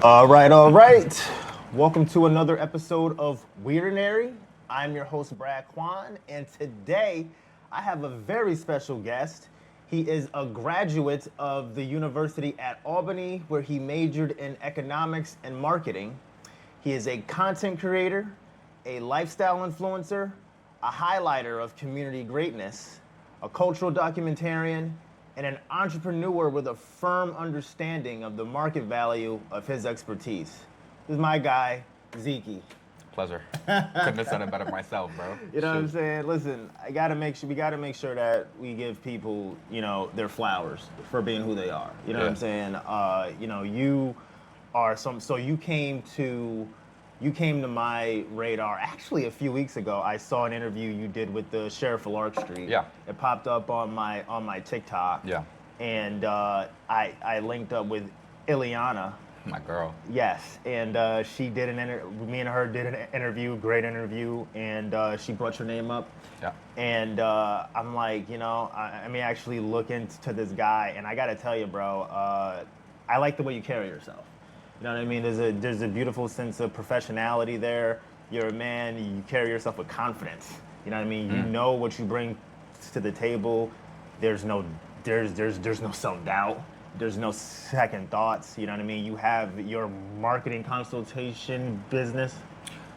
All right. Welcome to another episode of Weirdinary. I'm your host, BradQuan, and today I have a very special guest. He is a graduate of the University at Albany, where he majored in economics and marketing. He is a content creator, a lifestyle influencer, a highlighter of community greatness, a cultural documentarian, and an entrepreneur with a firm understanding of the market value of his expertise. This is my guy, Ziekii. Pleasure. Couldn't have said it better myself, bro. You know what I'm saying? Listen, we gotta make sure that we give people, their flowers for being who they are. You know what I'm saying? You are so you came to my radar actually a few weeks ago. I saw an interview you did with the sheriff of Lark Street. Yeah. It popped up on my TikTok. Yeah. And I linked up with Ileana. My girl. Yes, and she did me and her did an interview, great interview, and she brought your name up. Yeah. And I'm like, I may actually look into this guy, and I gotta tell you, bro, I like the way you carry yourself. You know what I mean? There's a beautiful sense of professionality there. You're a man. You carry yourself with confidence. You know what I mean? You know what you bring to the table. There's no self-doubt. There's no second thoughts. You know what I mean? You have your marketing consultation business.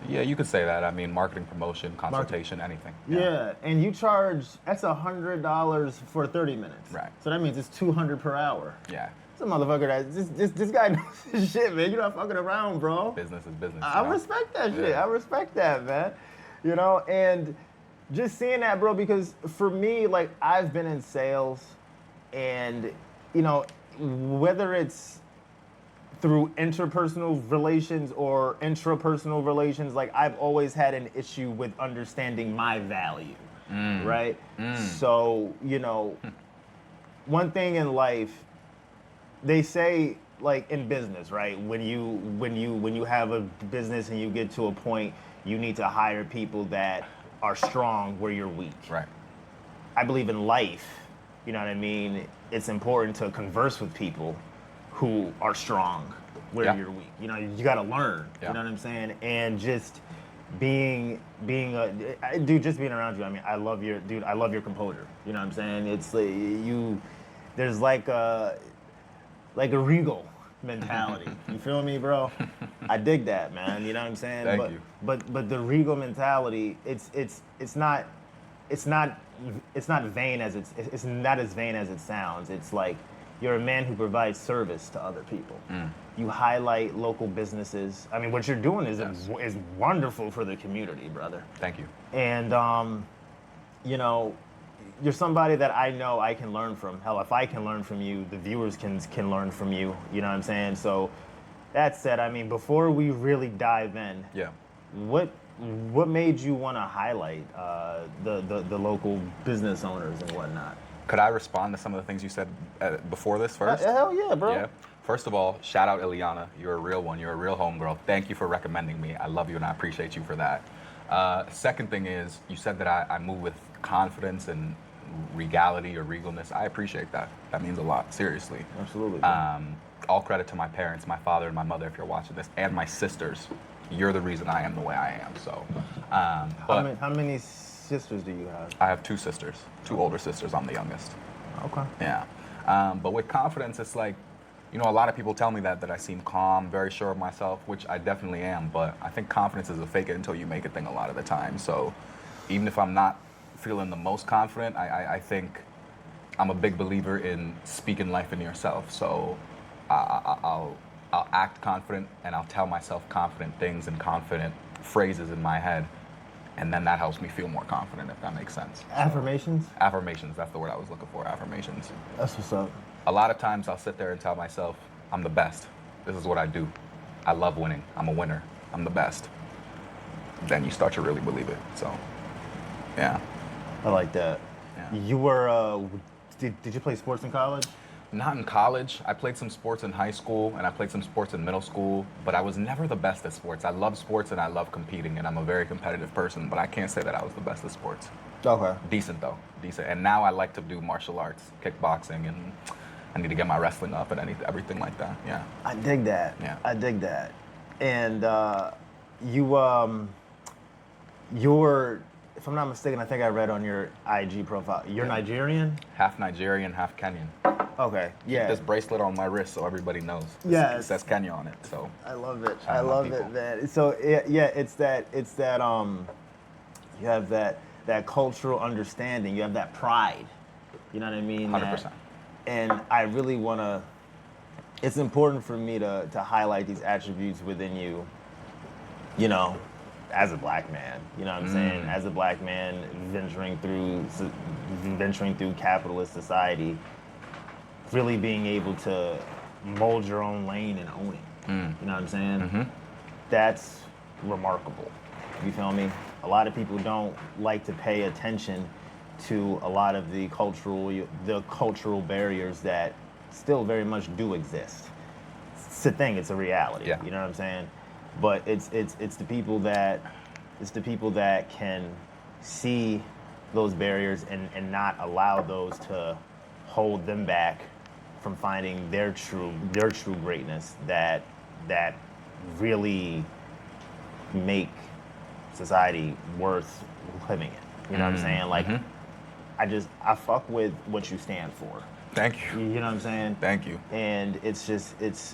Yeah, you could say that. I mean, marketing, promotion, consultation, anything. Yeah, and you charge, that's $100 for 30 minutes. Right. So that means it's $200 per hour. Yeah. It's a motherfucker this guy knows his shit, man. You're not fucking around, bro. Business is business. I respect that shit. Yeah. I respect that, man. And just seeing that, bro, because for me, like, I've been in sales, and, whether it's through interpersonal relations or intrapersonal relations, like, I've always had an issue with understanding my value, right? So, one thing in life, they say, like, in business, right? When you have a business and you get to a point, you need to hire people that are strong where you're weak. Right. I believe in life, you know what I mean? It's important to converse with people who are strong where you're weak. You got to learn. Yeah. You know what I'm saying? And just being around you. I mean, I love your composure. You know what I'm saying? It's like there's like a regal mentality. You feel me, bro? I dig that, man. You know what I'm saying? Thank you. But the regal mentality, it's not vain as it's not as vain as it sounds. It's like you're a man who provides service to other people. You highlight local businesses. I mean, what you're doing is wonderful for the community, brother. Thank you. And you're somebody that I know I can learn from. Hell, if I can learn from you, the viewers can learn from you. You know what I'm saying? So that said, I mean, before we really dive in, what made you want to highlight the local business owners and whatnot? Could I respond to some of the things you said before this first? Hell yeah, bro. Yeah. First of all, shout out Ileana. You're a real one. You're a real homegirl. Thank you for recommending me. I love you and I appreciate you for that. Second thing is, you said that I move with confidence and regality or regalness. I appreciate that. That means a lot, seriously. Absolutely. All credit to my parents, my father and my mother, if you're watching this, and my sisters. You're the reason I am the way I am. So, how many sisters do you have? I have two sisters, two older sisters. I'm the youngest. Okay. Yeah. But with confidence, it's like, a lot of people tell me that I seem calm, very sure of myself, which I definitely am. But I think confidence is a fake it until you make it thing a lot of the time. So even if I'm not feeling the most confident, I think I'm a big believer in speaking life into yourself. So I'll act confident, and I'll tell myself confident things and confident phrases in my head, and then that helps me feel more confident, if that makes sense. Affirmations? So, affirmations, that's the word I was looking for, affirmations. That's what's up. A lot of times I'll sit there and tell myself, I'm the best. This is what I do. I love winning. I'm a winner. I'm the best. Then you start to really believe it. So, yeah. I like that. Yeah. You were, did you play sports in college? Not in college. I played some sports in high school, and I played some sports in middle school, but I was never the best at sports. I love sports and I love competing, and I'm a very competitive person, but I can't say that I was the best at sports. Okay. Decent though, decent. And now I like to do martial arts, kickboxing, and I need to get my wrestling up and everything like that. Yeah. I dig that. Yeah. I dig that. And you're, if I'm not mistaken, I think I read on your IG profile, you're Nigerian? Half Nigerian, half Kenyan. Okay, yeah. This bracelet on my wrist so everybody knows. Yes. It says Kenya on it. So I love it. Shout I out my love people. it, man. So yeah, it's that you have that cultural understanding. You have that pride. You know what I mean? 100%. And I really want to, it's important for me to highlight these attributes within you, you know, as a black man. You know what I'm saying? As a black man venturing through capitalist society, really being able to mold your own lane and own it. You know what I'm saying? That's remarkable. You feel me? A lot of people don't like to pay attention to a lot of the cultural barriers that still very much do exist. It's a thing. It's a reality. Yeah. You know what I'm saying? But it's the people that can see those barriers and not allow those to hold them back from finding their true greatness that really make society worth living in. You know what I'm saying? Like, I fuck with what you stand for. Thank you. You know what I'm saying? Thank you. And it's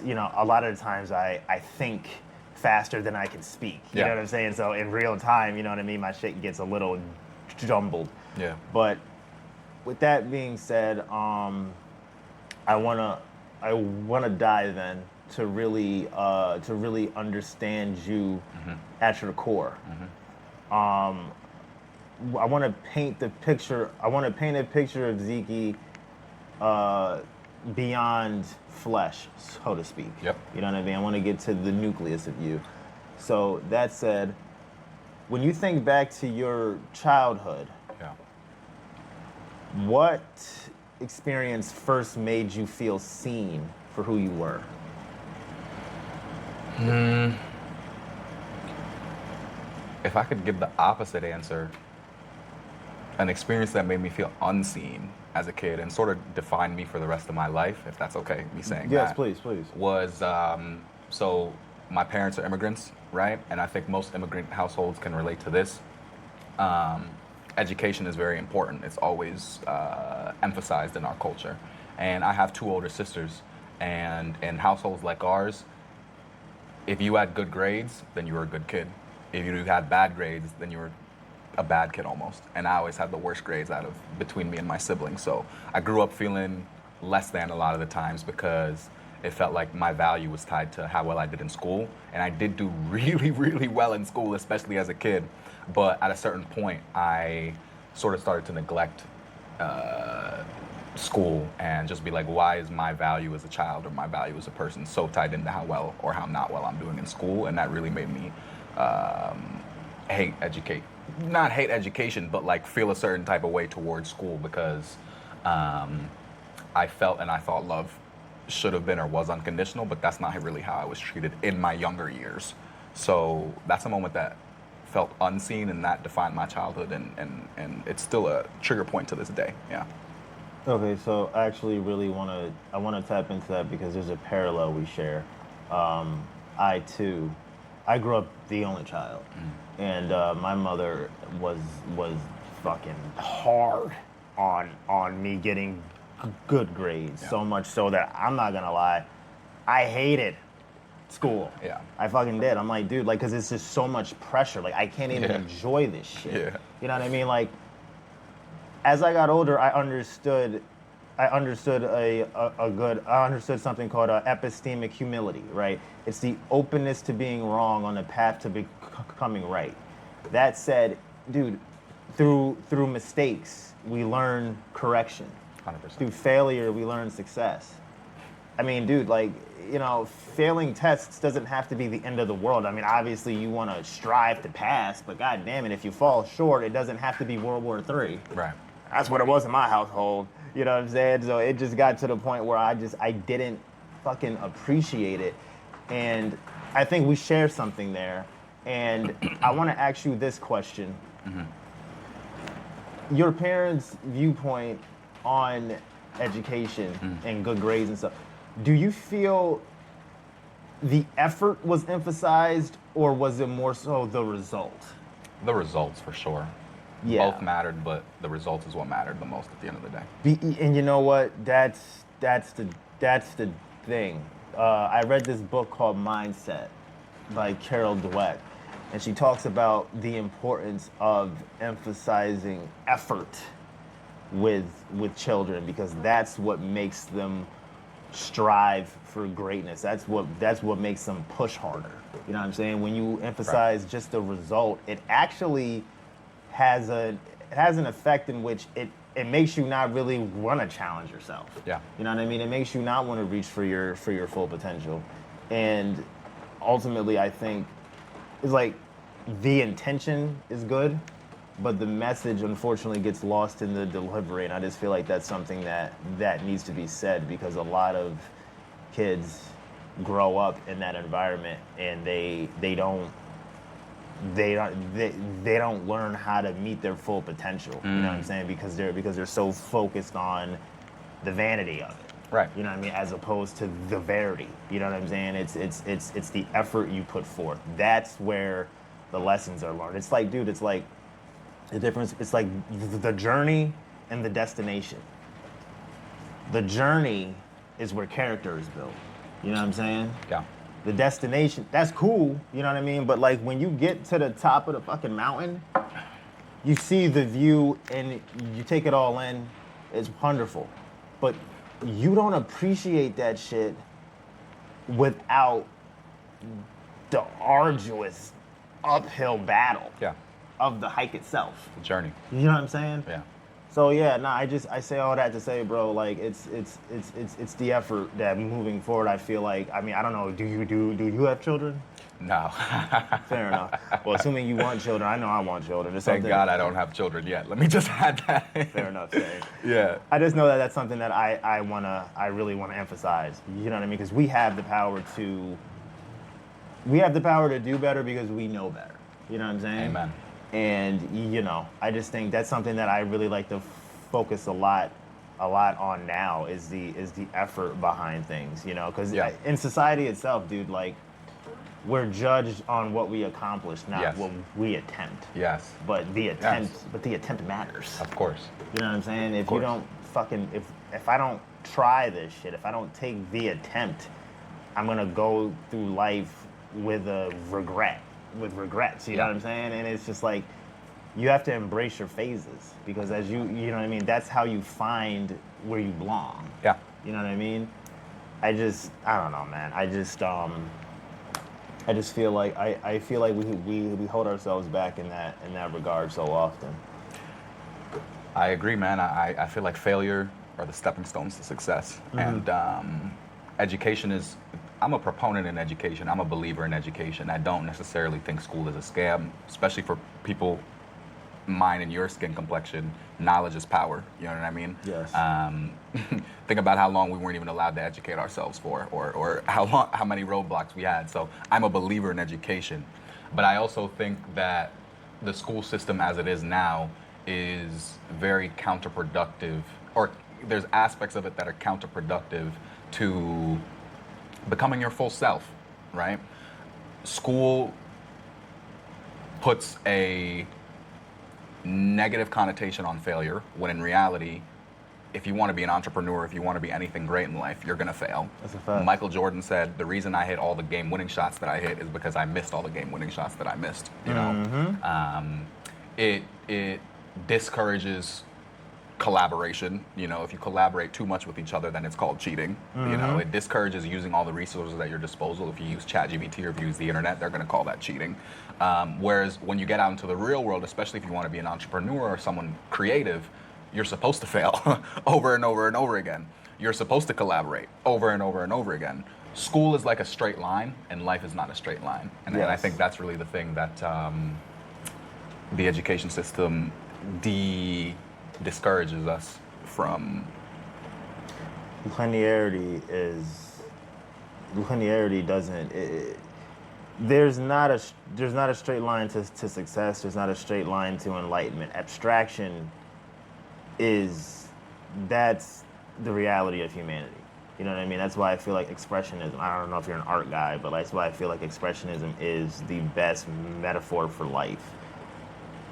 you know, a lot of the times I think faster than I can speak. You know what I'm saying? So in real time, you know what I mean? My shit gets a little jumbled. Yeah. But with that being said, I wanna dive in to really understand you at your core. I want to paint a picture of Ziekii beyond flesh, so to speak. Yep. You know what I mean? I want to get to the nucleus of you. So that said, when you think back to your childhood, what experience first made you feel seen for who you were? If I could give the opposite answer, an experience that made me feel unseen as a kid and sort of defined me for the rest of my life, if that's okay, me saying Yes, that. please. Was, so my parents are immigrants, right? And I think most immigrant households can relate to this. Education is very important. It's always emphasized in our culture. And I have two older sisters, and in households like ours, if you had good grades, then you were a good kid. If you had bad grades, then you were a bad kid almost. And I always had the worst grades between me and my siblings. So I grew up feeling less than a lot of the times because it felt like my value was tied to how well I did in school. And I did do really, really well in school, especially as a kid. But at a certain point, I sort of started to neglect school and just be like, why is my value as a child or my value as a person so tied into how well or how not well I'm doing in school? And that really made me not hate education, but like feel a certain type of way towards school because I felt and I thought love should have been or was unconditional, but that's not really how I was treated in my younger years. So that's a moment that felt unseen and that defined my childhood and it's still a trigger point to this day. Yeah. Okay, so I actually really want to tap into that because there's a parallel we share. I grew up the only child, and my mother was fucking hard on me getting good grades, so much so that I'm not gonna lie, I hated school. Yeah. I fucking did. I'm like, dude, like, cause it's just so much pressure. Like, I can't even enjoy this shit. Yeah. You know what I mean? Like, as I got older, I understood something called epistemic humility, right? It's the openness to being wrong on the path to becoming right. That said, dude, through mistakes, we learn correction. 100%. Through failure, we learn success. I mean, dude, like, you know, failing tests doesn't have to be the end of the world. I mean, obviously you want to strive to pass, but god damn it, if you fall short, it doesn't have to be World War III. Right. That's what it was in my household. You know what I'm saying? So it just got to the point where I didn't fucking appreciate it. And I think we share something there. And I want to ask you this question. Your parents' viewpoint on education and good grades and stuff. Do you feel the effort was emphasized, or was it more so the result? The results, for sure. Yeah. Both mattered, but the results is what mattered the most at the end of the day. And you know what? That's the thing. I read this book called Mindset by Carol Dweck, and she talks about the importance of emphasizing effort with children, because that's what makes them strive for greatness. That's what makes them push harder. You know what I'm saying? When you emphasize just the result, it actually has an effect in which it makes you not really want to challenge yourself. Yeah. You know what I mean? It makes you not want to reach for your full potential. And ultimately, I think it's like the intention is good, but the message unfortunately gets lost in the delivery. And I just feel like that's something that needs to be said, because a lot of kids grow up in that environment and they don't learn how to meet their full potential. You know what I'm saying? Because they're so focused on the vanity of it. Right. You know what I mean? As opposed to the verity. You know what I'm saying? It's the effort you put forth. That's where the lessons are learned. It's like, dude, it's like the difference. It's like the journey and the destination. The journey is where character is built. You know what I'm saying? Yeah. The destination, that's cool, you know what I mean? But like when you get to the top of the fucking mountain, you see the view and you take it all in, it's wonderful. But you don't appreciate that shit without the arduous uphill battle of the hike itself. The journey. You know what I'm saying? Yeah. So yeah, I say all that to say, bro, like it's the effort that moving forward. I feel like, I mean, I don't know, do you have children? No. Fair enough. Well, assuming you want children, I know I want children. Thank God I don't have children yet. Let me just add that. Fair enough. Same. Yeah. I just know that that's something that I really want to emphasize. You know what I mean? Because we have the power to do better because we know better. You know what I'm saying? Amen. And you know, I just think that's something that I really like to focus a lot on now is the effort behind things. You know, because in society itself, dude, like we're judged on what we accomplish, not what we attempt. Yes. But the attempt matters. Of course. You know what I'm saying? If you don't fucking if I don't try this shit, if I don't take the attempt, I'm gonna go through life with regrets. You know what I'm saying? And it's just like you have to embrace your phases, because as you know what I mean, that's how you find where you belong. Yeah. You know what I mean? I don't know, man. I just feel like I feel like we hold ourselves back in that regard so often. I agree, man. I feel like failure are the stepping stones to success. And education is, I'm a proponent in education. I'm a believer in education. I don't necessarily think school is a scam, especially for people mine and your skin complexion. Knowledge is power. You know what I mean? Yes. Think about how long we weren't even allowed to educate ourselves for, or how many roadblocks we had. So I'm a believer in education. But I also think that the school system as it is now is very counterproductive, or there's aspects of it that are counterproductive to becoming your full self, right? School puts a negative connotation on failure, when in reality, if you want to be an entrepreneur, if you want to be anything great in life, you're going to fail. That's a fact. Michael Jordan said, the reason I hit all the game-winning shots that I hit is because I missed all the game-winning shots that I missed, you know? It discourages collaboration. You know, if you collaborate too much with each other, then it's called cheating. You know, it discourages using all the resources at your disposal. If you use ChatGPT or if you use the internet, they're going to call that cheating. Whereas when you get out into the real world, especially if you want to be an entrepreneur or someone creative, you're supposed to fail over and over and over again. You're supposed to collaborate over and over and over again. School is like a straight line, and life is not a straight line. And I think that's really the thing that the education system discourages us from. Linearity doesn't. There's not a straight line to success. There's not a straight line to enlightenment. Abstraction that's the reality of humanity. You know what I mean? That's why I feel like expressionism, I don't know if you're an art guy, but that's why I feel like expressionism is the best metaphor for life.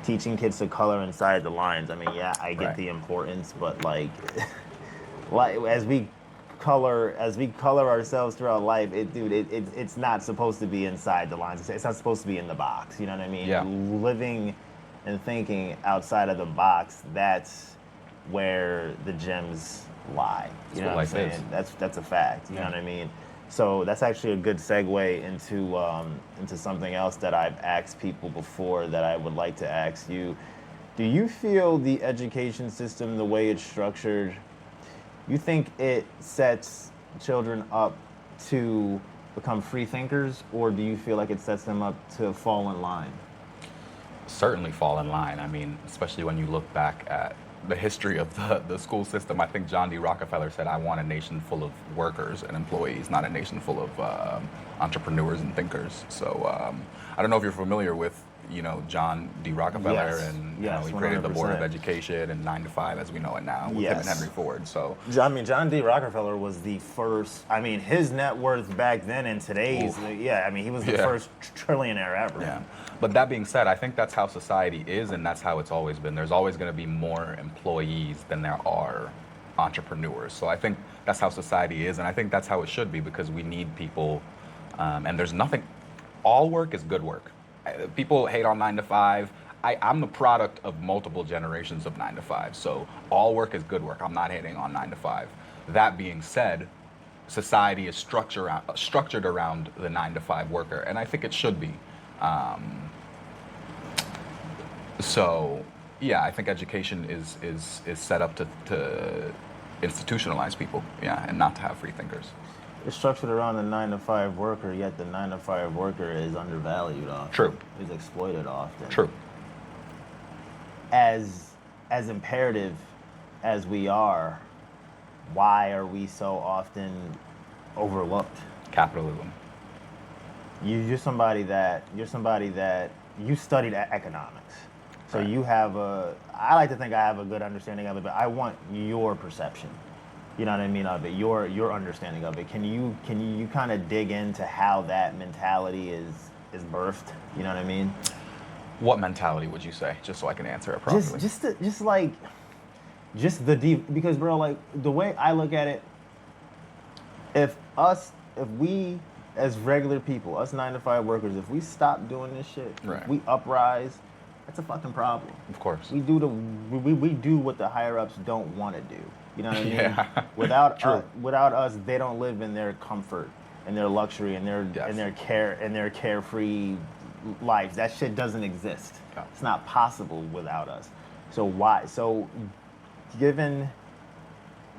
Teaching kids to color inside the lines. I mean, yeah, I get Right. the importance, but like, like as we color ourselves throughout life, it's not supposed to be inside the lines. It's not supposed to be in the box. You know what I mean? Yeah. Living and thinking outside of the box, that's where the gems lie. You know what I'm life saying? is. That's a fact. You know what I mean? So that's actually a good segue into something else that I've asked people before that I would like to ask you. Do you feel the education system, the way it's structured, you think it sets children up to become free thinkers, or do you feel like it sets them up to fall in line? Certainly fall in line. I mean, especially when you look back at the history of the school system. I think John D. Rockefeller said, I want a nation full of workers and employees, not a nation full of entrepreneurs and thinkers. So I don't know if you're familiar with, John D. Rockefeller, Yes. and Yes, he created the Board of 100%. Education and 9 to 5 as we know it now with him and Yes. Henry Ford. So I mean, John D. Rockefeller was the first. I mean, his net worth back then and today's. Oof. Yeah, I mean, he was the Yeah. first trillionaire ever. yeah. But that being said, I think that's how society is, and that's how it's always been. There's always going to be more employees than there are entrepreneurs. So I think that's how society is, and I think that's how it should be, because we need people. And there's nothing. All work is good work. People hate on 9 to 5. I'm the product of multiple generations of 9 to 5. So all work is good work. I'm not hating on 9 to 5. That being said, society is structured around the 9 to 5 worker, and I think it should be. So yeah, I think education is set up to institutionalize people, yeah, and not to have free thinkers. It's structured around the 9 to 5 worker, yet the 9 to 5 worker is undervalued often. True. Is exploited often. True. As imperative as we are, why are we so often overlooked? Capitalism. You're somebody that you studied economics, so Right. you have I like to think I have a good understanding of it, but I want your perception. You know what I mean of it, your understanding of it. Can you kind of dig into how that mentality is birthed? You know what I mean? What mentality would you say, just so I can answer it properly? Just the deep, because bro, like the way I look at it, if we as regular people, us 9 to 5 workers, if we stop doing this shit, Right. we uprise, that's a fucking problem. Of course. We do what the higher ups don't want to do. You know what I mean? Yeah. Without True. without us, they don't live in their comfort and their luxury and their Yes. and their carefree lives. That shit doesn't exist. Yeah. It's not possible without us. So why? So given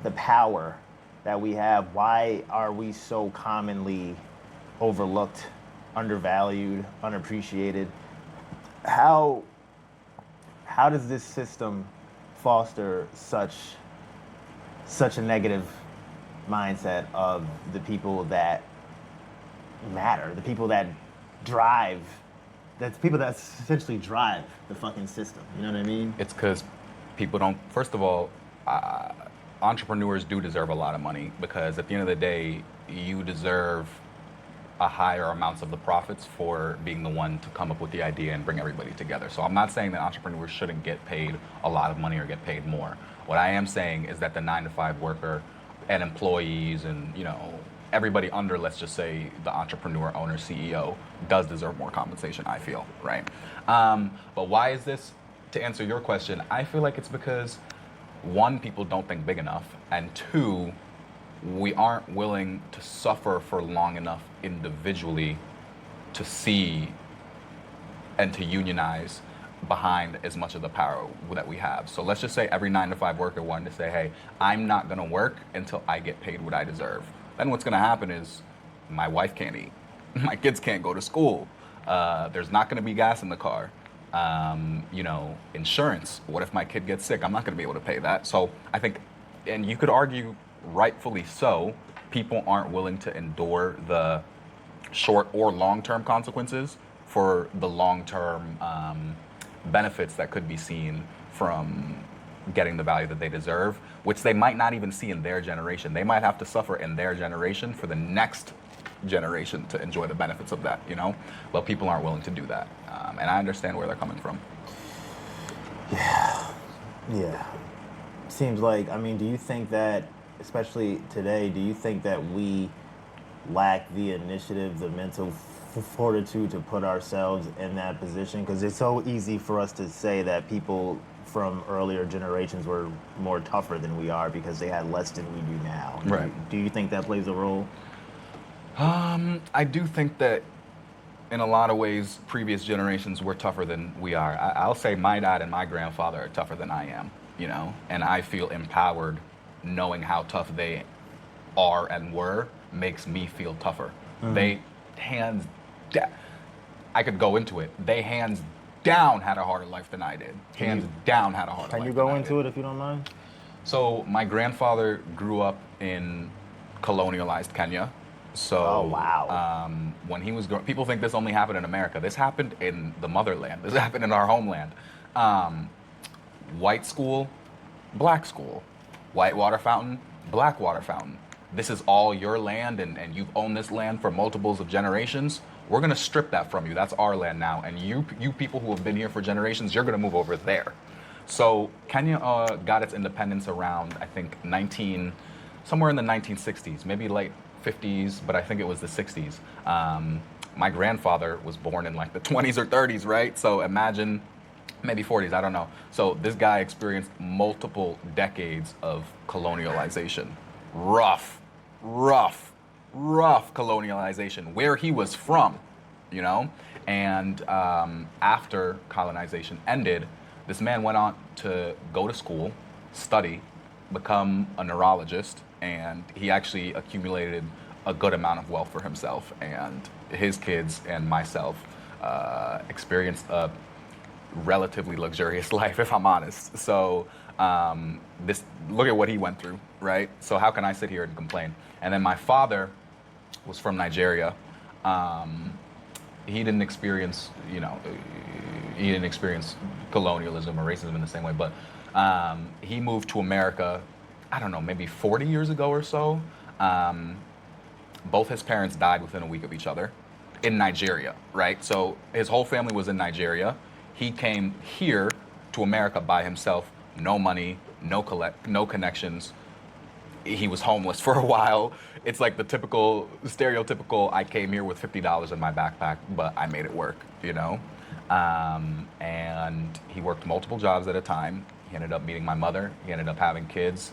the power that we have, why are we so commonly overlooked, undervalued, unappreciated? How does this system foster such a negative mindset of the people that matter, the people that drive, that's people that essentially drive the fucking system? You know what I mean? It's because people don't. First of all, entrepreneurs do deserve a lot of money, because at the end of the day, you deserve a higher amounts of the profits for being the one to come up with the idea and bring everybody together. So I'm not saying that entrepreneurs shouldn't get paid a lot of money or get paid more. What I am saying is that the 9 to 5 worker and employees and everybody under, let's just say, the entrepreneur, owner, CEO does deserve more compensation, I feel, right? But why is this? To answer your question, I feel like it's because, one, people don't think big enough, and two, we aren't willing to suffer for long enough individually to see and to unionize behind as much of the power that we have. So let's just say every 9 to 5 worker wanted to say, hey, I'm not gonna work until I get paid what I deserve. Then what's gonna happen is my wife can't eat, my kids can't go to school, there's not gonna be gas in the car. Insurance, what if my kid gets sick? I'm not gonna be able to pay that. So I think, and you could argue rightfully so, people aren't willing to endure the short or long-term consequences for the long-term benefits that could be seen from getting the value that they deserve, which they might not even see in their generation. They might have to suffer in their generation for the next generation to enjoy the benefits of that, you know? But people aren't willing to do that. And I understand where they're coming from. Yeah. Seems like, I mean, do you think that, especially today, do you think that we lack the initiative, the mental fortitude to put ourselves in that position? Because it's so easy for us to say that people from earlier generations were more tougher than we are because they had less than we do now. Right. Do you think that plays a role? I do think that in a lot of ways, previous generations were tougher than we are. I'll say my dad and my grandfather are tougher than I am, you know, and I feel empowered knowing how tough they are and were makes me feel tougher. They hands down, I could go into it. They hands down had a harder life than I did. Hands down had a harder life. Can you go into it if you don't mind? So my grandfather grew up in colonialized Kenya. So Oh, wow. when he was growing, people think this only happened in America. This happened in the motherland. This happened in our homeland. White school, black school. White water fountain, black water fountain. This is all your land, and you've owned this land for multiples of generations. We're gonna strip that from you. That's our land now. And you people who have been here for generations, you're gonna move over there. So Kenya got its independence around, I think, somewhere in the 1960s, maybe late 50s, but I think it was the 60s. My grandfather was born in like the 20s or 30s, right? So imagine, maybe 40s, I don't know. So this guy experienced multiple decades of colonialization. Rough colonialization, where he was from, you know? And after colonization ended, this man went on to go to school, study, become a neurologist, and he actually accumulated a good amount of wealth for himself and his kids and myself. Experienced a relatively luxurious life, if I'm honest. So look at what he went through, right? So how can I sit here and complain? And then my father was from Nigeria. He didn't experience, he didn't experience colonialism or racism in the same way, but he moved to America, I don't know, maybe 40 years ago or so. Both his parents died within a week of each other in Nigeria, right? So his whole family was in Nigeria. He came here to America by himself, no money, no connections. He was homeless for a while. It's like the typical, stereotypical, I came here with $50 in my backpack, but I made it work, you know? And he worked multiple jobs at a time. He ended up meeting my mother. He ended up having kids.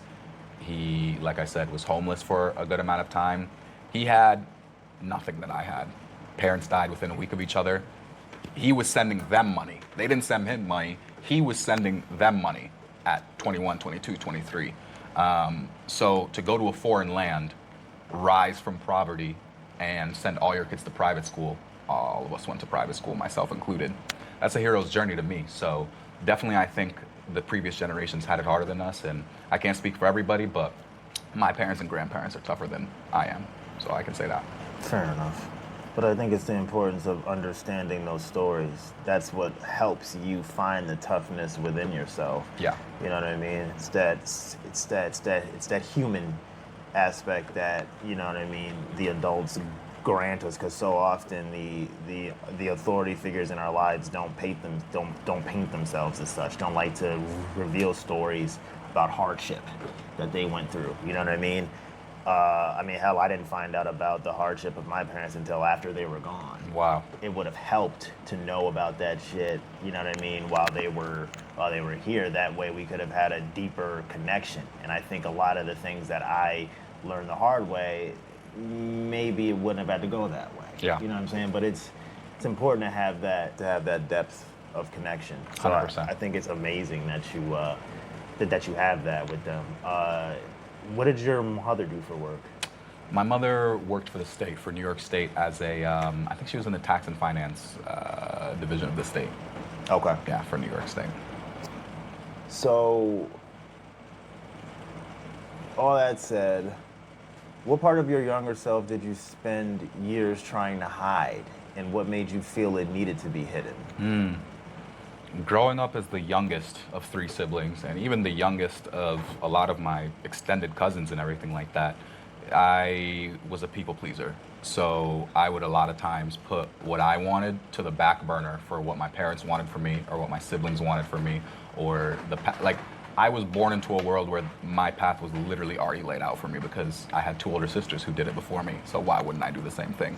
He, like I said, was homeless for a good amount of time. He had nothing that I had. Parents died within a week of each other. He was sending them money. They didn't send him money. He was sending them money at 21, 22, 23. So to go to a foreign land, rise from poverty, and send all your kids to private school, all of us went to private school, myself included. That's a hero's journey to me. So definitely I think the previous generations had it harder than us, and I can't speak for everybody, but my parents and grandparents are tougher than I am. So I can say that. Fair enough. But I think it's the importance of understanding those stories. That's what helps you find the toughness within yourself. Yeah. You know what I mean? It's that human aspect that, you know what I mean, the adults grant us, because so often the authority figures in our lives don't paint themselves as such. Don't like to reveal stories about hardship that they went through. You know what I mean? Hell, I didn't find out about the hardship of my parents until after they were gone. Wow. It would have helped to know about that shit, you know what I mean, while they were here. That way we could have had a deeper connection. And I think a lot of the things that I learned the hard way, maybe it wouldn't have had to go that way. Yeah. You know what I'm saying? But it's important to have that depth of connection. So 100%. I think it's amazing that you have that with them. What did your mother do for work? My mother worked for the state, for New York State, as I think she was in the tax and finance division of the state. Okay. Yeah, for New York State. So, all that said, what part of your younger self did you spend years trying to hide, and what made you feel it needed to be hidden? Growing up as the youngest of 3 siblings, and even the youngest of a lot of my extended cousins and everything like that, I was a people pleaser. So I would a lot of times put what I wanted to the back burner for what my parents wanted for me, or what my siblings wanted for me, or like I was born into a world where my path was literally already laid out for me because I had 2 older sisters who did it before me. So why wouldn't I do the same thing?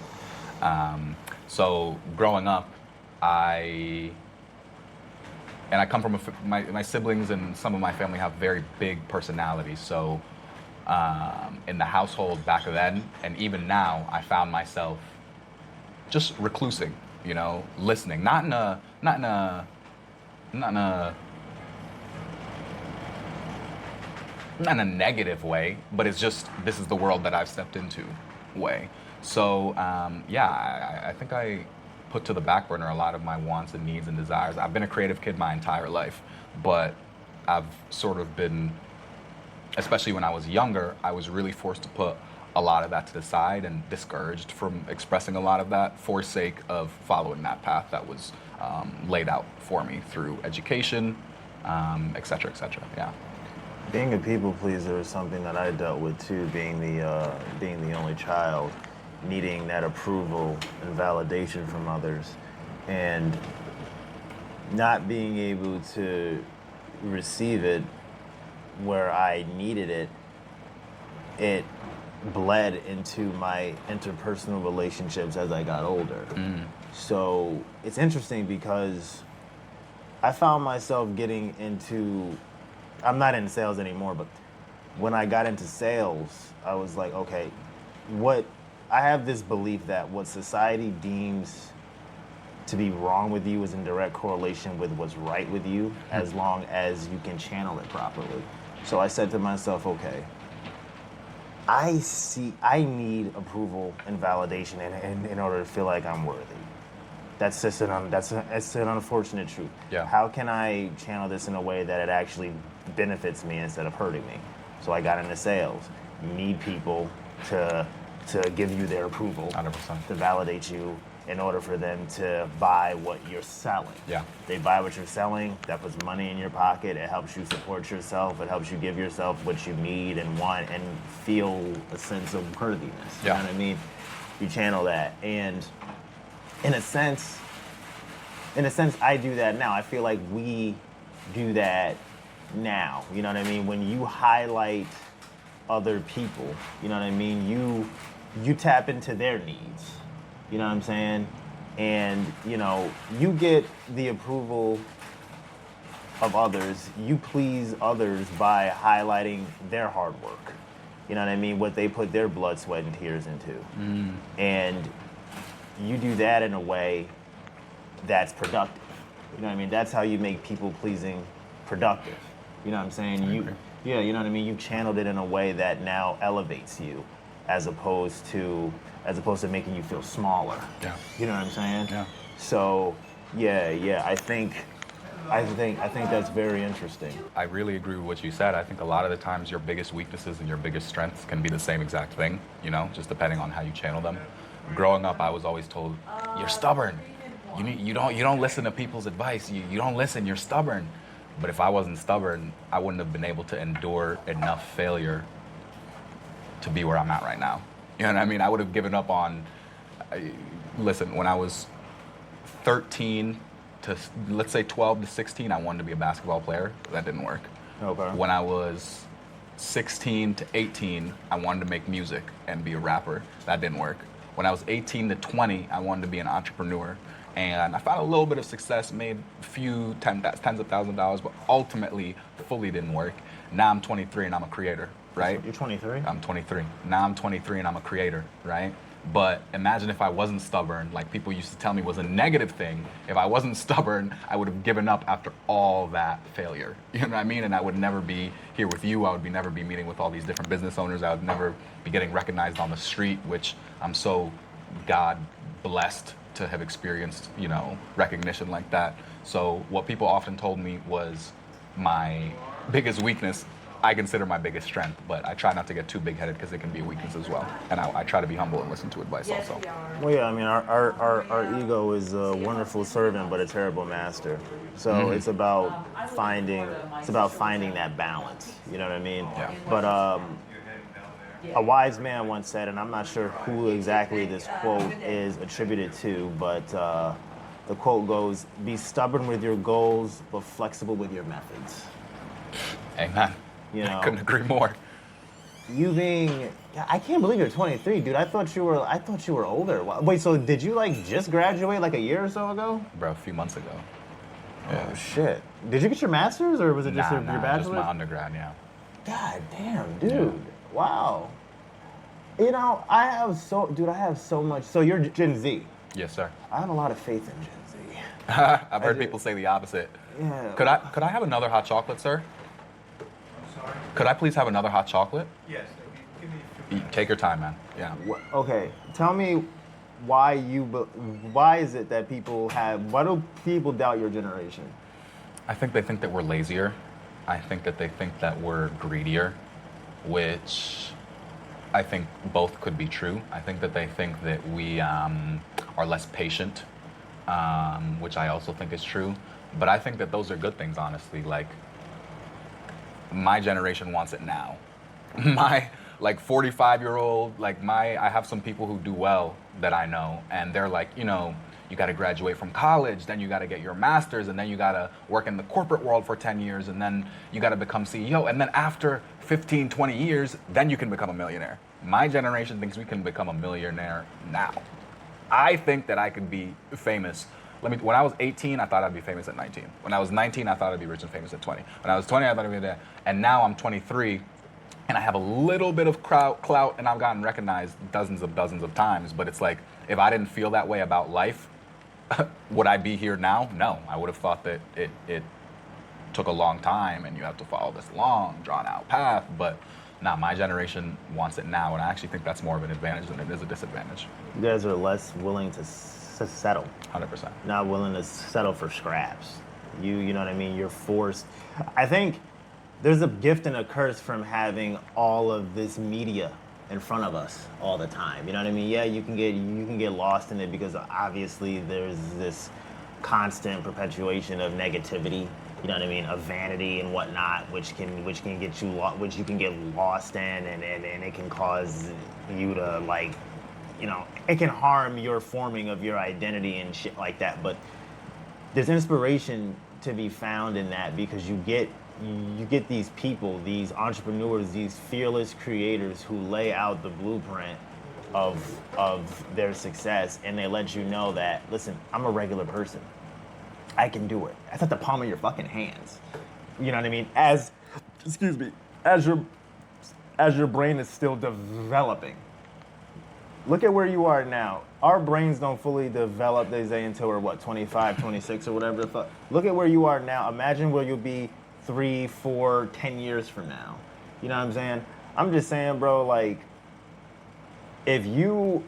So growing up, I come from my siblings and some of my family have very big personalities. So in the household back then, and even now, I found myself just reclusing, listening, not in a negative way, but it's just, this is the world that I've stepped into way. So I think I put to the back burner a lot of my wants and needs and desires. I've been a creative kid my entire life, but I've sort of been, especially when I was younger, I was really forced to put a lot of that to the side and discouraged from expressing a lot of that for sake of following that path that was laid out for me through education, et cetera, yeah. Being a people pleaser is something that I dealt with too, being the only child, needing that approval and validation from others, and not being able to receive it where I needed it. It bled into my interpersonal relationships as I got older. So it's interesting because I found myself getting into, I'm not in sales anymore, but when I got into sales, I was like, okay, I have this belief that what society deems to be wrong with you is in direct correlation with what's right with you, as long as you can channel it properly. So I said to myself, okay, I need approval and validation in order to feel like I'm worthy. That's just that's an unfortunate truth. Yeah. How can I channel this in a way that it actually benefits me instead of hurting me? So I got into sales. You need people to give you their approval, 100%. to validate you in order for them to buy what you're selling. Yeah. They buy what you're selling, that puts money in your pocket, it helps you support yourself, it helps you give yourself what you need and want and feel a sense of worthiness. You know what I mean? You channel that. And in a sense, I do that now. I feel like we do that now. You know what I mean? When you highlight other people, you know what I mean? You tap into their needs. You know what I'm saying? And, you get the approval of others. You please others by highlighting their hard work. You know what I mean? What they put their blood, sweat, and tears into. And you do that in a way that's productive. You know what I mean? That's how you make people pleasing productive. You know what I'm saying? You know what I mean? You channeled it in a way that now elevates you, as opposed to making you feel smaller. Yeah. You know what I'm saying? Yeah. So, I think that's very interesting. I really agree with what you said. I think a lot of the times your biggest weaknesses and your biggest strengths can be the same exact thing, just depending on how you channel them. Growing up, I was always told, you're stubborn. You don't listen to people's advice. You don't listen, you're stubborn. But if I wasn't stubborn, I wouldn't have been able to endure enough failure to be where I'm at right now. You know what I mean? I would have given up on, listen, when I was 13 to, let's say 12 to 16, I wanted to be a basketball player. That didn't work. Okay. When I was 16 to 18, I wanted to make music and be a rapper. That didn't work. When I was 18 to 20, I wanted to be an entrepreneur. And I found a little bit of success, made a few tens of thousands of dollars, but ultimately fully didn't work. Now I'm 23 and I'm a creator, right? You're 23? I'm 23. Now I'm 23 and I'm a creator, right? But imagine if I wasn't stubborn, like people used to tell me was a negative thing. If I wasn't stubborn, I would have given up after all that failure. You know what I mean? And I would never be here with you. I would never be meeting with all these different business owners. I would never be getting recognized on the street, which I'm so God blessed to have experienced, recognition like that. So what people often told me was my biggest weakness I consider my biggest strength, but I try not to get too big-headed because it can be a weakness as well. And I try to be humble and listen to advice also. Well, yeah, I mean, our ego is a wonderful servant, but a terrible master. So it's about finding that balance. You know what I mean? Yeah. But a wise man once said, and I'm not sure who exactly this quote is attributed to, but the quote goes, "Be stubborn with your goals, but flexible with your methods." Amen. You know, I couldn't agree more. I can't believe you're 23, dude. I thought you were older. Wait, so did you like just graduate like a year or so ago? Bro, a few months ago. Oh shit! Did you get your master's or was it just your bachelor's? Just my undergrad, yeah. God damn, dude. Yeah. Wow. You know, I have so much. So you're Gen Z. Yes, sir. I have a lot of faith in Gen Z. I've heard people say the opposite. Yeah. Could I have another hot chocolate, sir? I'm sorry? Could I please have another hot chocolate? Yes. Give me Take your time, man. Yeah. Okay, tell me why is it that why do people doubt your generation? I think they think that we're lazier. I think that they think that we're greedier, which I think both could be true. I think that they think that we are less patient, which I also think is true. But I think that those are good things, honestly. Like, my generation wants it now. My 45-year-old, I have some people who do well that I know, and they're like, you know, you got to graduate from college, then you got to get your master's, and then you got to work in the corporate world for 10 years, and then you got to become CEO, and then after 15, 20 years, then you can become a millionaire. My generation thinks we can become a millionaire now. I think that I could be famous. When I was 18, I thought I'd be famous at 19. When I was 19, I thought I'd be rich and famous at 20. When I was 20, I thought I'd be there. And now I'm 23, and I have a little bit of clout, and I've gotten recognized dozens of times. But it's like, if I didn't feel that way about life, would I be here now? No. I would have thought that it took a long time, and you have to follow this long, drawn-out path. But nah, my generation wants it now, and I actually think that's more of an advantage than it is a disadvantage. You guys are less willing to settle. 100%. Not willing to settle for scraps. You know what I mean? You're forced. I think there's a gift and a curse from having all of this media in front of us all the time. You know what I mean? Yeah, you can get lost in it because obviously there's this constant perpetuation of negativity. You know what I mean? Of vanity and whatnot, which can get you which you can get lost in, and it can cause you to it can harm your forming of your identity and shit like that. But there's inspiration to be found in that, because you get these people, these entrepreneurs, these fearless creators who lay out the blueprint of their success, and they let you know that, listen, I'm a regular person. I can do it. That's at the palm of your fucking hands. You know what I mean? As your brain is still developing. Look at where you are now. Our brains don't fully develop, they say, until we're 25, 26 or whatever the fuck. Look at where you are now. Imagine where you'll be 3, 4, 10 years from now. You know what I'm saying? I'm just saying, bro, if you're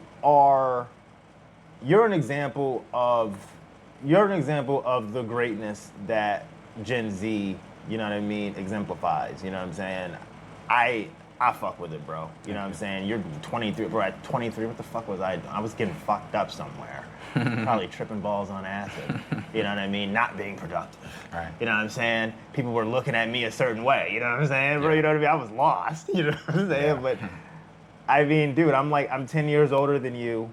an example of the greatness that Gen Z, you know what I mean, exemplifies. You know what I'm saying? I fuck with it, bro. You know what I'm saying? You're 23, bro. At 23, what the fuck was I doing? I was getting fucked up somewhere. Probably tripping balls on acid. You know what I mean? Not being productive. Right. You know what I'm saying? People were looking at me a certain way. You know what I'm saying, bro? You know what I mean? I was lost. You know what I'm saying? Yeah. But I mean, dude, I'm 10 years older than you,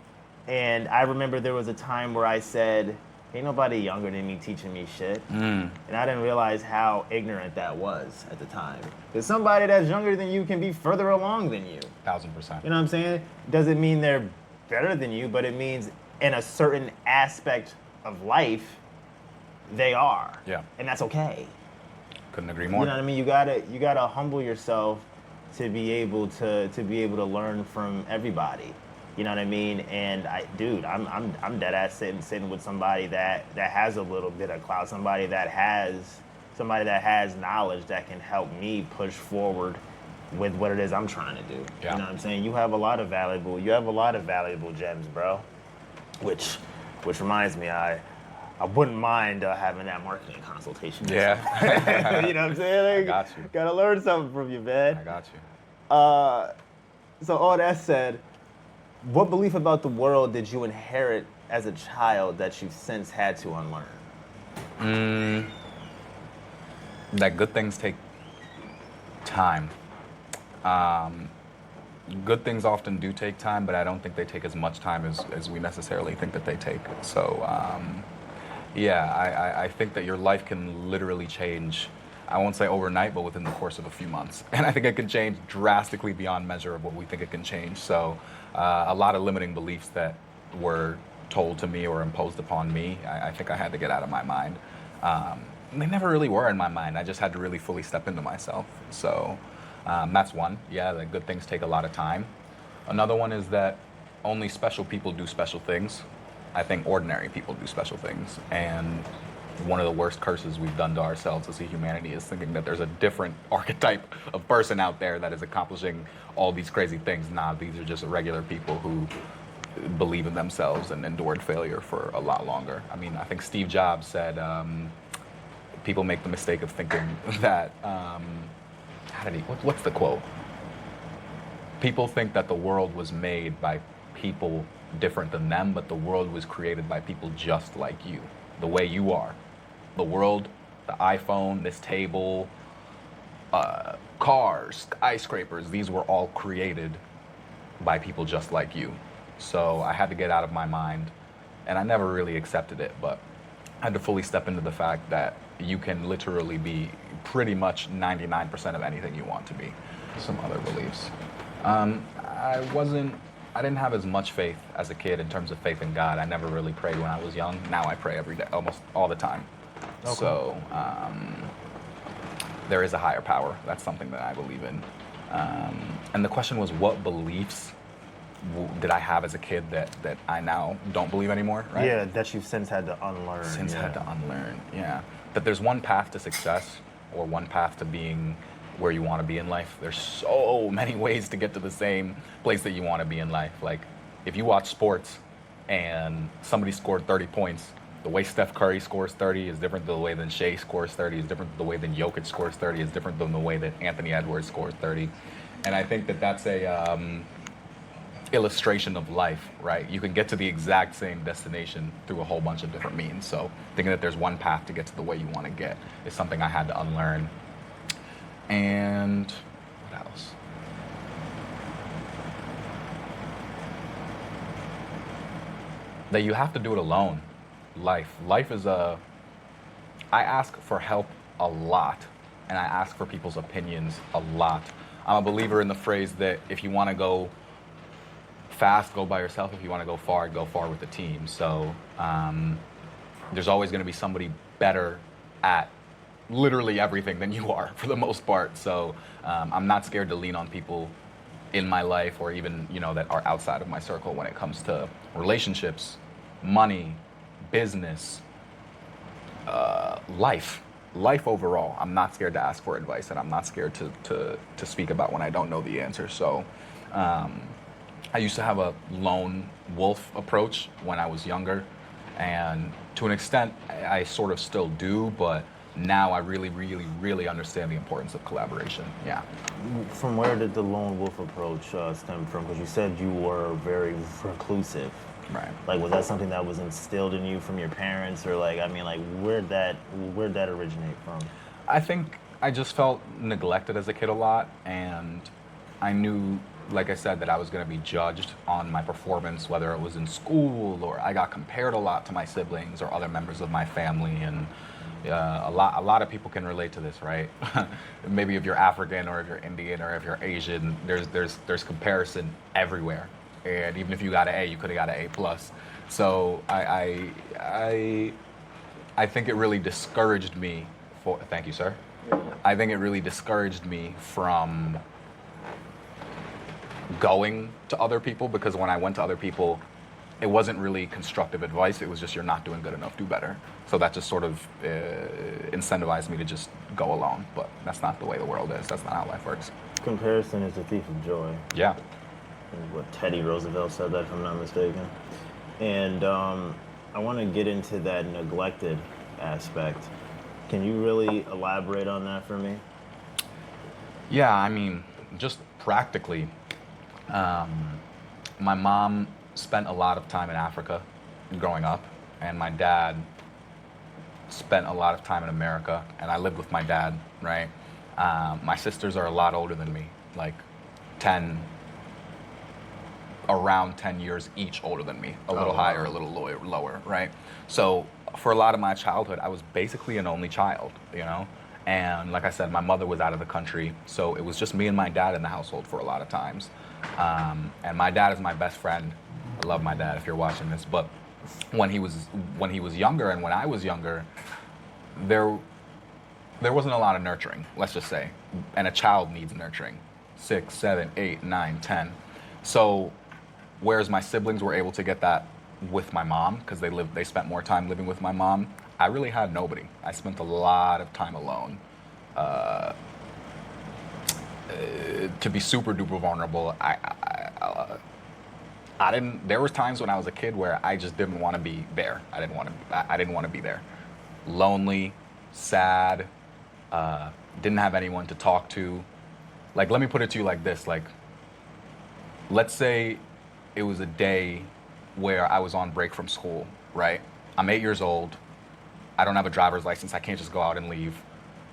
and I remember there was a time where I said, ain't nobody younger than me teaching me shit. And I didn't realize how ignorant that was at the time. Because somebody that's younger than you can be further along than you. 1000%. You know what I'm saying? Doesn't mean they're better than you, but it means in a certain aspect of life, they are. Yeah. And that's okay. Couldn't agree more. You know what I mean? You gotta humble yourself to be able to learn from everybody. You know what I mean? And I'm dead ass sitting with somebody that has a little bit of clout, somebody that has knowledge that can help me push forward with what it is I'm trying to do. Yeah. You know what I'm saying? You have a lot of valuable gems, bro. Which reminds me, I I wouldn't mind having that marketing consultation. Yeah. You know what I'm saying? Like, I got you. Gotta learn something from you, man. I got you. So all that said, what belief about the world did you inherit as a child that you've since had to unlearn? That good things take time. Good things often do take time, but I don't think they take as much time as we necessarily think that they take. So, I think that your life can literally change, I won't say overnight, but within the course of a few months. And I think it can change drastically beyond measure of what we think it can change. So, a lot of limiting beliefs that were told to me or imposed upon me, I think I had to get out of my mind. They never really were in my mind. I just had to really fully step into myself. So that's one. Yeah, that good things take a lot of time. Another one is that only special people do special things. I think ordinary people do special things. And one of the worst curses we've done to ourselves as a humanity is thinking that there's a different archetype of person out there that is accomplishing all these crazy things. Nah, these are just regular people who believe in themselves and endured failure for a lot longer. I mean, I think Steve Jobs said, people make the mistake of thinking that, what's the quote? People think that the world was made by people different than them, but the world was created by people just like you, the way you are. The world, the iPhone, this table, cars, skyscrapers, these were all created by people just like you. So I had to get out of my mind, and I never really accepted it, but I had to fully step into the fact that you can literally be pretty much 99% of anything you want to be. Some other beliefs. I didn't have as much faith as a kid in terms of faith in God. I never really prayed when I was young. Now I pray every day, almost all the time. Okay. So there is a higher power. That's something that I believe in. And the question was, what beliefs did I have as a kid that I now don't believe anymore, right? Yeah, that you've since had to unlearn. Had to unlearn, yeah. That there's one path to success or one path to being where you want to be in life. There's so many ways to get to the same place that you want to be in life. Like, if you watch sports and somebody scored 30 points, the way Steph Curry scores 30 is different than the way that Shea scores 30, is different than the way that Jokic scores 30, is different than the way that Anthony Edwards scores 30. And I think that that's a illustration of life, right? You can get to the exact same destination through a whole bunch of different means. So thinking that there's one path to get to the way you want to get is something I had to unlearn. And what else? That you have to do it alone. Life is I ask for help a lot, and I ask for people's opinions a lot. I'm a believer in the phrase that if you want to go fast, go by yourself. If you want to go far with the team. So there's always going to be somebody better at literally everything than you are, for the most part. So I'm not scared to lean on people in my life, or even, that are outside of my circle when it comes to relationships, money, business, life overall. I'm not scared to ask for advice, and I'm not scared to speak about when I don't know the answer. So I used to have a lone wolf approach when I was younger, and to an extent I sort of still do, but now I really, really, really understand the importance of collaboration. Yeah. From where did the lone wolf approach stem from? Because you said you were very reclusive. Right. Like, was that something that was instilled in you from your parents, or where'd that originate from? I think I just felt neglected as a kid a lot, and I knew, like I said, that I was going to be judged on my performance, whether it was in school, or I got compared a lot to my siblings or other members of my family, and a lot of people can relate to this, right? Maybe if you're African, or if you're Indian, or if you're Asian, there's comparison everywhere. And even if you got an A, you could have got an A+. So I think it really discouraged me. Thank you, sir. I think it really discouraged me from going to other people, because when I went to other people, it wasn't really constructive advice. It was just, you're not doing good enough, do better. So that just sort of incentivized me to just go alone. But that's not the way the world is. That's not how life works. Comparison is the thief of joy. Yeah. What Teddy Roosevelt said that, if I'm not mistaken. And I want to get into that neglected aspect. Can you really elaborate on that for me? Yeah, I mean, just practically, my mom spent a lot of time in Africa growing up, and my dad spent a lot of time in America, and I lived with my dad, right? My sisters are a lot older than me, like 10, around 10 years each older than me, a little higher, a little lower, right? So for a lot of my childhood, I was basically an only child, you know? And like I said, my mother was out of the country, so it was just me and my dad in the household for a lot of times. And my dad is my best friend. I love my dad if you're watching this, but when he was younger and when I was younger, there wasn't a lot of nurturing, let's just say. And a child needs nurturing. 6, 7, 8, 9, 10. So whereas my siblings were able to get that with my mom because they spent more time living with my mom, I really had nobody. I spent a lot of time alone. To be super duper vulnerable, I didn't. There was times when I was a kid where I just didn't want to be there. I didn't want to be there. Lonely, sad, didn't have anyone to talk to. Like, let me put it to you like this. Like, let's say it was a day where I was on break from school, right? I'm 8 years old. I don't have a driver's license. I can't just go out and leave.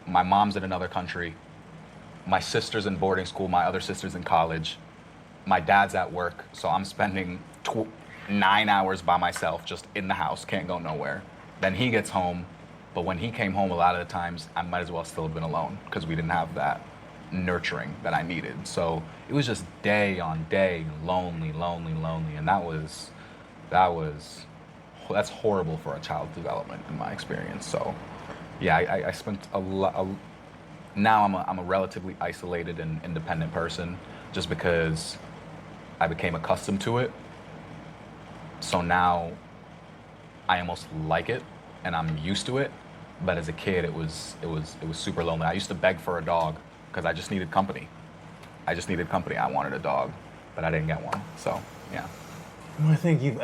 My mom's in another country. My sister's in boarding school. My other sister's in college. My dad's at work. So I'm spending 9 hours by myself just in the house. Can't go nowhere. Then he gets home. But when he came home, a lot of the times, I might as well still have been alone because we didn't have that nurturing that I needed. So it was just day on day, lonely. And that's horrible for a child's development in my experience. So yeah, I spent a lot. Now I'm a relatively isolated and independent person just because I became accustomed to it. So now I almost like it and I'm used to it. But as a kid, it was super lonely. I used to beg for a dog because I just needed company. I wanted a dog, but I didn't get one. So yeah. I think you've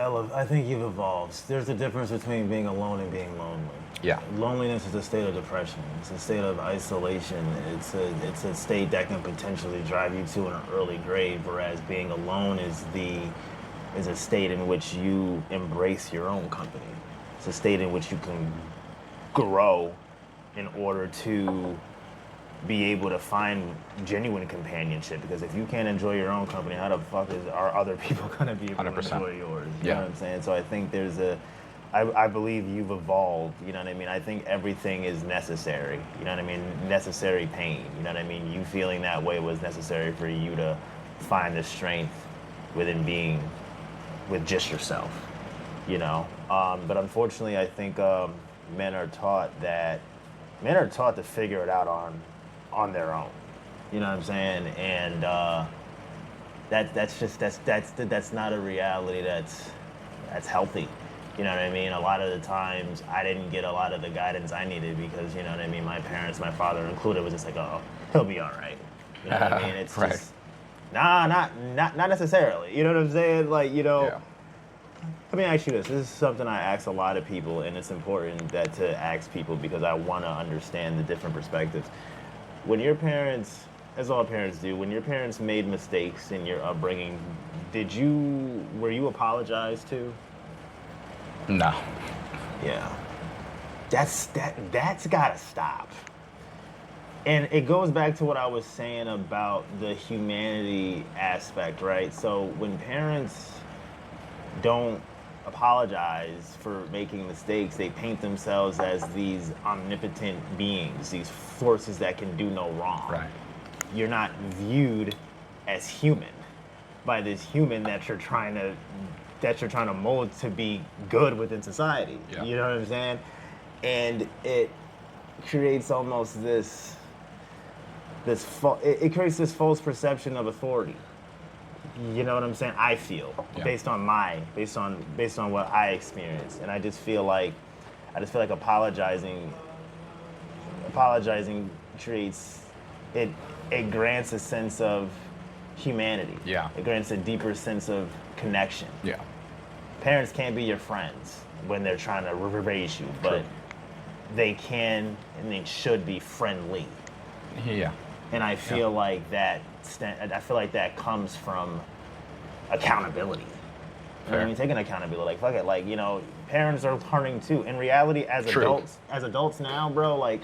evolved. There's a difference between being alone and being lonely. Yeah. Loneliness is a state of depression. It's a state of isolation. It's a state that can potentially drive you to an early grave, whereas being alone is a state in which you embrace your own company. It's a state in which you can grow in order to be able to find genuine companionship, because if you can't enjoy your own company, how the fuck are other people going to be able 100%. to enjoy yours? You Yeah. know what I'm saying? So I think I believe you've evolved, you know what I mean? I think everything is necessary, you know what I mean? Necessary pain, you know what I mean? You feeling that way was necessary for you to find the strength within being with just yourself, you know? But unfortunately, I think men are taught to figure it out on their own, you know what I'm saying? And that's not a reality that's healthy, you know what I mean? A lot of the times I didn't get a lot of the guidance I needed because, you know what I mean, my parents, my father included, was just like, oh, he'll be all right, you know what I mean? It's right. just not necessarily, you know what I'm saying? Like, you know. Yeah. Let me ask you this. This is something I ask a lot of people, and it's important that to ask people because I want to understand the different perspectives. When your parents, as all parents do, when your parents made mistakes in your upbringing, were you apologized to? No. Yeah. That's gotta stop. And it goes back to what I was saying about the humanity aspect, right? So when parents don't apologize for making mistakes, they paint themselves as these omnipotent beings, these forces that can do no wrong. Right. You're not viewed as human by this human that you're trying to mold to be good within society. Yeah. You know what I'm saying? And it creates almost it creates this false perception of authority. You know what I'm saying? I feel based on what I experienced, and I just feel like apologizing creates it grants a sense of humanity. Yeah. It grants a deeper sense of connection. Yeah. Parents can't be your friends. when they're trying to raise you, but True. they can and they should be friendly. Yeah. And I feel like that comes from accountability. You know what I Fair. mean? Taking accountability, like fuck it, like, you know, parents are learning too. In reality, as True. adults now, bro, like,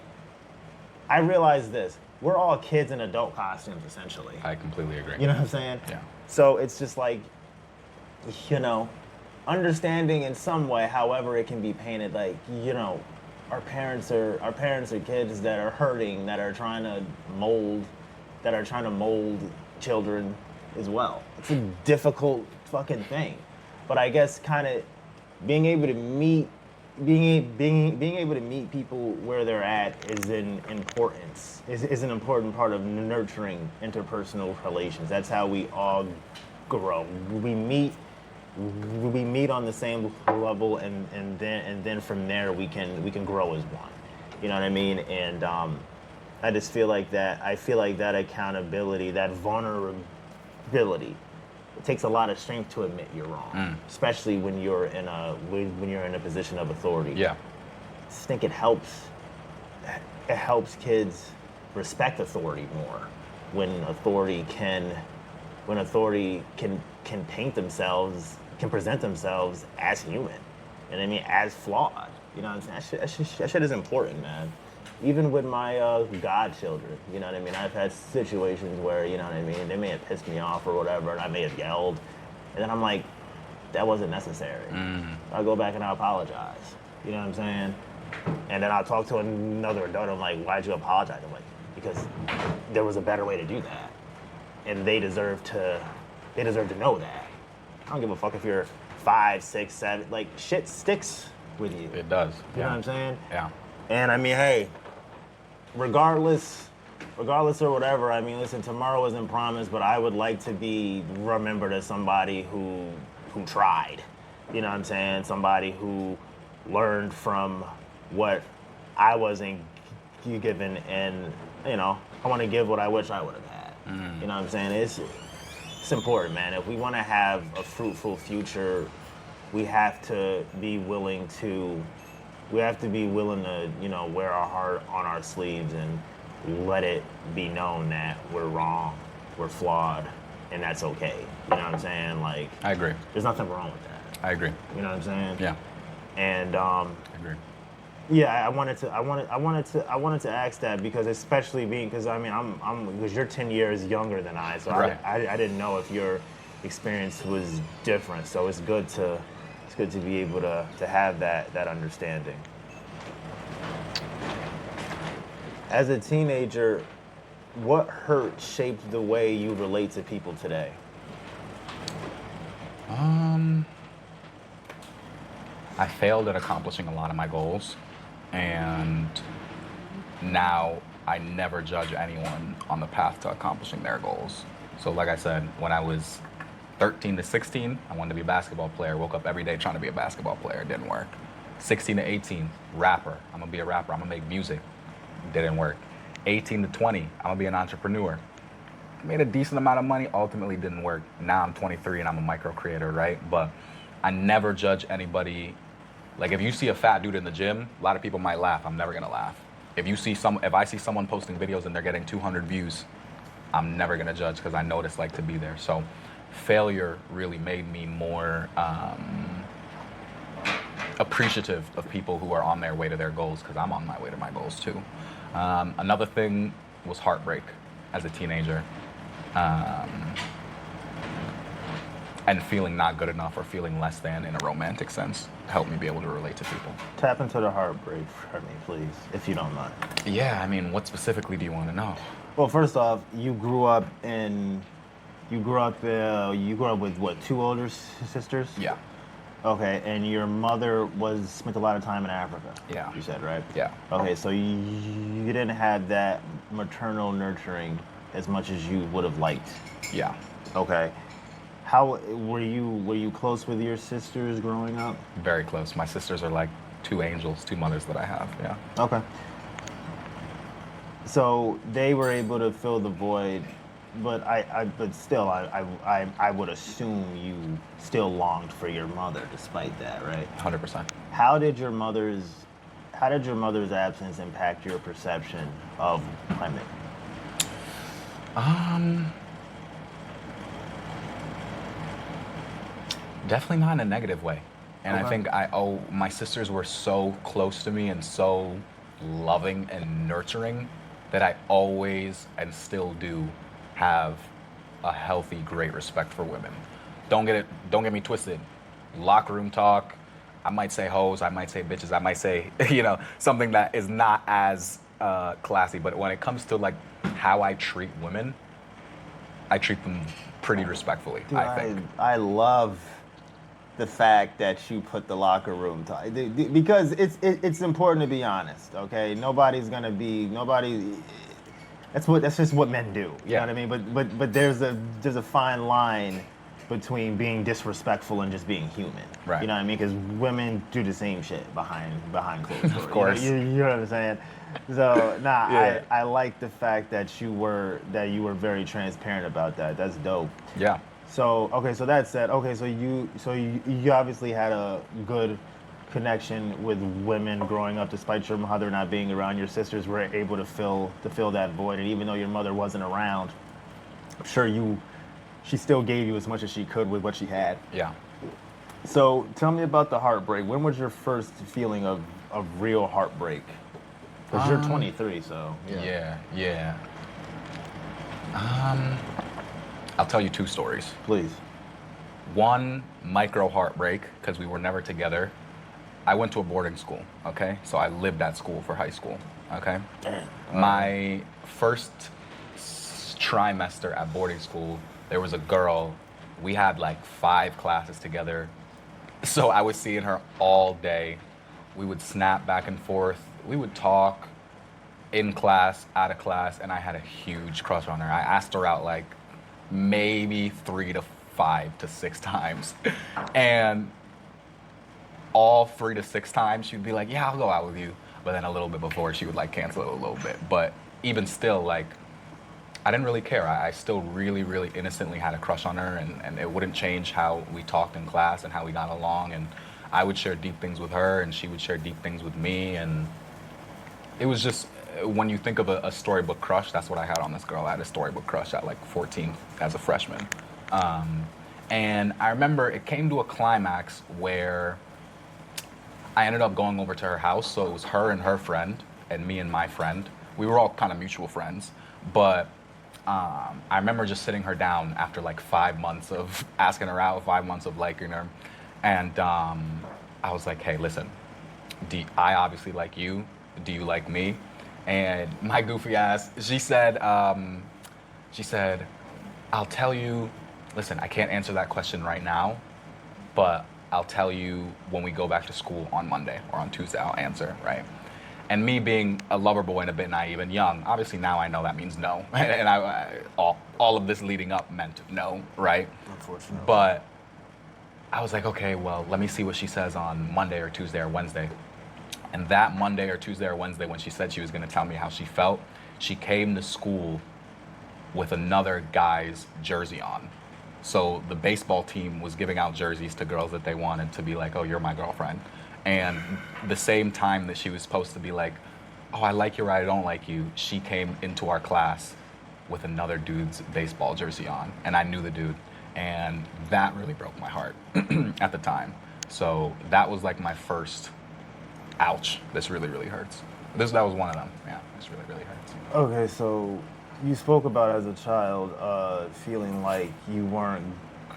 I realize this: we're all kids in adult costumes, essentially. I completely agree. You know what I'm saying? Yeah. So it's just like, you know, understanding in some way, however it can be painted, like, you know, our parents are kids that are hurting, that are trying to mold children as well. It's a difficult fucking thing. But I guess kind of being able to meet people where they're at is an important part of nurturing interpersonal relations. That's how we all grow. We meet on the same level, and then from there we can grow as one. You know what I mean? And I just feel like that. I feel like that accountability, that vulnerability, it takes a lot of strength to admit you're wrong, especially when you're in a position of authority. Yeah. I just think it helps kids respect authority more when authority can paint themselves, can present themselves as human, and I mean as flawed. You know what I'm saying? That shit is important, man. Even with my godchildren, you know what I mean? I've had situations where, you know what I mean, they may have pissed me off or whatever, and I may have yelled, and then I'm like, that wasn't necessary. I'll go back and I'll apologize. You know what I'm saying? And then I'll talk to another adult. I'm like, why'd you apologize? I'm like, because there was a better way to do that, and they deserve to know that. I don't give a fuck if you're 5, 6, 7. Like, shit sticks with you. It does. You know what I'm saying? Yeah. And I mean, hey, regardless or whatever, I mean, listen, tomorrow isn't promised, but I would like to be remembered as somebody who tried. You know what I'm saying? Somebody who learned from what I wasn't given, and, you know, I want to give what I wish I would have had. You know what I'm saying? It's important, man. If we want to have a fruitful future, we have to be willing to, you know, wear our heart on our sleeves and let it be known that we're wrong, we're flawed, and that's okay. You know what I'm saying? Like, I agree. there's nothing wrong with that. I agree. You know what I'm saying? Yeah. And I agree. yeah, I wanted to ask that because, especially because I mean, because you're 10 years younger than I, so Right. I didn't know if your experience was different. So it's good to be able to have that understanding. As a teenager, what hurt shaped the way you relate to people today? I failed at accomplishing a lot of my goals, and now I never judge anyone on the path to accomplishing their goals. So like I said, when I was 13 to 16, I wanted to be a basketball player. Woke up every day trying to be a basketball player. It didn't work. 16 to 18, rapper. I'm gonna be a rapper. I'm gonna make music. Didn't work. 18 to 20, I'm gonna be an entrepreneur. Made a decent amount of money, ultimately didn't work. Now I'm 23 and I'm a micro creator, right? But I never judge anybody. Like, if you see a fat dude in the gym, a lot of people might laugh. I'm never gonna laugh. If I see someone posting videos and they're getting 200 views, I'm never gonna judge because I know what it's like to be there. So failure really made me more appreciative of people who are on their way to their goals, because I'm on my way to my goals too. Another thing was heartbreak as a teenager. And feeling not good enough or feeling less than in a romantic sense helped me be able to relate to people. Tap into the heartbreak for me, please, if you don't mind. Yeah, I mean, what specifically do you want to know? Well, first off, you grew up with what, 2 older sisters? Yeah. Okay, and your mother spent a lot of time in Africa. Yeah. You said, right? Yeah. Okay, so you didn't have that maternal nurturing as much as you would have liked. Yeah. Okay. How were you close with your sisters growing up? Very close. My sisters are like 2 angels, 2 mothers that I have. Yeah. Okay. So they were able to fill the void but still, I would assume you still longed for your mother despite that, right? 100%. How did your mother's absence impact your perception of Clement? Definitely not in a negative way. And I Okay. think my sisters were so close to me and so loving and nurturing that I always and still do have a healthy, great respect for women. Don't get me twisted. Locker room talk, I might say hoes, I might say bitches, I might say, something that is not as classy. But when it comes to like how I treat women, I treat them pretty respectfully, Dude, I think. I love the fact that you put the locker room talk because it's important to be honest. Okay, nobody. That's just what men do. You Yeah. know what I mean? But there's a fine line between being disrespectful and just being human. Right. You know what I mean? Because women do the same shit behind closed doors. course. You know what I'm saying? So Yeah. I like the fact that you were very transparent about that. That's dope. Yeah. So so that said, so you obviously had a good connection with women growing up, despite your mother not being around. Your sisters were able to fill that void, and even though your mother wasn't around, I'm sure she still gave you as much as she could with what she had. Yeah. So tell me about the heartbreak. When was your first feeling of real heartbreak? Because you're 23, so Yeah. I'll tell you two stories. Please. One, micro heartbreak, because we were never together. I went to a boarding school, okay? So I lived at school for high school, okay? Damn. My first trimester at boarding school, there was a girl. We had like 5 classes together. So I was seeing her all day. We would snap back and forth. We would talk in class, out of class, and I had a huge crush on her. I asked her out like maybe 3 to 5 to 6 times. And all 3 to 6 times she'd be like, yeah, I'll go out with you. But then a little bit before she would like cancel it a little bit. But even still, like, I didn't really care. I still really, really innocently had a crush on her, and it wouldn't change how we talked in class and how we got along. And I would share deep things with her, and she would share deep things with me. And it was just, when you think of a storybook crush, that's what I had on this girl. I had a storybook crush at like 14 as a freshman. And I remember it came to a climax where I ended up going over to her house. So it was her and her friend, and me and my friend. We were all kind of mutual friends. But I remember just sitting her down after like 5 months of asking her out, 5 months of liking her. And I was like, hey, listen, I obviously like you. Do you like me? And my goofy ass, she said, I'll tell you, listen, I can't answer that question right now, but I'll tell you when we go back to school on Monday or on Tuesday, I'll answer, right? And me being a lover boy and a bit naive and young, obviously now I know that means no. And all of this leading up meant no, right? Unfortunately. But I was like, okay, well, let me see what she says on Monday or Tuesday or Wednesday. And that Monday or Tuesday or Wednesday, when she said she was going to tell me how she felt, she came to school with another guy's jersey on. So the baseball team was giving out jerseys to girls that they wanted to be like, oh, you're my girlfriend. And the same time that she was supposed to be like, oh, I like you or I don't like you, she came into our class with another dude's baseball jersey on. And I knew the dude. And that really broke my heart at the time. So that was like my first, ouch, this really, really hurts. That was one of them. Yeah, this really, really hurts. Okay, so you spoke about as a child feeling like you weren't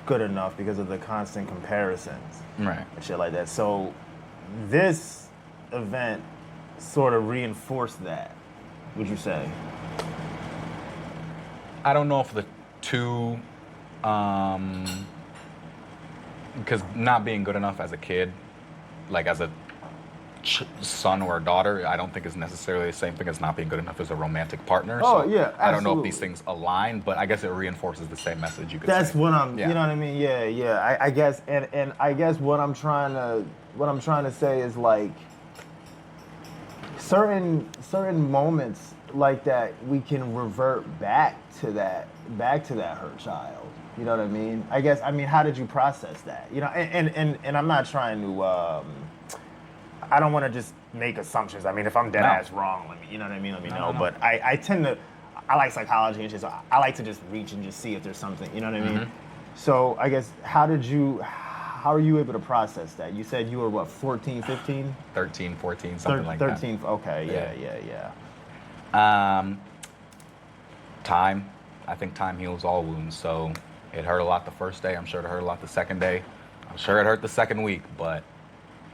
good enough because of the constant comparisons Right. and shit like that. So this event sort of reinforced that, would you say? I don't know if the two, because not being good enough as a kid, like as a son or a daughter, I don't think is necessarily the same thing as not being good enough as a romantic partner. Oh, So yeah, I don't know if absolutely. these things align, but I guess it reinforces the same message you could That's say. what I'm. Yeah. You know what I mean? Yeah. I guess, and I guess what I'm trying to say is like certain moments, like that we can revert back to that hurt child? You know what I mean? I guess, I mean, how did you process that? You know, and I'm not trying to, I don't want to just make assumptions. I mean, if I'm dead ass wrong, let me, you know what I mean? Let me know. No. But I tend to, I like psychology and shit, so I like to just reach and just see if there's something, you know what I mean? So I guess, how are you able to process that? You said you were what, 14, 15? 13, 14, something like 13, that. okay, yeah. Time. I think time heals all wounds. So it hurt a lot the first day. I'm sure it hurt a lot the second day. I'm sure it hurt the second week, but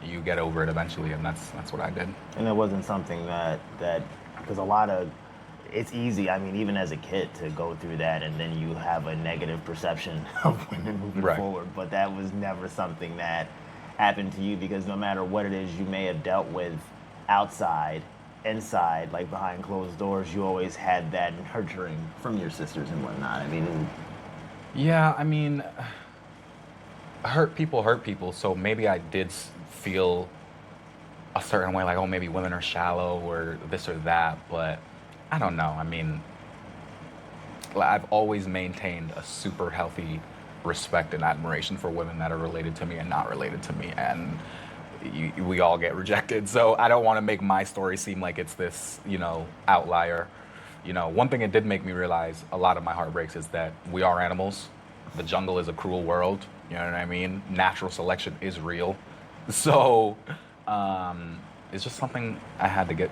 you get over it eventually, and that's what I did. And it wasn't something that because it's easy, I mean, even as a kid to go through that and then you have a negative perception of women moving forward, but that was never something that happened to you, because no matter what it is you may have dealt with outside, inside, like behind closed doors, you always had that nurturing from your sisters and whatnot. I mean, yeah, I mean, hurt people, so maybe I did feel a certain way, like, oh, maybe women are shallow or this or that, but I don't know. I mean, I've always maintained a super healthy respect and admiration for women that are related to me and not related to me, and we all get rejected, so I don't want to make my story seem like it's this, outlier. One thing it did make me realize a lot of my heartbreaks is that we are animals. The jungle is a cruel world, you know what I mean? Natural selection is real. So it's just something I had to get,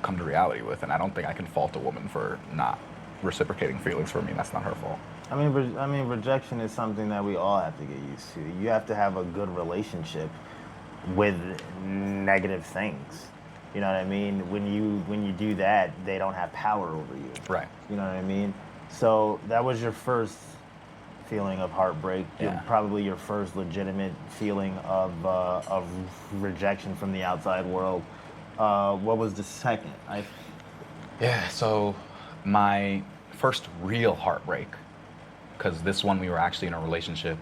come to reality with, and I don't think I can fault a woman for not reciprocating feelings for me. That's not her fault. I mean, rejection is something that we all have to get used to. You have to have a good relationship with negative things. You know what I mean? When you do that, they don't have power over you. Right. You know what I mean? So that was your first feeling of heartbreak. Yeah. Probably your first legitimate feeling of rejection from the outside world. What was the second? Yeah. So my first real heartbreak, because this one we were actually in a relationship.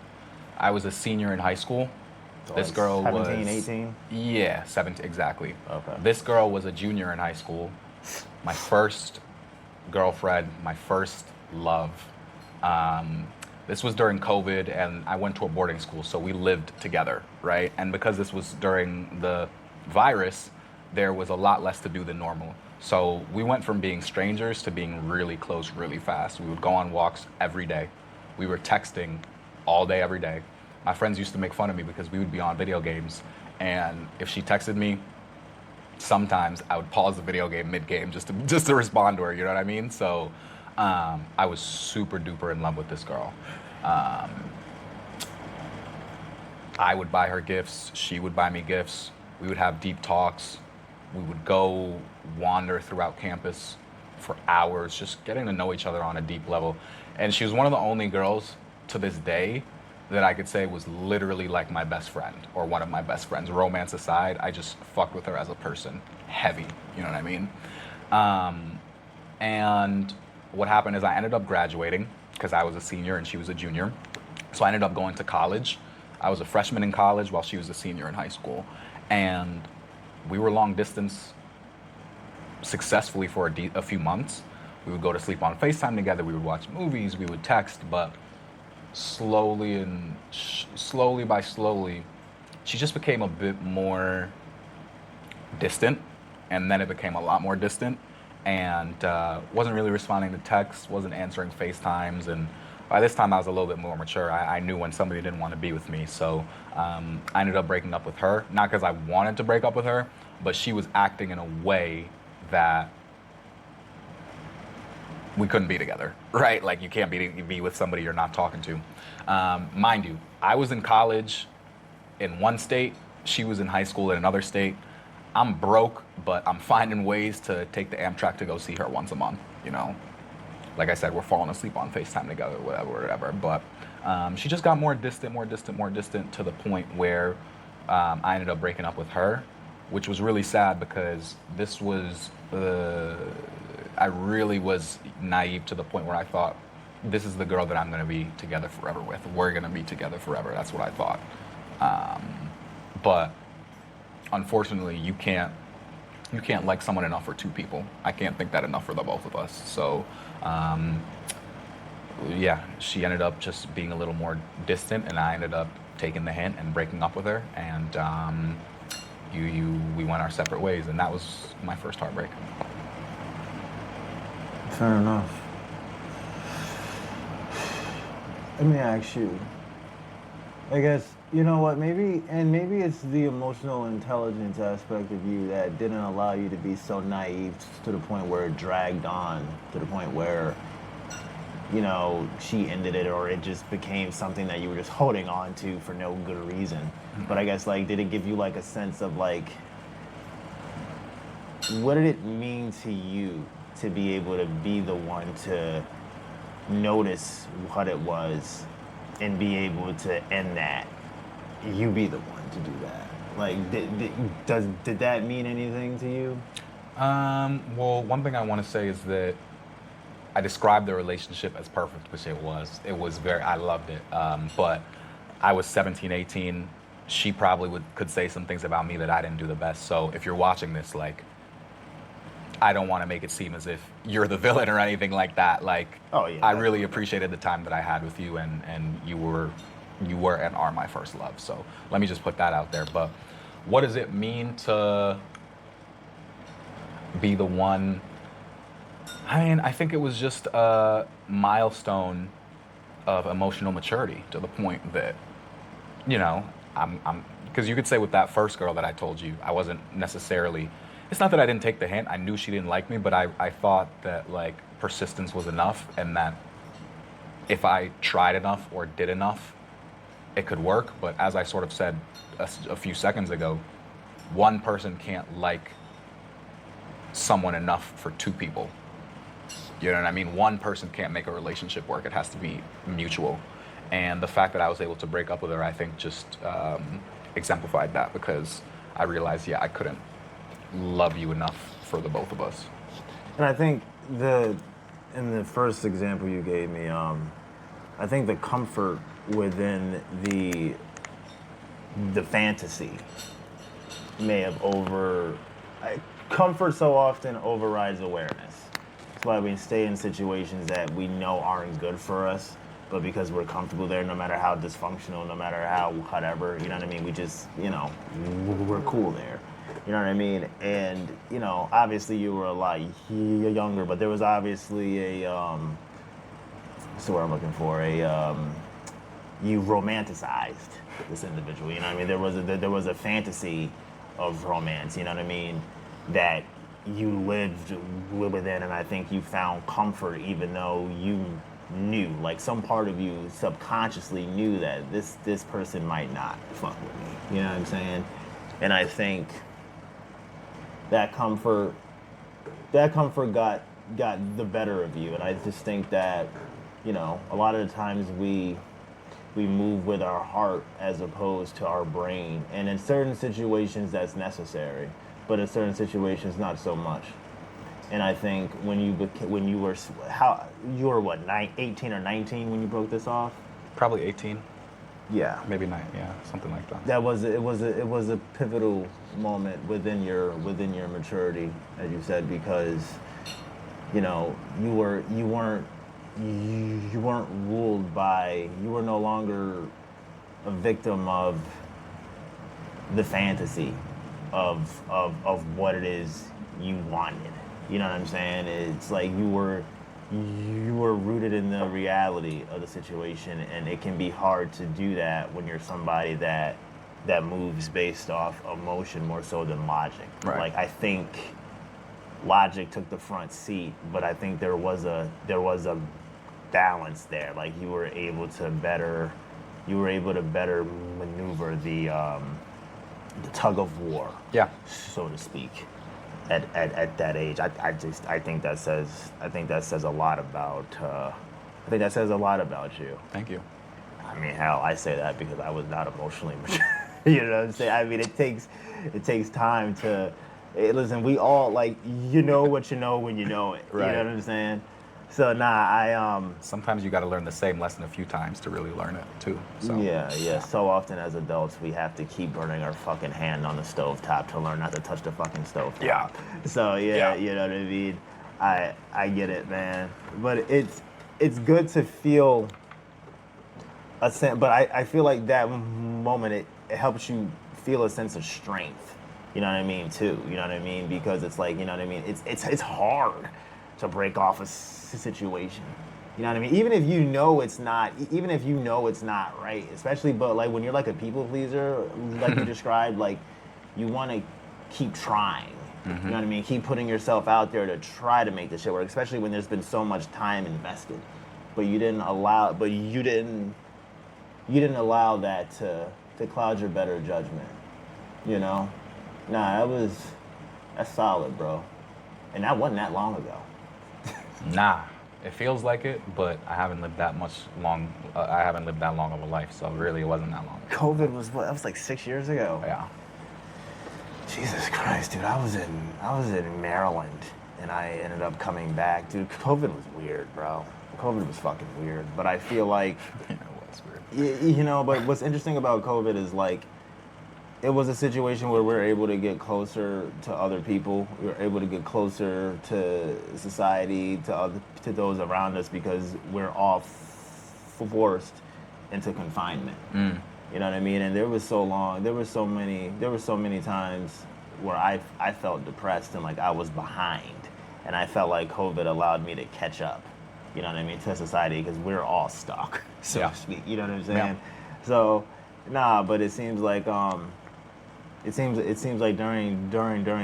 I was a senior in high school. So This like girl 17, was 18? Yeah, 17 exactly. Okay. This girl was a junior in high school. My first girlfriend, my first love. This was during COVID, and I went to a boarding school, so we lived together, right? And because this was during the virus, there was a lot less to do than normal. So we went from being strangers to being really close really fast. We would go on walks every day. We were texting all day, every day. My friends used to make fun of me because we would be on video games, and if she texted me, sometimes I would pause the video game mid-game just to respond to her, you know what I mean? So I was super duper in love with this girl. I would buy her gifts, she would buy me gifts, we would have deep talks, we would go wander throughout campus for hours, just getting to know each other on a deep level. And she was one of the only girls to this day that I could say was literally like my best friend, or one of my best friends. Romance aside, I just fucked with her as a person, heavy, you know what I mean? And what happened is I ended up graduating, because I was a senior and she was a junior. So I ended up going to college. I was a freshman in college while she was a senior in high school. And we were long distance successfully for a few months. We would go to sleep on FaceTime together, we would watch movies, we would text, but slowly by slowly, she just became a bit more distant, and then it became a lot more distant, and wasn't really responding to texts, wasn't answering FaceTimes, and by this time I was a little bit more mature. I knew when somebody didn't want to be with me, so I ended up breaking up with her, not because I wanted to break up with her, but she was acting in a way that we couldn't be together, right? Like, you can't be with somebody you're not talking to. Mind you, I was in college in one state, she was in high school in another state. I'm broke, but I'm finding ways to take the Amtrak to go see her once a month, Like I said, we're falling asleep on FaceTime together, whatever. But she just got more distant to the point where I ended up breaking up with her, which was really sad, because this was I really was naive to the point where I thought, this is the girl that I'm going to be together forever with. We're going to be together forever. That's what I thought. But unfortunately, you can't you can't like someone enough for two people. I can't think that enough for the both of us. So, yeah, she ended up just being a little more distant, and I ended up taking the hint and breaking up with her, and we went our separate ways, and that was my first heartbreak. Fair enough. Let me ask you. I guess, you know what, maybe it's the emotional intelligence aspect of you that didn't allow you to be so naive to the point where it dragged on, to the point where, you know, she ended it, or it just became something that you were just holding on to for no good reason. Mm-hmm. But I guess, like, did it give you, like, a sense of, like, what did it mean to you to be able to be the one to notice what it was and be able to end that? You be the one to do that. Like, did that mean anything to you? Well, one thing I want to say is that I described the relationship as perfect, which it was. It was I loved it. But I was 17, 18. She probably could say some things about me that I didn't do the best. So if you're watching this, like, I don't want to make it seem as if you're the villain or anything like that. Like, oh, yeah, I really appreciated the time that I had with you, and you were and are my first love. So let me just put that out there. But what does it mean to be the one? I mean, I think it was just a milestone of emotional maturity, to the point that, you know, I'm because you could say with that first girl that I told you, I wasn't necessarily. It's not that I didn't take the hint. I knew she didn't like me, but I thought that, like, persistence was enough, and that if I tried enough or did enough, it could work. But as I sort of said a few seconds ago, one person can't like someone enough for two people. You know what I mean? One person can't make a relationship work. It has to be mutual. And the fact that I was able to break up with her, I think, just exemplified that, because I realized, yeah, I couldn't love you enough for the both of us. And I think in the first example you gave me, I think the comfort within the fantasy may have comfort so often overrides awareness. That's why we stay in situations that we know aren't good for us, but because we're comfortable there, no matter how dysfunctional, no matter how whatever, you know what I mean? We just, you know, we're cool there. You know what I mean? And, you know, obviously you were a lot younger, but there was obviously what's the word I'm looking for? You romanticized this individual, you know what I mean? There was a fantasy of romance, you know what I mean, that you lived within, and I think you found comfort even though you knew, like, some part of you subconsciously knew that this person might not fuck with me, you know what I'm saying? And I think that comfort got the better of you. And I just think that, you know, a lot of the times we move with our heart as opposed to our brain. And in certain situations that's necessary, but in certain situations not so much. And I think when you were 18 or 19 when you broke this off? Probably 18. Yeah, maybe 9. Yeah, something like that. It was a pivotal moment within your maturity, as you said, because, you know, you were no longer a victim of the fantasy of what it is you wanted. You know what I'm saying? It's like you were rooted in the reality of the situation, and it can be hard to do that when you're somebody that moves based off emotion more so than logic. Right. Like, I think logic took the front seat, but I think there was a balance there. Like, you were able to better maneuver the tug of war, yeah, so to speak. At that age, I think that says a lot about you. Thank you. I mean, hell, I say that because I was not emotionally mature. You know what I'm saying? I mean, it takes time to listen. We all, like, you know what you know when you know it. Right. You know what I'm saying? So nah, Sometimes you got to learn the same lesson a few times to really learn it too. So yeah. So often as adults, we have to keep burning our fucking hand on the stovetop to learn not to touch the fucking stovetop. Yeah. So Yeah. you know what I mean. I get it, man. But it's good to feel a sense. But I feel like that moment it helps you feel a sense of strength. You know what I mean too. You know what I mean, because it's like, you know what I mean. It's hard to break off a situation. You know what I mean? Even if you know it's not, right, especially, but like when you're like a people pleaser, like you described, like you want to keep trying. You know what I mean? Keep putting yourself out there to try to make this shit work, especially when there's been so much time invested. But you didn't allow that to cloud your better judgment. You know? Nah, that's solid, bro. And that wasn't that long ago. Nah, it feels like it, but I haven't lived that long of a life, so really it wasn't that long. COVID was what? That was like 6 years ago. Yeah. Jesus Christ, dude! I was in Maryland, and I ended up coming back. Dude, COVID was weird, bro. COVID was fucking weird. But I feel like, Yeah, it was weird. you know. But what's interesting about COVID is like, it was a situation where we were able to get closer to other people. We were able to get closer to society, to those around us, because we're all forced into confinement. You know what I mean? And there was so many times where I felt depressed and like I was behind, and I felt like COVID allowed me to catch up. You know what I mean, to society, because we're all stuck, so to speak. You know what I'm saying? Yeah. So, nah, but it seems like during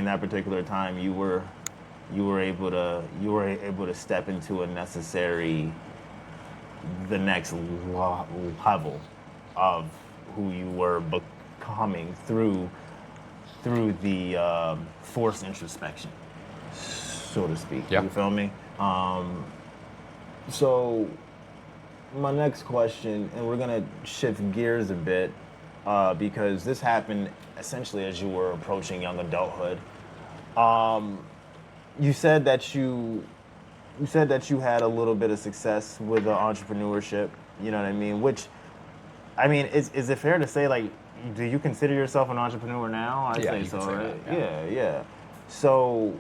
that particular time you were able to step into the next level of who you were becoming through the forced introspection, so to speak. Yeah. You feel me? So my next question, and we're gonna shift gears a bit, because this happened essentially as you were approaching young adulthood. You said that you had a little bit of success with entrepreneurship. You know what I mean? Which, I mean, is it fair to say, like, do you consider yourself an entrepreneur now? I'd Yeah, say you so, could say right? that, Yeah. So,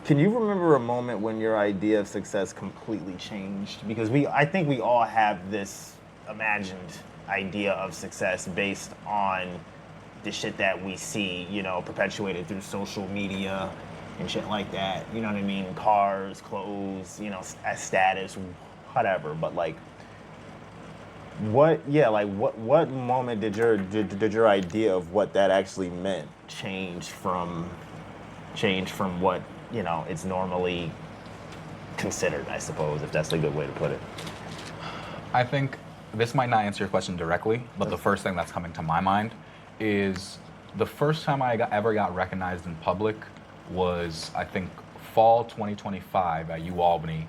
can you remember a moment when your idea of success completely changed? Because I think we all have this imagined idea of success based on the shit that we see, you know, perpetuated through social media and shit like that. You know what I mean? Cars, clothes, you know, status, whatever. But like, what moment did your idea of what that actually meant change from what, you know, it's normally considered, I suppose, if that's a good way to put it? I think this might not answer your question directly, but the first thing that's coming to my mind is the first time I ever got recognized in public was, I think, fall 2025 at UAlbany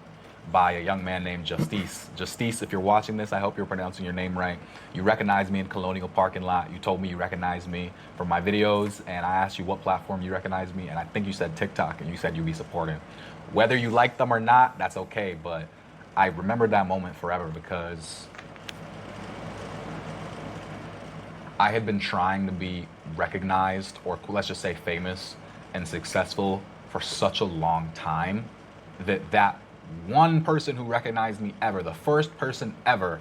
by a young man named Justice. Justice, if you're watching this, I hope you're pronouncing your name right. You recognized me in Colonial parking lot. You told me you recognized me from my videos, and I asked you what platform you recognized me, and I think you said TikTok, and you said you'd be supporting. Whether you like them or not, that's okay, but I remember that moment forever because I had been trying to be recognized, or let's just say famous and successful, for such a long time that one person who recognized me ever, the first person ever,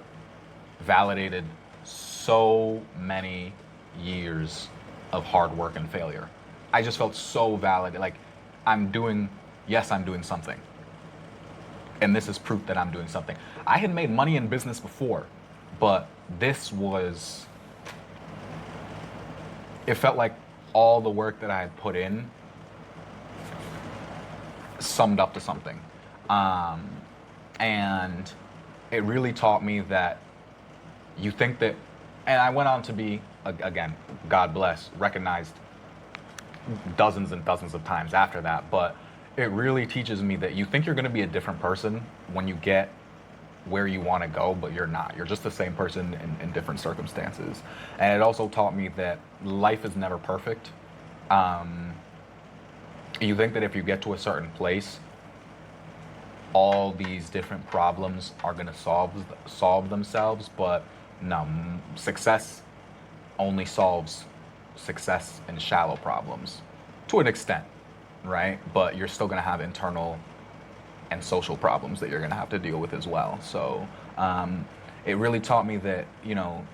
validated so many years of hard work and failure. I just felt so validated, like I'm doing something. And this is proof that I'm doing something. I had made money in business before, but this was, it felt like all the work that I had put in summed up to something. And it really taught me that you think that, and I went on to be, again, God bless, recognized dozens and dozens of times after that, but it really teaches me that you think you're gonna be a different person when you get where you wanna go, but you're not. You're just the same person in different circumstances. And it also taught me that life is never perfect. You think that if you get to a certain place, all these different problems are gonna solve themselves, but no, success only solves success in shallow problems to an extent, right? But you're still gonna have internal and social problems that you're gonna have to deal with as well. So it really taught me that, you know,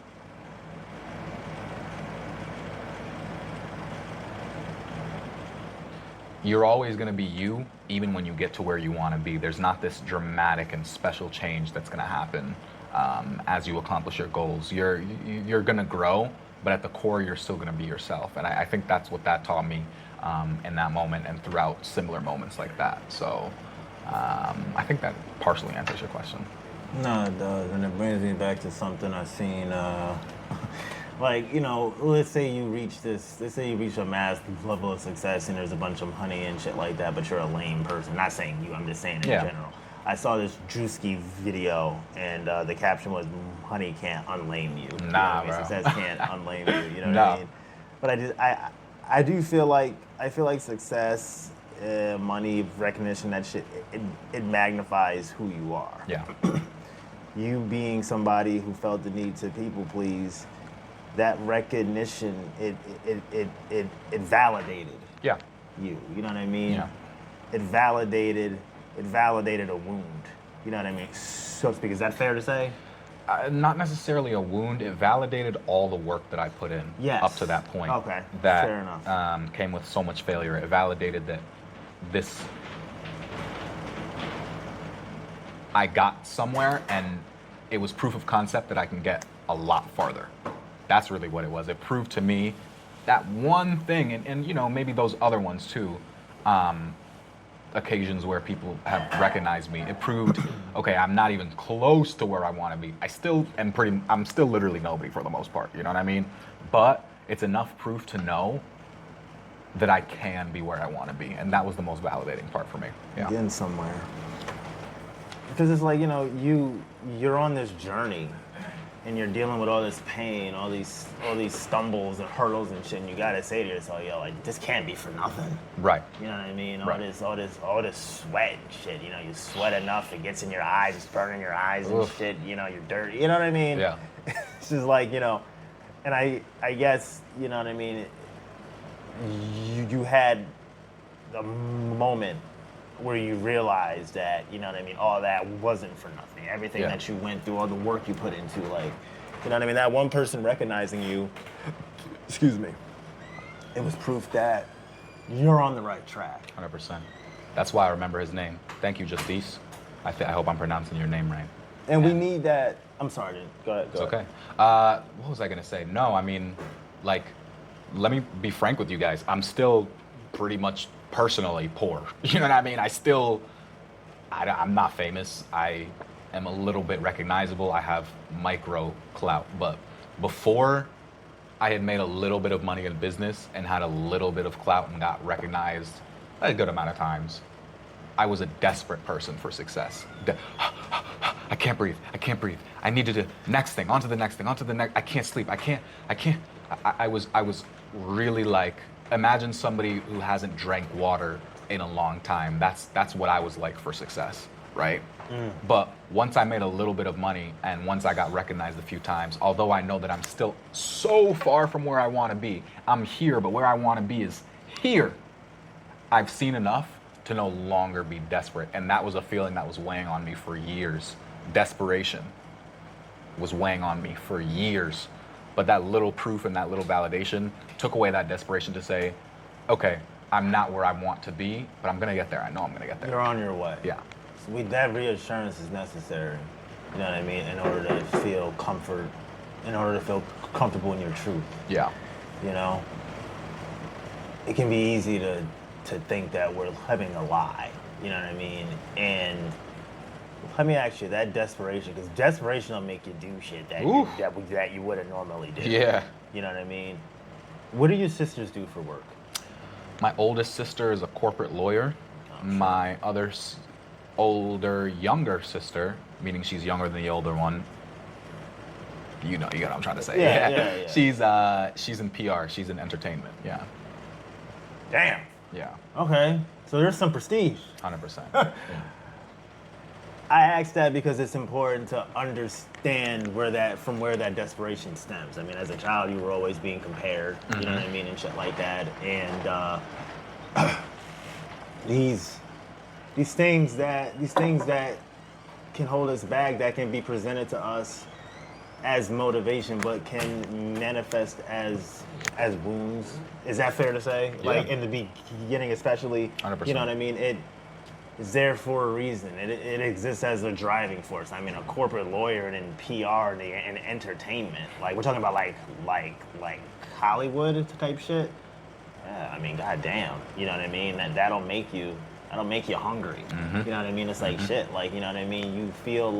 you're always going to be you, even when you get to where you want to be. There's not this dramatic and special change that's going to happen as you accomplish your goals. You're going to grow, but at the core, you're still going to be yourself. And I think that's what that taught me in that moment and throughout similar moments like that. So I think that partially answers your question. No, it does, and it brings me back to something I've seen. Like, you know, let's say you reach a mass level of success and there's a bunch of money and shit like that, but you're a lame person. Not saying you, I'm just saying in general. I saw this Drewski video, and the caption was, "Money can't unlame you." Nah, you know bro. Success can't unlame you. You know what I mean? But I do feel like success, money, recognition, that shit, it magnifies who you are. Yeah. You being somebody who felt the need to people please, that recognition, it validated Yeah. you. You know what I mean? Yeah. It validated a wound. You know what I mean? So to speak. Is that fair to say? Not necessarily a wound. It validated all the work that I put in up to that point. Okay. That Fair enough. Came with so much failure. It validated that I got somewhere, and it was proof of concept that I can get a lot farther. That's really what it was. It proved to me that one thing, and you know, maybe those other ones too, occasions where people have recognized me. It proved, okay, I'm not even close to where I want to be. I'm still literally nobody for the most part, you know what I mean? But it's enough proof to know that I can be where I want to be. And that was the most validating part for me. Yeah. Getting somewhere. Because it's like, you know, you're on this journey and you're dealing with all this pain, all these stumbles and hurdles and shit, and you gotta say to yourself, yo, like, this can't be for nothing. Right. You know what I mean? Right. All this sweat and shit. You know, you sweat enough, it gets in your eyes, it's burning your eyes and Oof. shit. You know, you're dirty. You know what I mean? Yeah. It's just like, you know, and I guess, you know what I mean, you had a moment where you realized that, you know what I mean, all that wasn't for nothing. Everything that you went through, all the work you put into, like, you know what I mean, that one person recognizing you, excuse me, it was proof that you're on the right track. 100%. That's why I remember his name. Thank you, Justice. I hope I'm pronouncing your name right. And we need that. I'm sorry, go ahead. It's okay. What was I gonna say? No, I mean, like, let me be frank with you guys. I'm still pretty much personally poor. You know what I mean? I'm not famous. I am a little bit recognizable. I have micro clout. But before I had made a little bit of money in business and had a little bit of clout and got recognized a good amount of times, I was a desperate person for success. I can't breathe. I need to do next thing, onto the next thing, onto the next. I can't sleep. I can't. I was really like, imagine somebody who hasn't drank water in a long time. That's what I was like for success, right? But once I made a little bit of money and once I got recognized a few times, although I know that I'm still so far from where I want to be, I'm here, but where I want to be is here. I've seen enough to no longer be desperate. And that was a feeling that was weighing on me for years. Desperation was weighing on me for years. But that little proof and that little validation took away that desperation to say, okay, I'm not where I want to be, but I'm gonna get there. I know I'm gonna get there. You're on your way. Yeah. So that reassurance is necessary. You know what I mean? In order to feel comfort, in order to feel comfortable in your truth. Yeah. You know? It can be easy to think that we're living a lie. You know what I mean? And let me ask you, that desperation, because desperation will make you do shit that you wouldn't normally do. Yeah. You know what I mean? What do your sisters do for work? My oldest sister is a corporate lawyer. Oh, sure. My younger sister, meaning she's younger than the older one. You know what I'm trying to say. Yeah. She's in PR. She's in entertainment. Yeah. Damn. Yeah. Okay. So there's some prestige. 100%. Yeah. I asked that because it's important to understand where that desperation stems. I mean, as a child, you were always being compared, you know what I mean, and shit like that. And these things that can hold us back, that can be presented to us as motivation, but can manifest as wounds. Is that fair to say? Yeah. Like in the beginning, especially. 100%. You know what I mean? It is there for a reason. It exists as a driving force. I mean, a corporate lawyer and in PR and entertainment. Like we're talking about like Hollywood type shit. Yeah, I mean, goddamn. You know what I mean? That'll make you hungry. You know what I mean? It's like shit. Like, you know what I mean? You feel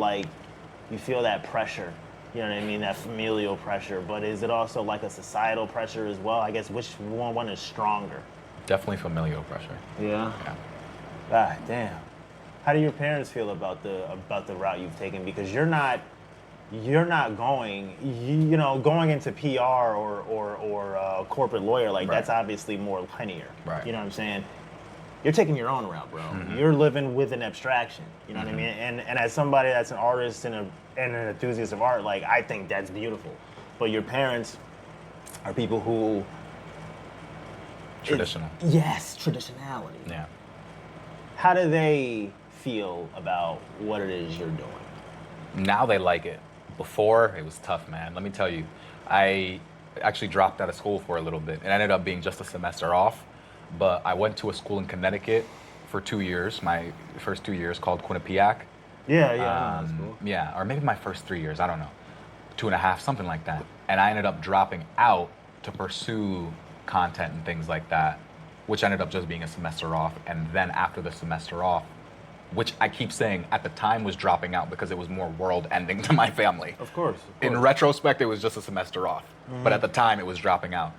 that pressure. You know what I mean? That familial pressure. But is it also like a societal pressure as well? I guess which one is stronger? Definitely familial pressure. Yeah. Yeah. God damn. How do your parents feel about the route you've taken? Because you're not going, going into PR or corporate lawyer, like Right. that's obviously more linear. Right. You know what I'm saying? You're taking your own route, bro. You're living with an abstraction. You know what I mean? And as somebody that's an artist and an enthusiast of art, like I think that's beautiful. But your parents are people who Traditional. Yes, traditionality. Yeah. How do they feel about what it is you're doing? Now they like it. Before, it was tough, man. Let me tell you, I actually dropped out of school for a little bit. It ended up being just a semester off, but I went to a school in Connecticut for 2 years, my first 2 years, called Quinnipiac. Yeah, I know that's cool. Yeah, or maybe my first 3 years, I don't know. 2.5, something like that. And I ended up dropping out to pursue content and things like that, which ended up just being a semester off. And then after the semester off, which I keep saying at the time was dropping out because it was more world ending to my family. Of course. In retrospect, it was just a semester off. But at the time, it was dropping out.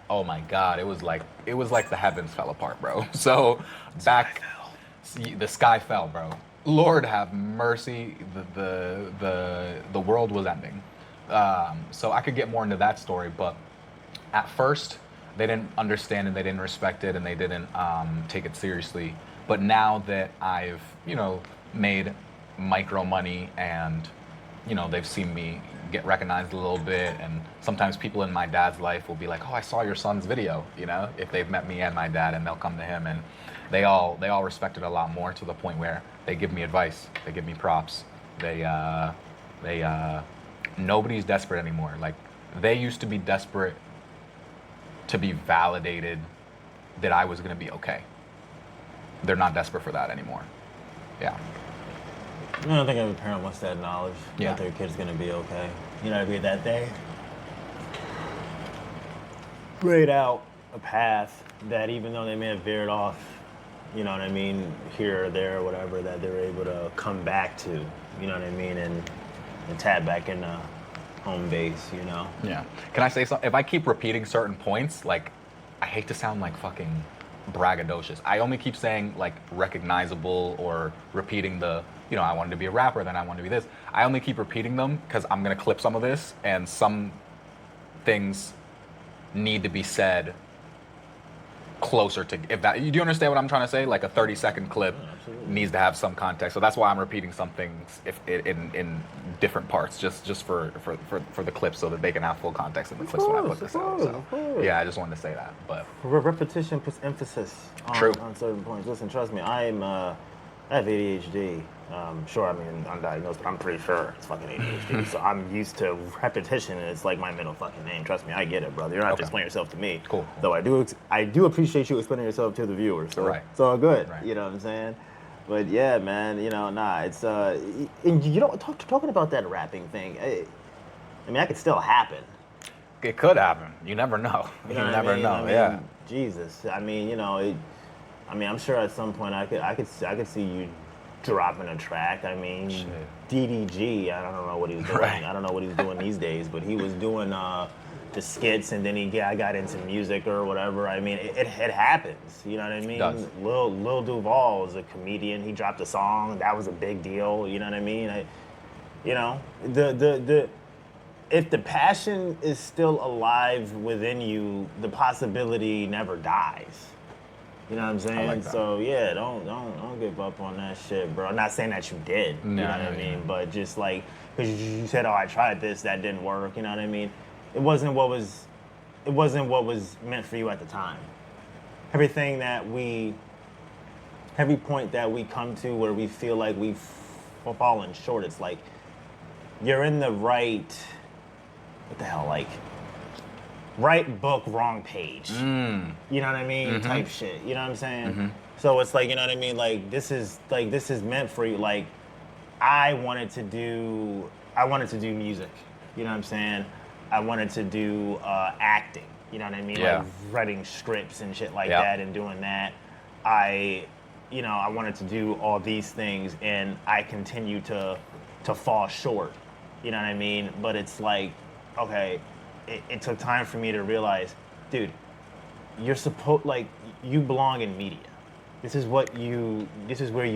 Oh my God, it was like the heavens fell apart, bro. So the sky fell, bro. Lord have mercy, the world was ending. So I could get more into that story, but at first they didn't understand and they didn't respect it and they didn't take it seriously. But now that I've, made micro money and, they've seen me get recognized a little bit, and sometimes people in my dad's life will be like, oh, I saw your son's video, if they've met me and my dad, and they'll come to him, and they all respect it a lot more, to the point where they give me advice, they give me props, nobody's desperate anymore. Like, they used to be desperate to be validated that I was gonna be okay. They're not desperate for that anymore. Yeah. I don't think every parent wants that knowledge Yeah. that their kid's gonna be okay. You know what I mean? That they grade out a path that, even though they may have veered off, you know what I mean, here or there or whatever, that they're able to come back to, you know what I mean, and tap back into home base, Yeah. Can I say something? If I keep repeating certain points, like, I hate to sound like fucking braggadocious. I only keep saying, like, recognizable, or repeating I wanted to be a rapper, then I wanted to be this. I only keep repeating them because I'm going to clip some of this, and some things need to be said closer to, do you understand what I'm trying to say? Like, a 30-second clip needs to have some context. So that's why I'm repeating some things in different parts, just for the clips, so that they can have full context in the clips when I put this out. So, yeah, I just wanted to say that. But repetition puts emphasis True. on certain points. Listen, trust me, I have ADHD. Sure, I mean, undiagnosed, but I'm pretty sure it's fucking ADHD. So I'm used to repetition, and it's like my middle fucking name. Trust me, I get it, brother. You don't have to Okay. explain yourself to me. Cool. Though I do appreciate you explaining yourself to the viewers. So Right. it's all good. Right. You know what I'm saying? But yeah, man, it's and talking about that rapping thing. I mean, that could still happen. it could happen. You never know. You know what I never mean? know. I mean, Yeah. Jesus. I mean, I'm sure at some point I could see you dropping a track. I mean, Shit. DDG. I don't know what he was doing. Right. I don't know what he's doing these days, but he was doing the skits, and then I got into music or whatever. I mean, it happens. You know what I mean? Does. Lil Duval is a comedian. He dropped a song. That was a big deal. You know what I mean? If the passion is still alive within you, the possibility never dies. You know what I'm saying? like that. So yeah, don't give up on that shit, bro. I'm not saying that you did. You know what I mean? But just like, because you said, oh, I tried this, that didn't work. You know what I mean? It wasn't what was meant for you at the time. Every point that we come to where we feel like we've fallen short, it's like you're in the right, what the hell, like right book, wrong page. You know what I mean? Type shit. You know what I'm saying? So it's like, you know what I mean? Like this is meant for you. Like I wanted to do music. You know what I'm saying? I wanted to do acting. You know what I mean? Yeah. Like writing scripts and shit like Yeah. that and doing that. I wanted to do all these things and I continue to fall short. You know what I mean? But it's like, okay, it took time for me to realize, dude, you belong in media. This is where you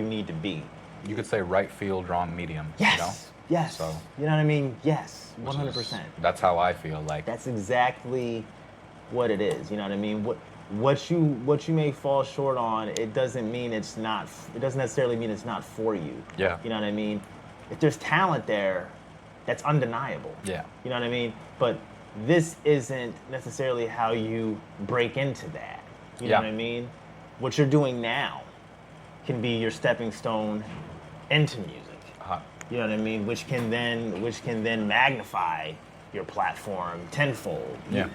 need to be. You could say right field, wrong medium. Yes. You know? Yes. So, you know what I mean? Yes. which 100%. That's how I feel. Like, That's exactly what it is. You know what I mean? What you may fall short on, it doesn't necessarily mean it's not for you. Yeah. You know what I mean? If there's talent there, that's undeniable. Yeah. You know what I mean? But this isn't necessarily how you break into that. You know Yeah. what I mean? What you're doing now can be your stepping stone into music. You know what I mean? Which can then magnify your platform tenfold. Yeah.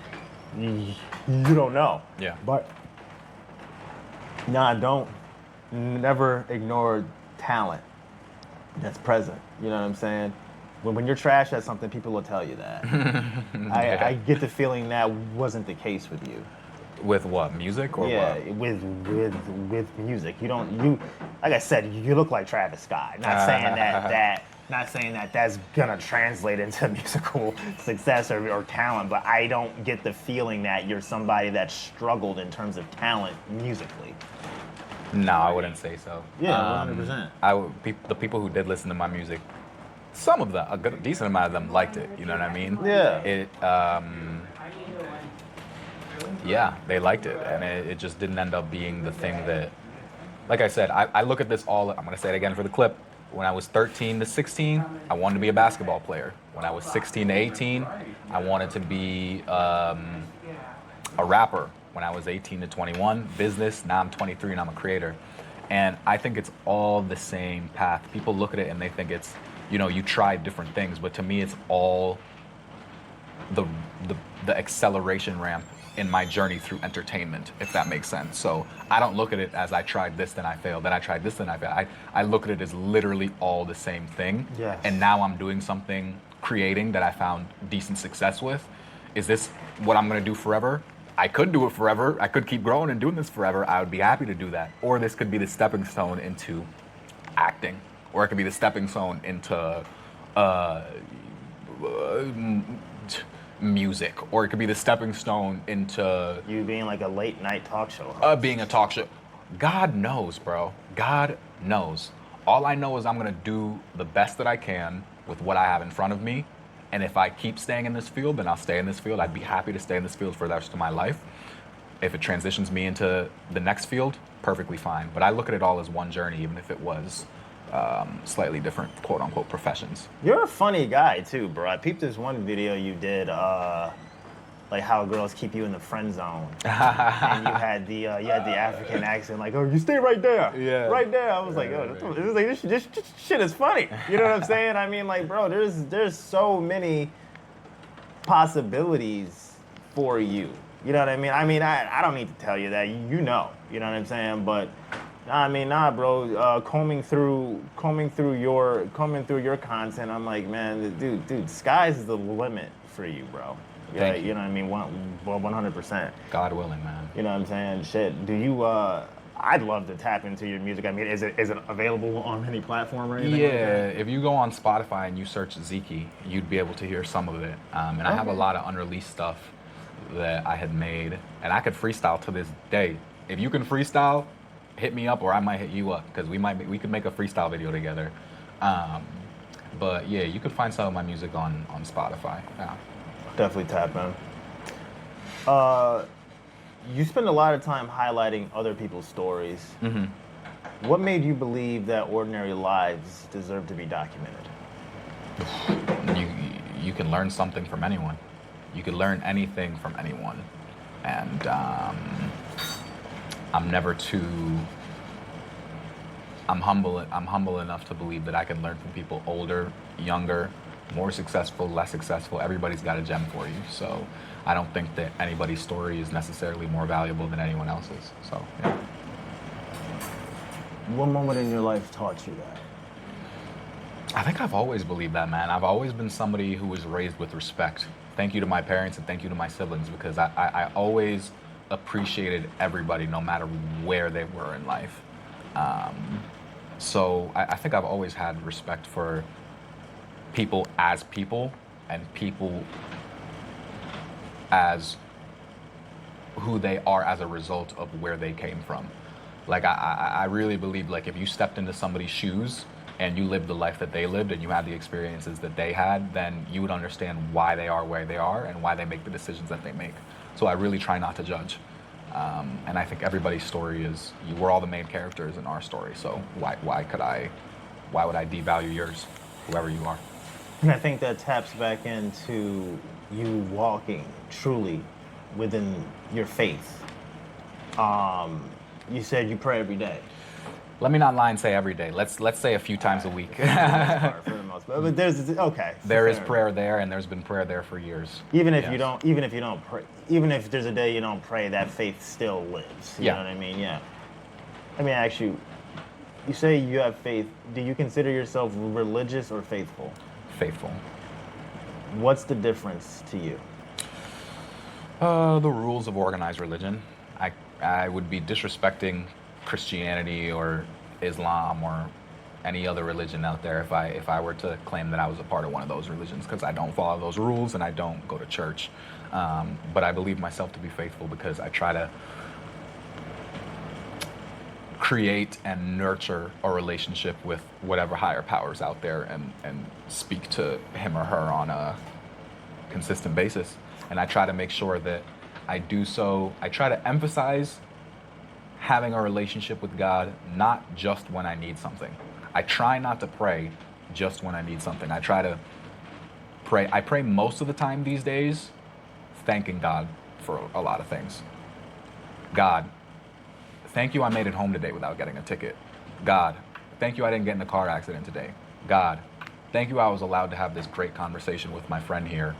You don't know. Yeah. But don't never ignore talent that's present. You know what I'm saying? When you're trash at something, people will tell you that. I get the feeling that wasn't the case with you. With what, music or Yeah, what? with music. You like I said, you look like Travis Scott. Not saying that that's gonna translate into musical success or talent, but I don't get the feeling that you're somebody that struggled in terms of talent musically. No, I wouldn't say so. Yeah, 100%. The people who did listen to my music, some of them, a decent amount of them liked it. You know what I mean? Yeah. Yeah, they liked it, and it just didn't end up being the thing that, like I said, I look at this all, I'm gonna say it again for the clip. When I was 13 to 16, I wanted to be a basketball player. When I was 16 to 18, I wanted to be a rapper. When I was 18 to 21, business. Now I'm 23 and I'm a creator. And I think it's all the same path. People look at it and they think it's, you tried different things, but to me it's all the acceleration ramp in my journey through entertainment, if that makes sense. So I don't look at it as I tried this, then I failed, then I tried this, then I failed. I look at it as literally all the same thing. Yes. And now I'm doing something, creating, that I found decent success with. Is this what I'm gonna do forever? I could do it forever. I could keep growing and doing this forever. I would be happy to do that. Or this could be the stepping stone into acting. Or it could be the stepping stone into music, or it could be the stepping stone into You being like a late night talk show host. being a talk show. God knows, bro. God knows. All I know is I'm gonna do the best that I can with what I have in front of me, and if I keep staying in this field, then I'll stay in this field. I'd be happy to stay in this field for the rest of my life. If it transitions me into the next field, perfectly fine. But I look at it all as one journey, even if it was slightly different, quote unquote, professions. You're a funny guy too, bro. I peeped this one video you did, like how girls keep you in the friend zone, and you had the African accent, like, oh, you stay right there, Yeah. right there. I was like, oh, it was like this shit is funny. You know what I'm saying? I mean, like, bro, there's so many possibilities for you. You know what I mean? I don't need to tell you that. You know what I'm saying? But bro. Combing through your content, I'm like, man, dude, sky's the limit for you, bro. Yeah, Thank you. you know what I mean? 100%. God willing, man. You know what I'm saying? Shit. Do you? I'd love to tap into your music. I mean, is it available on any platform or anything? Yeah, Like that? if you go on Spotify and you search Ziekii, you'd be able to hear some of it. And I have a lot of unreleased stuff that I had made, and I could freestyle to this day. If you can freestyle, hit me up, or I might hit you up, because we could make a freestyle video together. But yeah, you could find some of my music on Spotify. Yeah. Definitely tap in. you spend a lot of time highlighting other people's stories. Mm-hmm. What made you believe that ordinary lives deserve to be documented? You can learn something from anyone. You can learn anything from anyone, and I'm never too. I'm humble enough to believe that I can learn from people older, younger, more successful, less successful. Everybody's got a gem for you. So I don't think that anybody's story is necessarily more valuable than anyone else's. So yeah. What moment in your life taught you that? I think I've always believed that, man. I've always been somebody who was raised with respect. Thank you to my parents and thank you to my siblings, because I always appreciated everybody no matter where they were in life. So I think I've always had respect for people as people and people as who they are as a result of where they came from. Like I really believe, like, if you stepped into somebody's shoes and you lived the life that they lived and you had the experiences that they had, then you would understand why they are where they are and why they make the decisions that they make. So I really try not to judge. And I think everybody's story is, we're all the main characters in our story. So why would I devalue yours, whoever you are? And I think that taps back into you walking truly within your faith. You said you pray every day. Let me not lie and say every day. Let's say a few times a week. For the most part. But there's okay. There is prayer there, and there's been prayer there for years. Even if you don't pray, even if there's a day you don't pray, that faith still lives. You know what I mean? Yeah. Let me ask you. You say you have faith. Do you consider yourself religious or faithful? Faithful. What's the difference to you? The rules of organized religion. I would be disrespecting Christianity or Islam or any other religion out there if I were to claim that I was a part of one of those religions, because I don't follow those rules and I don't go to church. But I believe myself to be faithful because I try to create and nurture a relationship with whatever higher powers out there and speak to him or her on a consistent basis. And I try to make sure that I do so. I try to emphasize having a relationship with God, not just when I need something. I try not to pray just when I need something. I try to pray. I pray most of the time these days, thanking God for a lot of things. God, thank you I made it home today without getting a ticket. God, thank you I didn't get in a car accident today. God, thank you I was allowed to have this great conversation with my friend here.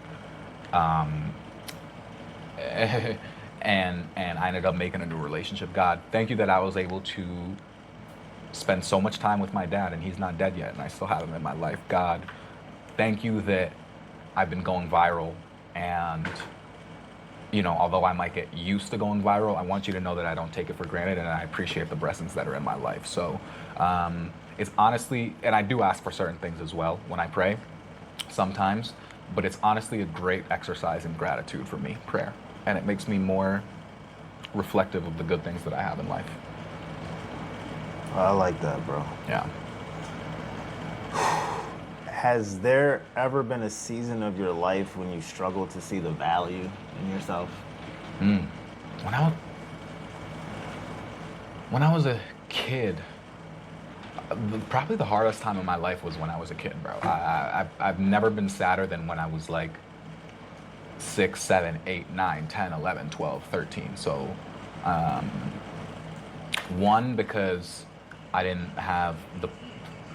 And I ended up making a new relationship. God, thank you that I was able to spend so much time with my dad and he's not dead yet and I still have him in my life. God, thank you that I've been going viral, and although I might get used to going viral, I want you to know that I don't take it for granted and I appreciate the blessings that are in my life. So it's honestly, and I do ask for certain things as well when I pray sometimes, but it's honestly a great exercise in gratitude for me, prayer. And it makes me more reflective of the good things that I have in life. I like that, bro. Yeah. Has there ever been a season of your life when you struggled to see the value in yourself? When I was a kid, probably the hardest time of my life was when I was a kid, bro. I've never been sadder than when I was like 6, 7, 8, 9, 10, 11, 12, 13. So, one, because I didn't have the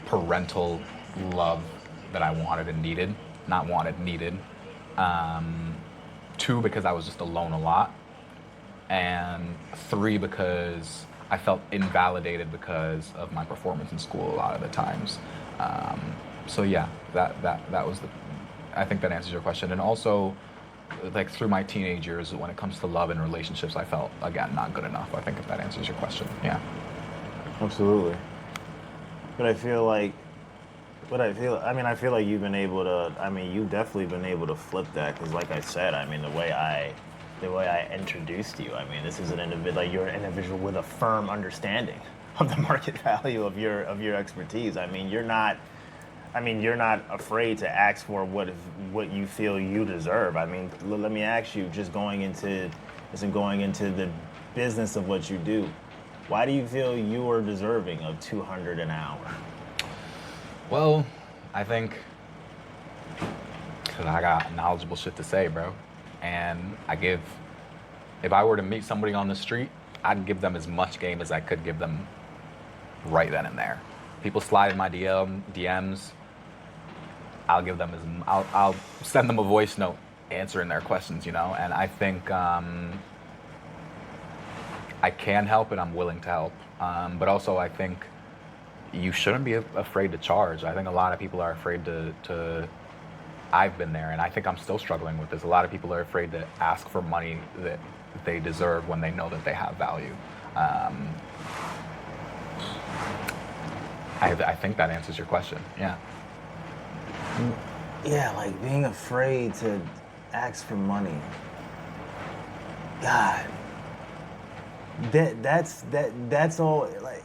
parental love that I wanted and needed. Not wanted, needed. 2, because I was just alone a lot. And 3, because I felt invalidated because of my performance in school a lot of the times. So yeah, that was I think that answers your question. And also, like, through my teenage years, when it comes to love and relationships, I felt, again, not good enough. I think if that answers your question, yeah. Absolutely. But I feel like you've been able to, you've definitely been able to flip that, because like I said, the way I introduced you, this is an individual, like, you're an individual with a firm understanding of the market value of your expertise. You're not I mean, you're not afraid to ask for what you feel you deserve. I mean, let me ask you, just going into the business of what you do, why do you feel you are deserving of 200 an hour? Well, I think because I got knowledgeable shit to say, bro. And if I were to meet somebody on the street, I'd give them as much game as I could give them right then and there. People slide in my DMs. I'll give them I'll send them a voice note answering their questions, you know. And I think I can help and I'm willing to help. But also I think you shouldn't be afraid to charge. I think a lot of people are afraid to I've been there, and I think I'm still struggling with this. A lot of people are afraid to ask for money that they deserve when they know that they have value. I think that answers your question. Yeah. Yeah, like being afraid to ask for money. God, that's all. Like,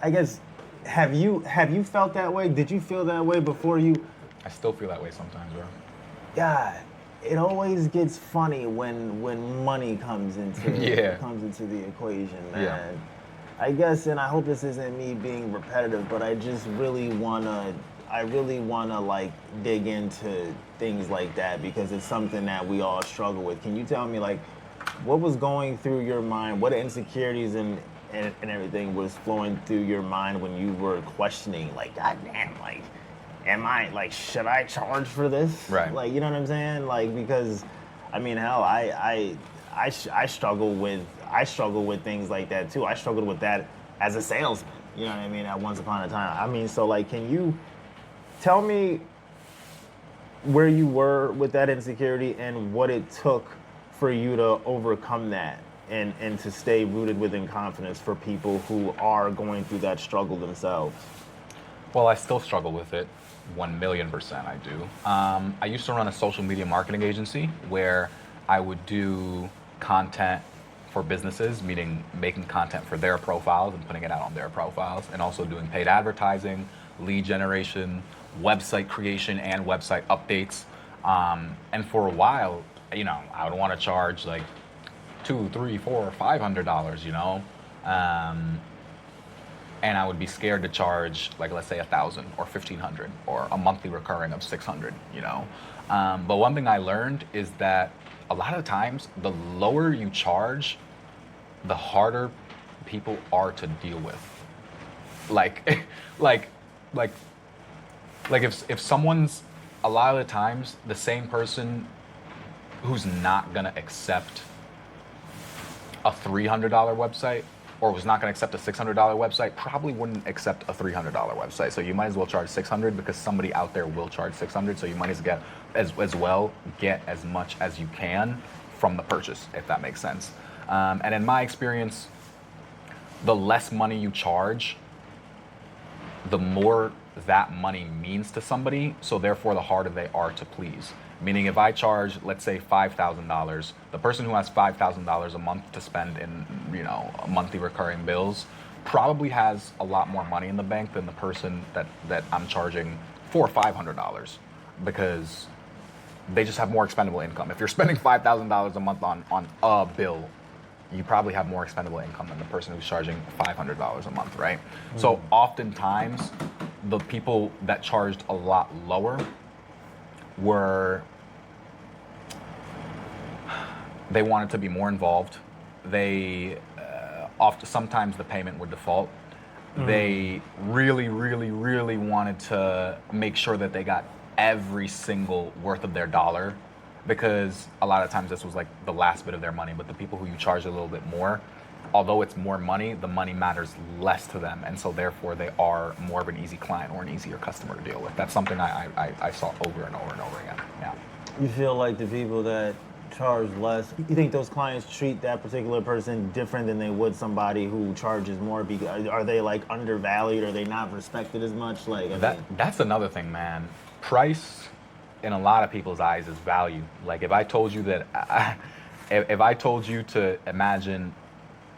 I guess, have you felt that way? Did you feel that way before you? I still feel that way sometimes, bro. God, it always gets funny when money comes into the equation, man. Yeah. I guess, and I hope this isn't me being repetitive, but I just really wanna like dig into things like that because it's something that we all struggle with. Can you tell me, like, what was going through your mind? What insecurities and everything was flowing through your mind when you were questioning, like, God damn, like, should I charge for this? Right. Like, you know what I'm saying? Like, because, I mean, hell, I struggle with things like that too. I struggled with that as a salesman. You know what I mean? At once upon a time. I mean, so like, can you tell me where you were with that insecurity and what it took for you to overcome that and to stay rooted within confidence for people who are going through that struggle themselves? Well, I still struggle with it. 1,000,000% I do. I used to run a social media marketing agency where I would do content for businesses, meaning making content for their profiles and putting it out on their profiles, and also doing paid advertising, lead generation, website creation, and website updates. And for a while, you know, I would want to charge like $200, $300, $400, $500, you know. And I would be scared to charge, like, let's say 1,000 or 1,500 or a monthly recurring of 600, you know. But one thing I learned is that a lot of times, the lower you charge, the harder people are to deal with. Like if someone's, a lot of the times, the same person who's not gonna accept a $300 website or was not going to accept a $600 website probably wouldn't accept a $300 website. So you might as well charge $600 because somebody out there will charge $600. So you might as well get as much as you can from the purchase, if that makes sense. And in my experience, the less money you charge, the more that money means to somebody. So therefore, the harder they are to please. Meaning if I charge, let's say $5,000, the person who has $5,000 a month to spend in, you know, monthly recurring bills probably has a lot more money in the bank than the person that I'm charging $400 or $500 because they just have more expendable income. If you're spending $5,000 a month on a bill, you probably have more expendable income than the person who's charging $500 a month, right? Mm. So oftentimes, the people that charged a lot lower they wanted to be more involved. They sometimes the payment would default. Mm. They really, really, really wanted to make sure that they got every single worth of their dollar, because a lot of times this was like the last bit of their money. But the people who you charge a little bit more, although it's more money, the money matters less to them, and so therefore they are more of an easy client or an easier customer to deal with. That's something I saw over and over and over again. Yeah. You feel like the people that charge less, you think those clients treat that particular person different than they would somebody who charges more? Because are they like undervalued? Are they not respected as much? Like that's another thing, man. Price in a lot of people's eyes is value. Like if I told you that, if I told you to imagine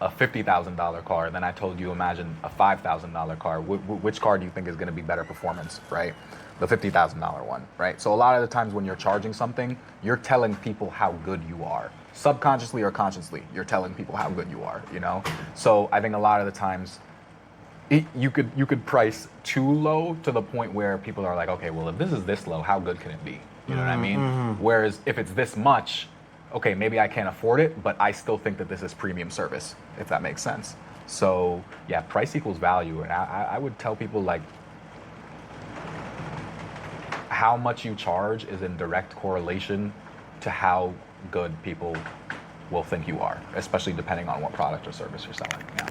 a $50,000 car, then I told you imagine a $5,000 car. Which car do you think is going to be better performance, right? The $50,000 one, right? So a lot of the times when you're charging something, you're telling people how good you are. Subconsciously or consciously, you're telling people how good you are, you know? So I think a lot of the times you could price too low to the point where people are like, okay, well, if this is this low, how good can it be? You know what I mean? Whereas if it's this much, okay, maybe I can't afford it, but I still think that this is premium service, if that makes sense. So yeah, price equals value. And I would tell people, like, how much you charge is in direct correlation to how good people will think you are, especially depending on what product or service you're selling. Yeah.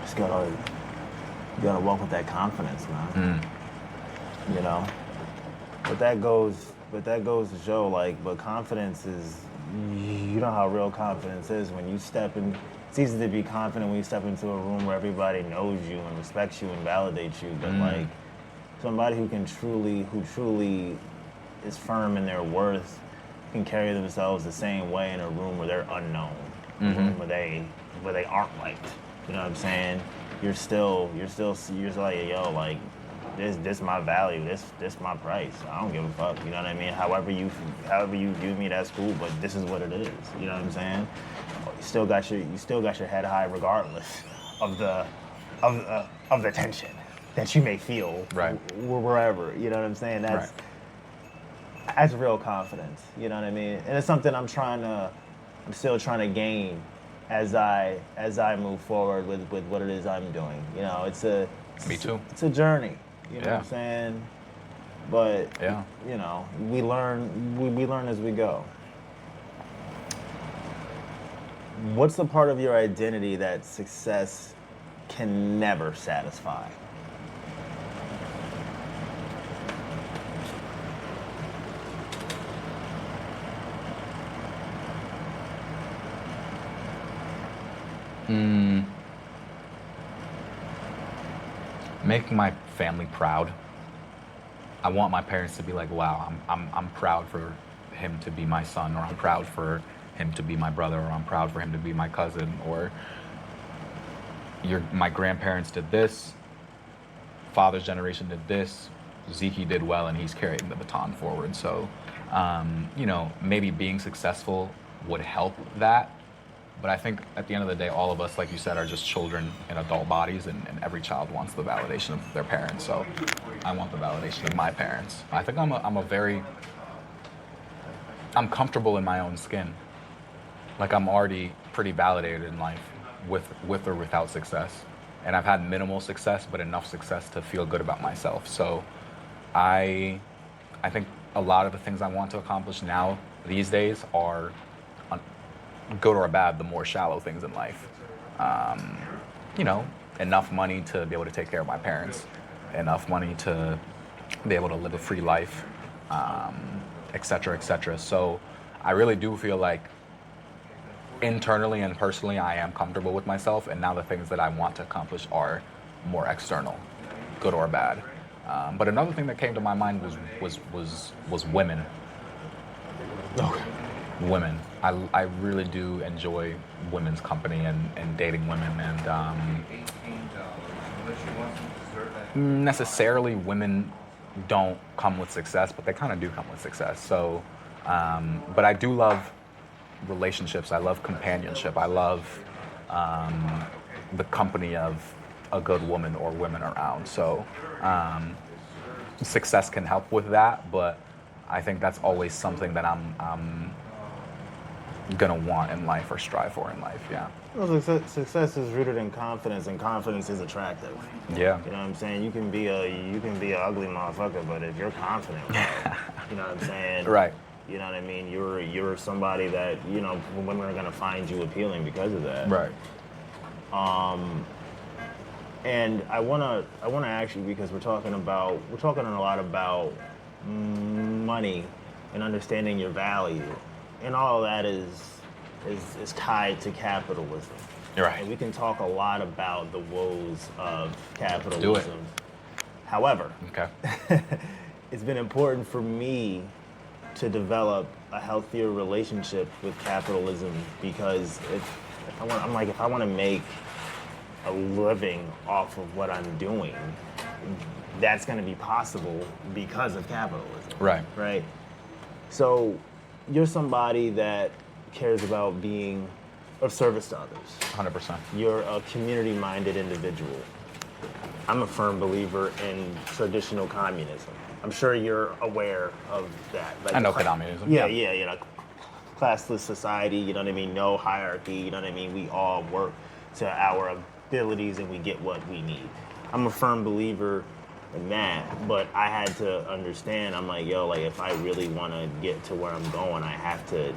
Just you gotta walk with that confidence, man. You know, but that goes to show, like, but confidence is, you know how real confidence is when you step in. It's easy to be confident when you step into a room where everybody knows you and respects you and validates you, but like somebody who truly is firm in their worth can carry themselves the same way in a room where they're unknown, a room where they aren't liked. You know what I'm saying? You're still like, yo, like, this my value, this my price. I don't give a fuck. You know what I mean? However you view me, that's cool. But this is what it is. You know what I'm saying? You still got your head high regardless of the tension that you may feel, right, wherever. You know what I'm saying? That's real confidence. You know what I mean? And it's something I'm still trying to gain as I move forward with what it is I'm doing. You know, Me too. It's a journey. You know what I'm saying? But yeah, you know, we learn as we go. What's the part of your identity that success can never satisfy? Making my family proud. I want my parents to be like, wow, I'm proud for him to be my son, or I'm proud for him to be my brother, or I'm proud for him to be my cousin, or my grandparents did this, father's generation did this, Ziekii did well and he's carrying the baton forward. So, you know, maybe being successful would help that. But I think at the end of the day, all of us, like you said, are just children in adult bodies, and every child wants the validation of their parents. So I want the validation of my parents. I think I'm comfortable in my own skin. Like, I'm already pretty validated in life with or without success. And I've had minimal success, but enough success to feel good about myself. So I think a lot of the things I want to accomplish now these days are, good or bad, the more shallow things in life. You know, enough money to be able to take care of my parents, enough money to be able to live a free life, et cetera, et cetera. So I really do feel like internally and personally, I am comfortable with myself, and now the things that I want to accomplish are more external, good or bad. But another thing that came to my mind was women. Okay. Women. I really do enjoy women's company and dating women, and necessarily women don't come with success, but they kind of do come with success. So, but I do love relationships. I love companionship. I love the company of a good woman or women around. So success can help with that, but I think that's always something that I'm gonna want in life or strive for in life. Yeah. Well, success is rooted in confidence, and confidence is attractive. Yeah. You know what I'm saying? You can be an ugly motherfucker, but if you're confident, you know what I'm saying? Right. You know what I mean? You're somebody that, you know, women are gonna find you appealing because of that. Right. And I wanna ask you, because we're talking a lot about money and understanding your value, and all of that is tied to capitalism. You're right. And we can talk a lot about the woes of capitalism. Do it. However, Okay. it's been important for me to develop a healthier relationship with capitalism, because if I want to make a living off of what I'm doing, that's going to be possible because of capitalism. Right. Right. So you're somebody that cares about being of service to others. 100%. You're a community-minded individual. I'm a firm believer in traditional communism. I'm sure you're aware of that. Like I know communism. Yeah, you know, classless society, you know what I mean? No hierarchy, you know what I mean? We all work to our abilities and we get what we need. I'm a firm believer in that, but I had to understand, I'm like, yo, like if I really want to get to where I'm going, I have to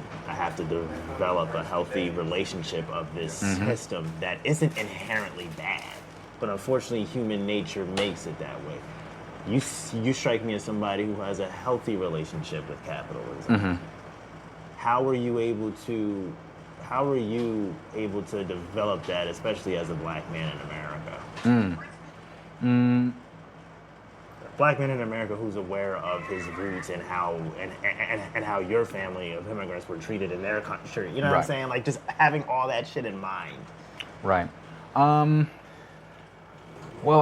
develop a healthy relationship of this system that isn't inherently bad, but unfortunately human nature makes it that way. You strike me as somebody who has a healthy relationship with capitalism. How are you able to develop that, especially as a black man in America? Black man in America who's aware of his roots and how your family of immigrants were treated in their country. You know what I'm saying? Like just having all that shit in mind. Right. Well,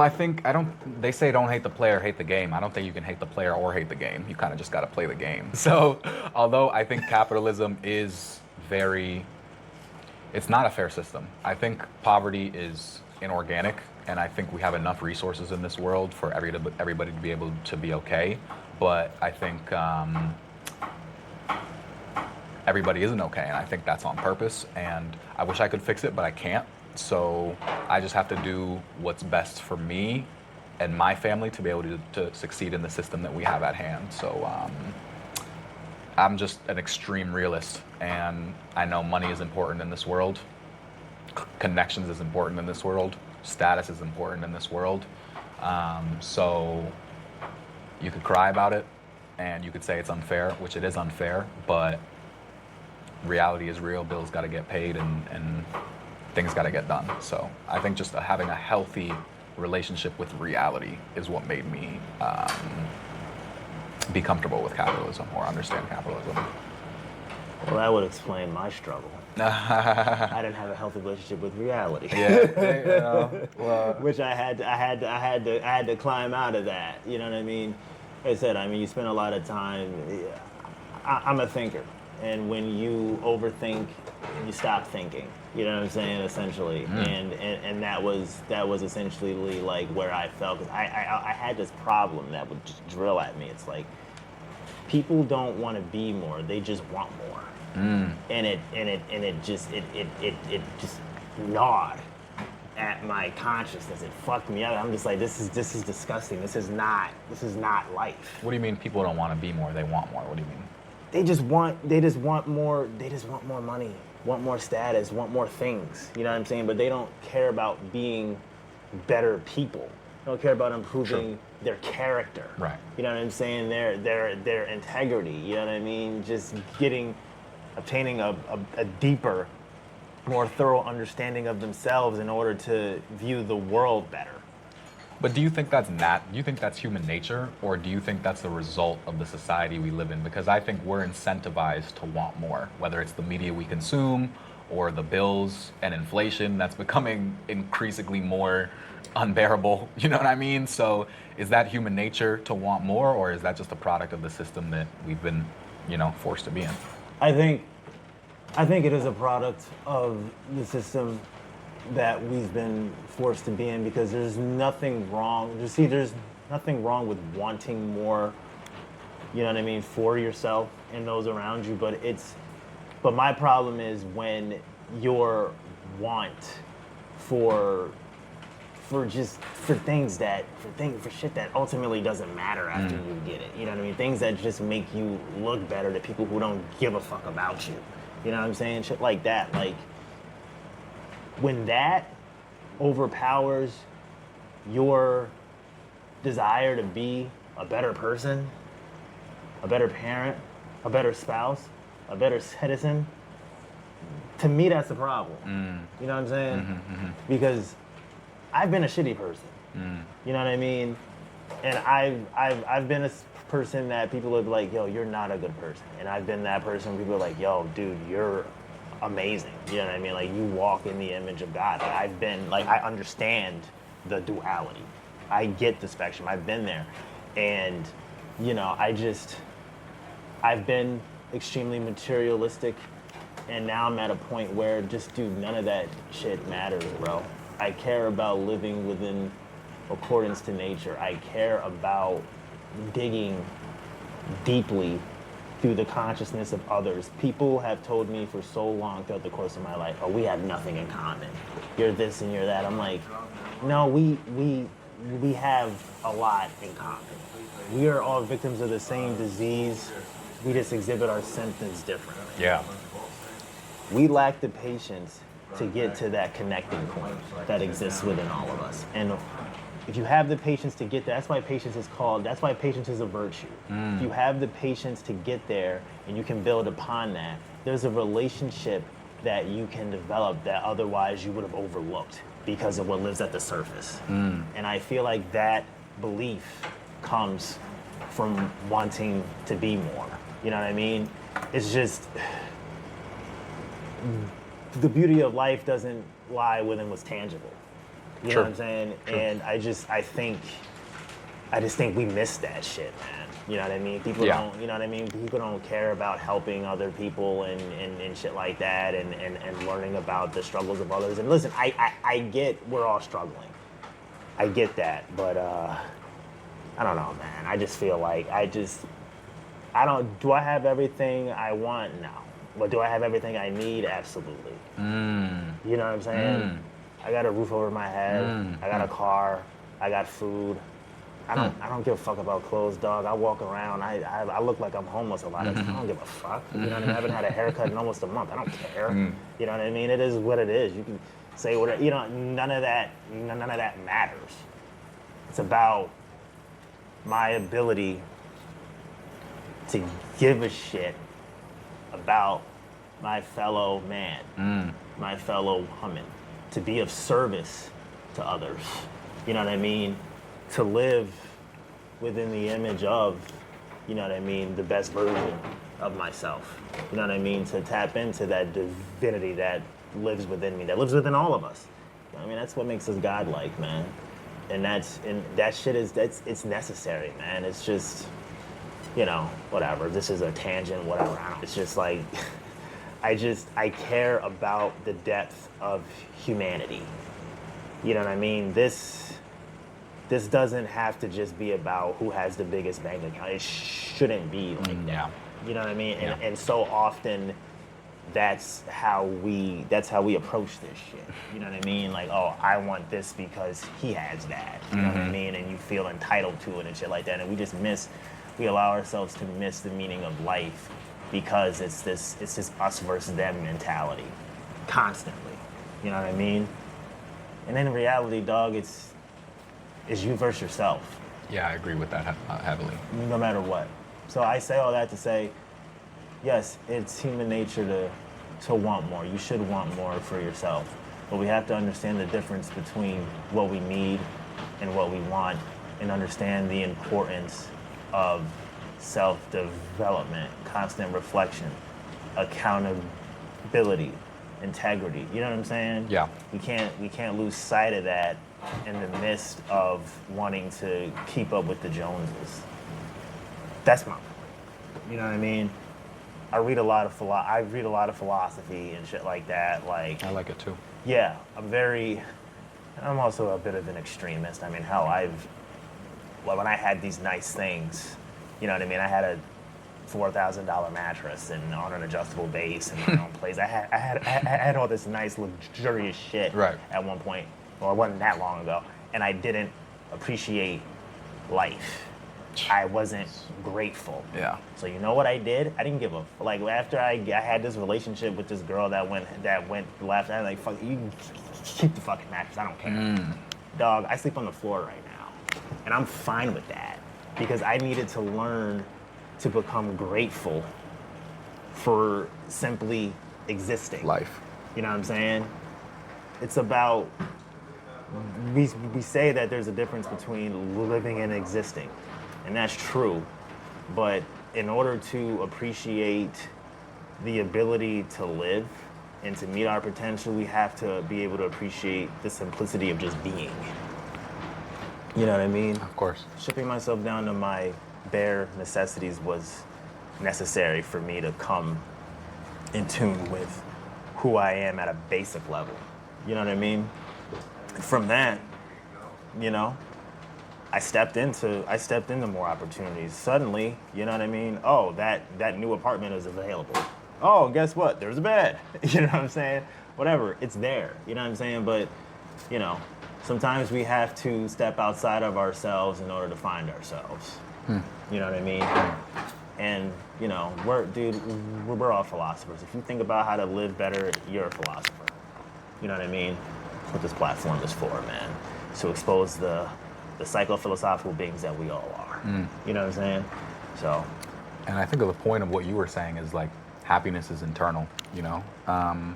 they say don't hate the player, hate the game. I don't think you can hate the player or hate the game. You kind of just got to play the game. So, although I think capitalism is it's not a fair system. I think poverty is inorganic, and I think we have enough resources in this world for everybody to be able to be okay. But I think everybody isn't okay, and I think that's on purpose. And I wish I could fix it, but I can't. So I just have to do what's best for me and my family to be able to succeed in the system that we have at hand. So I'm just an extreme realist, and I know money is important in this world. Connections is important in this world. Status is important in this world. So you could cry about it, and you could say it's unfair, which it is unfair, but reality is real. Bills got to get paid, and things got to get done. So I think just having a healthy relationship with reality is what made me be comfortable with capitalism or understand capitalism. Well, that would explain my struggle. I didn't have a healthy relationship with reality. Which I had to climb out of that. You know what I mean? Like I said, you spend a lot of time. I'm a thinker, and when you overthink, you stop thinking. You know what I'm saying? Essentially, and that was essentially like where I felt, because I had this problem that would just drill at me. It's like people don't want to be more; they just want more. And it just gnawed at my consciousness. It fucked me up. I'm just like, this is disgusting. This is not life. What do you mean people don't want to be more? They want more. What do you mean? They just want more. They just want more money, want more status, want more things. You know what I'm saying? But they don't care about being better people. They don't care about improving their character. Right. You know what I'm saying? Their integrity. You know what I mean? Just obtaining a deeper, more thorough understanding of themselves in order to view the world better. But do you think that's human nature, or do you think that's the result of the society we live in? Because I think we're incentivized to want more, whether it's the media we consume or the bills and inflation that's becoming increasingly more unbearable. You know what I mean? So is that human nature to want more, or is that just a product of the system that we've been, forced to be in? I think it is a product of the system that we've been forced to be in, because there's nothing wrong. There's nothing wrong with wanting more, you know what I mean, for yourself and those around you. But my problem is when your want for shit that ultimately doesn't matter after you get it. You know what I mean? Things that just make you look better to people who don't give a fuck about you. You know what I'm saying? Shit like that. Like, when that overpowers your desire to be a better person, a better parent, a better spouse, a better citizen, to me that's the problem. You know what I'm saying? Because I've been a shitty person. You know what I mean? And I've been a person that people are like, yo, you're not a good person. And I've been that person where people are like, yo, dude, you're amazing. You know what I mean? Like, you walk in the image of God. Like, I've been, like, I understand the duality. I get the spectrum. I've been there. And, you know, I've been extremely materialistic. And now I'm at a point where just, dude, none of that shit matters, bro. I care about living within accordance to nature. I care about digging deeply through the consciousness of others. People have told me for so long throughout the course of my life, oh, we have nothing in common. You're this and you're that. I'm like, no, we have a lot in common. We are all victims of the same disease. We just exhibit our symptoms differently. Yeah. We lack the patience to get to that connecting point that exists within all of us. And if you have the patience to get there, that's why patience is a virtue. If you have the patience to get there and you can build upon that, there's a relationship that you can develop that otherwise you would have overlooked because of what lives at the surface. And I feel like that belief comes from wanting to be more. You know what I mean? It's just, the beauty of life doesn't lie within what's tangible. You know what I'm saying? True. And I just think we miss that shit, man. You know what I mean? People don't, you know what I mean? People don't care about helping other people and shit like that and learning about the struggles of others. And listen, I get we're all struggling. I get that, but I don't know, man. I just feel like do I have everything I want? No. But do I have everything I need? Absolutely. You know what I'm saying? I got a roof over my head. I got a car. I got food. I don't give a fuck about clothes, dog. I walk around. I look like I'm homeless a lot of times. I don't give a fuck. You know what I mean? I haven't had a haircut in almost a month. I don't care. You know what I mean? It is what it is. You can say whatever. You know, none of that matters. It's about my ability to give a shit about my fellow man, my fellow woman, to be of service to others. You know what I mean? To live within the image of, you know what I mean, the best version of myself. You know what I mean? To tap into that divinity that lives within me, that lives within all of us. You know what I mean? That's what makes us godlike, man. And that shit it's necessary, man. It's just, you know, whatever. This is a tangent, whatever. It's just like, I care about the depth of humanity. You know what I mean? This doesn't have to just be about who has the biggest bank account. It shouldn't be like that. You know what I mean? Yeah. And so often that's how we approach this shit. You know what I mean? Like, oh, I want this because he has that. You know what I mean? And you feel entitled to it and shit like that. And we allow ourselves to miss the meaning of life because it's this us versus them mentality constantly. You know what I mean? And in reality, dog, it's you versus yourself. Yeah, I agree with that heavily. No matter what. So I say all that to say, yes, it's human nature to want more. You should want more for yourself. But we have to understand the difference between what we need and what we want and understand the importance of self-development, constant reflection, accountability, integrity. You know what I'm saying? Yeah. We can't lose sight of that in the midst of wanting to keep up with the Joneses. That's my point. You know what I mean? I read a lot of philosophy and shit like that. Like, I like it too. yeah, I'm also a bit of an extremist. I mean, hell, when I had these nice things, you know what I mean? I had a $4,000 mattress and on an adjustable base and my own place. I had all this nice luxurious shit at one point. Well, it wasn't that long ago, and I didn't appreciate life. I wasn't grateful. Yeah. So you know what I did? I didn't give a like after I had this relationship with this girl that went left. I was like, fuck, you can keep the fucking mattress. I don't care. Dog, I sleep on the floor right now, and I'm fine with that because I needed to learn to become grateful for simply existing. Life. You know what I'm saying? It's about we say that there's a difference between living and existing. And that's true, But in order to appreciate the ability to live and to meet our potential, we have to be able to appreciate the simplicity of just being. You know what I mean? Of course. Stripping myself down to my bare necessities was necessary for me to come in tune with who I am at a basic level. You know what I mean? From that, you know, I stepped into more opportunities. Suddenly, you know what I mean? Oh, that new apartment is available. Oh, guess what? There's a bed. You know what I'm saying? Whatever, it's there. You know what I'm saying? But, you know, sometimes we have to step outside of ourselves in order to find ourselves. You know what I mean? And, you know, we're all philosophers. If you think about how to live better, you're a philosopher. You know what I mean? That's what this platform is for, man. To expose the psycho-philosophical beings that we all are. You know what I'm saying? So. And I think the point of what you were saying is like, happiness is internal, you know?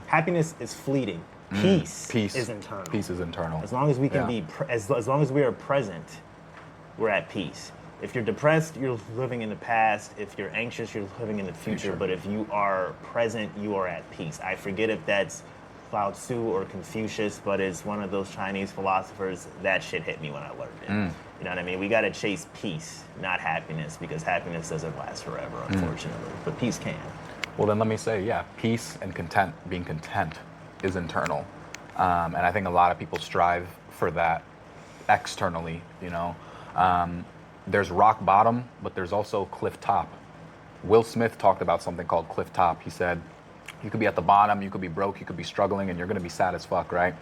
Happiness is fleeting. Peace is internal. Peace is internal. As long as we can be, as long as we are present, we're at peace. If you're depressed, you're living in the past. If you're anxious, you're living in the future. But if you are present, you are at peace. I forget if that's Lao Tzu or Confucius, but it's one of those Chinese philosophers. That shit hit me when I learned it. You know what I mean? We gotta chase peace, not happiness, because happiness doesn't last forever, unfortunately. But peace can. Well, then let me say, yeah, peace and content, being content is internal. And I think a lot of people strive for that externally, you know? There's rock bottom, but there's also cliff top. Will Smith talked about something called cliff top. He said, you could be at the bottom, you could be broke, you could be struggling, and you're gonna be sad as fuck, right?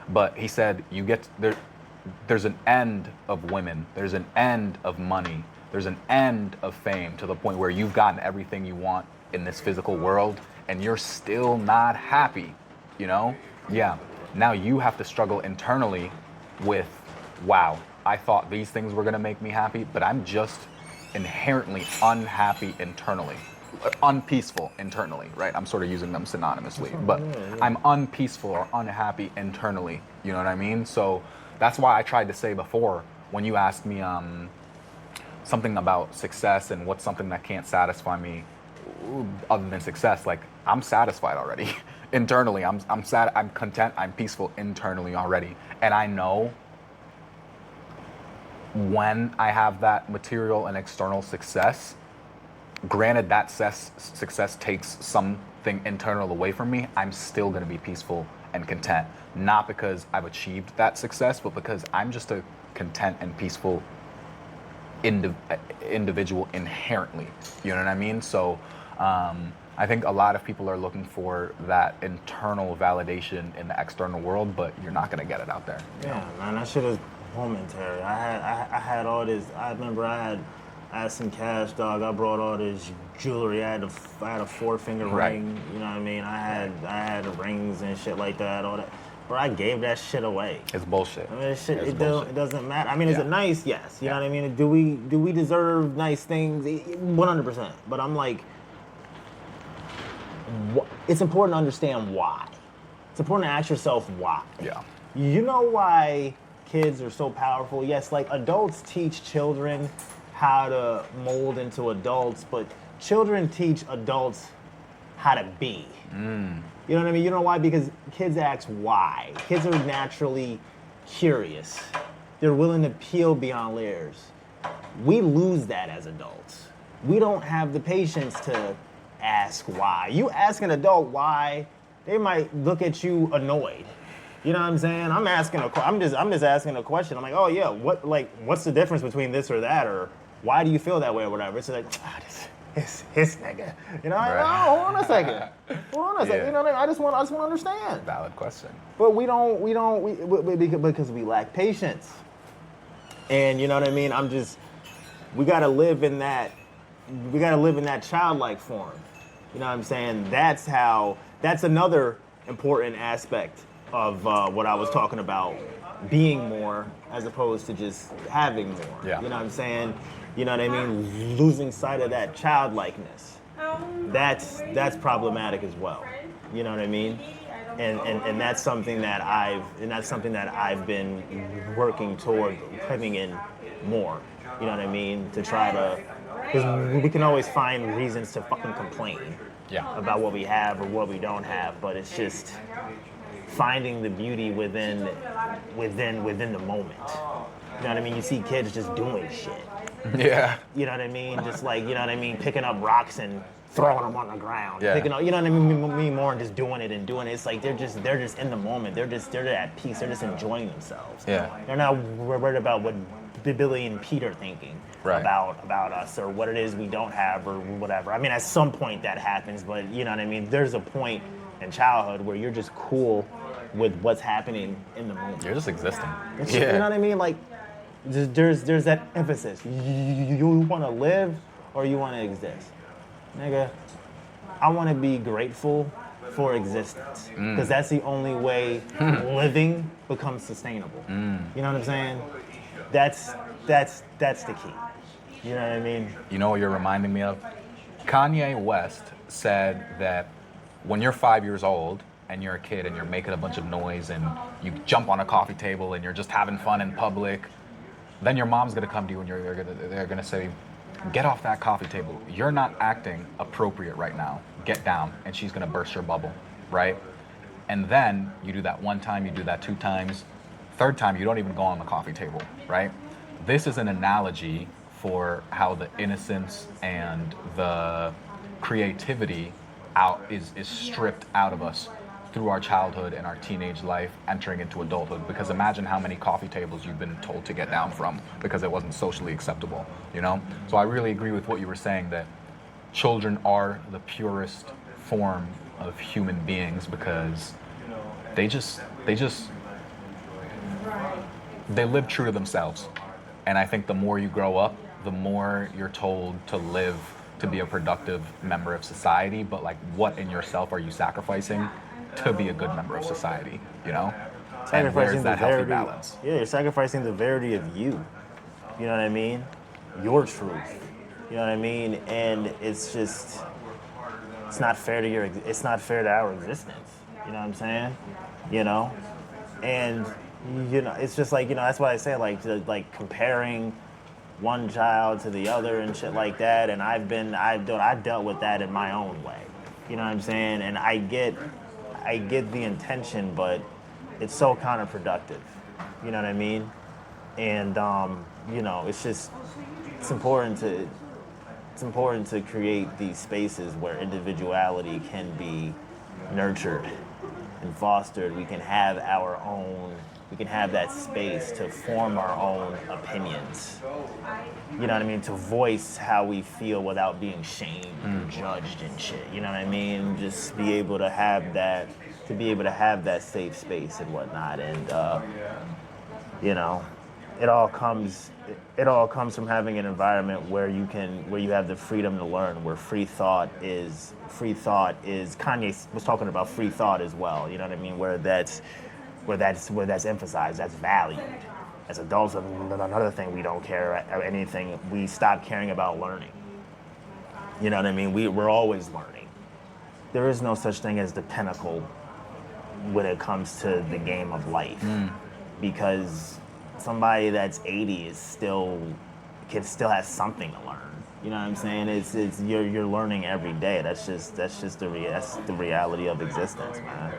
But he said, there's an end of women, there's an end of money, there's an end of fame, to the point where you've gotten everything you want in this physical world, and you're still not happy, you know? Yeah, now you have to struggle internally with, wow, I thought these things were gonna make me happy, but I'm just inherently unhappy internally. Unpeaceful internally, right? I'm sort of using them synonymously, but I'm unpeaceful or unhappy internally, you know what I mean? So that's why I tried to say before, when you asked me something about success and what's something that can't satisfy me other than success, like, I'm satisfied already. Internally, I'm sad, I'm content, I'm peaceful internally already. And I know when I have that material and external success, granted that success takes something internal away from me, I'm still gonna be peaceful and content. Not because I've achieved that success, but because I'm just a content and peaceful individual inherently. You know what I mean? So I think a lot of people are looking for that internal validation in the external world, but you're not gonna get it out there. Yeah, man, that shit is momentary. I had all this. I remember I had some cash, dog. I brought all this jewelry. I had a 4-finger ring. You know what I mean? I had rings and shit like that. All that. Bro, I gave that shit away. It's bullshit. I mean, it doesn't matter. I mean, is it nice? Yes. You know what I mean? Do we deserve nice things? 100%. But I'm like, it's important to understand why. It's important to ask yourself why. Yeah. You know why kids are so powerful? Yes, like adults teach children how to mold into adults, but children teach adults how to be. You know what I mean? You know why? Because kids ask why. Kids are naturally curious. They're willing to peel beyond layers. We lose that as adults. We don't have the patience to ask why. You ask an adult why, they might look at you annoyed. You know what I'm saying? I'm just asking a question. I'm like, oh yeah, what's the difference between this or that, or why do you feel that way or whatever? It's like, it's his nigga. You know, Right. no, hold on a second. You know what I mean? I just want to understand. Valid question. But we because we lack patience. And you know what I mean? We gotta live in that childlike form. You know what I'm saying? That's another important aspect of what I was talking about, being more as opposed to just having more. Yeah. You know what I'm saying? You know what I mean? Losing sight of that childlikeness. That's problematic as well. You know what I mean? And that's something that I've been working toward living in more. You know what I mean? To try to Because we can always find reasons to fucking complain Yeah. about what we have or what we don't have, but it's just finding the beauty within the moment. You know what I mean? You see kids just doing shit. Yeah. You know what I mean? Just like, you know what I mean? Picking up rocks and throwing them on the ground. Yeah. Picking up, you know what I mean? More and just doing it. It's like they're just in the moment. They're at peace. They're just enjoying themselves. Yeah. They're not worried about what Billy and Pete are thinking Right. about us or what it is we don't have or whatever. I mean, at some point that happens, but you know what I mean? There's a point in childhood where you're just cool with what's happening in the moment. You're just existing. You know what I mean? Like, there's that emphasis. You want to live or you want to exist, nigga. I want to be grateful for existence because that's the only way living becomes sustainable. You know what I'm saying? That's the key. You know what I mean? You know what you're reminding me of? Kanye West said that when you're 5 years old and you're a kid and you're making a bunch of noise and you jump on a coffee table and you're just having fun in public, then your mom's gonna come to you and they're gonna say, get off that coffee table. You're not acting appropriate right now. Get down. And she's gonna burst your bubble, right? And then you do that one time, you do that 2 times. Third time, you don't even go on the coffee table, right? This is an analogy for how the innocence and the creativity is stripped out of us through our childhood and our teenage life entering into adulthood. Because imagine how many coffee tables you've been told to get down from because it wasn't socially acceptable, you know? So I really agree with what you were saying, that children are the purest form of human beings because they live true to themselves. And I think the more you grow up, the more you're told to live to be a productive member of society, but like what in yourself are you sacrificing to be a good member of society, you know? And where is that healthy balance? Yeah, you're sacrificing the verity of you. You know what I mean? Your truth. You know what I mean? And it's just, it's not fair to our existence. You know what I'm saying? You know? And you know, it's just like, you know, that's why I say like comparing one child to the other and shit like that. And I've dealt with that in my own way. You know what I'm saying? And I get the intention, but it's so counterproductive. You know what I mean? And you know, it's important to create these spaces where individuality can be nurtured and fostered. We can have that space to form our own opinions. You know what I mean? To voice how we feel without being shamed or judged and shit. You know what I mean? Just be able to have that safe space and whatnot. And you know, it all comes from having an environment where you have the freedom to learn, where free thought is Kanye was talking about free thought as well. You know what I mean? Where that's emphasized, that's valued. As adults, another thing we don't care anything. We stop caring about learning. You know what I mean? We're always learning. There is no such thing as the pinnacle when it comes to the game of life, because somebody that's 80 still has something to learn. You know what I'm saying? It's you're learning every day. That's just the reality of existence, man.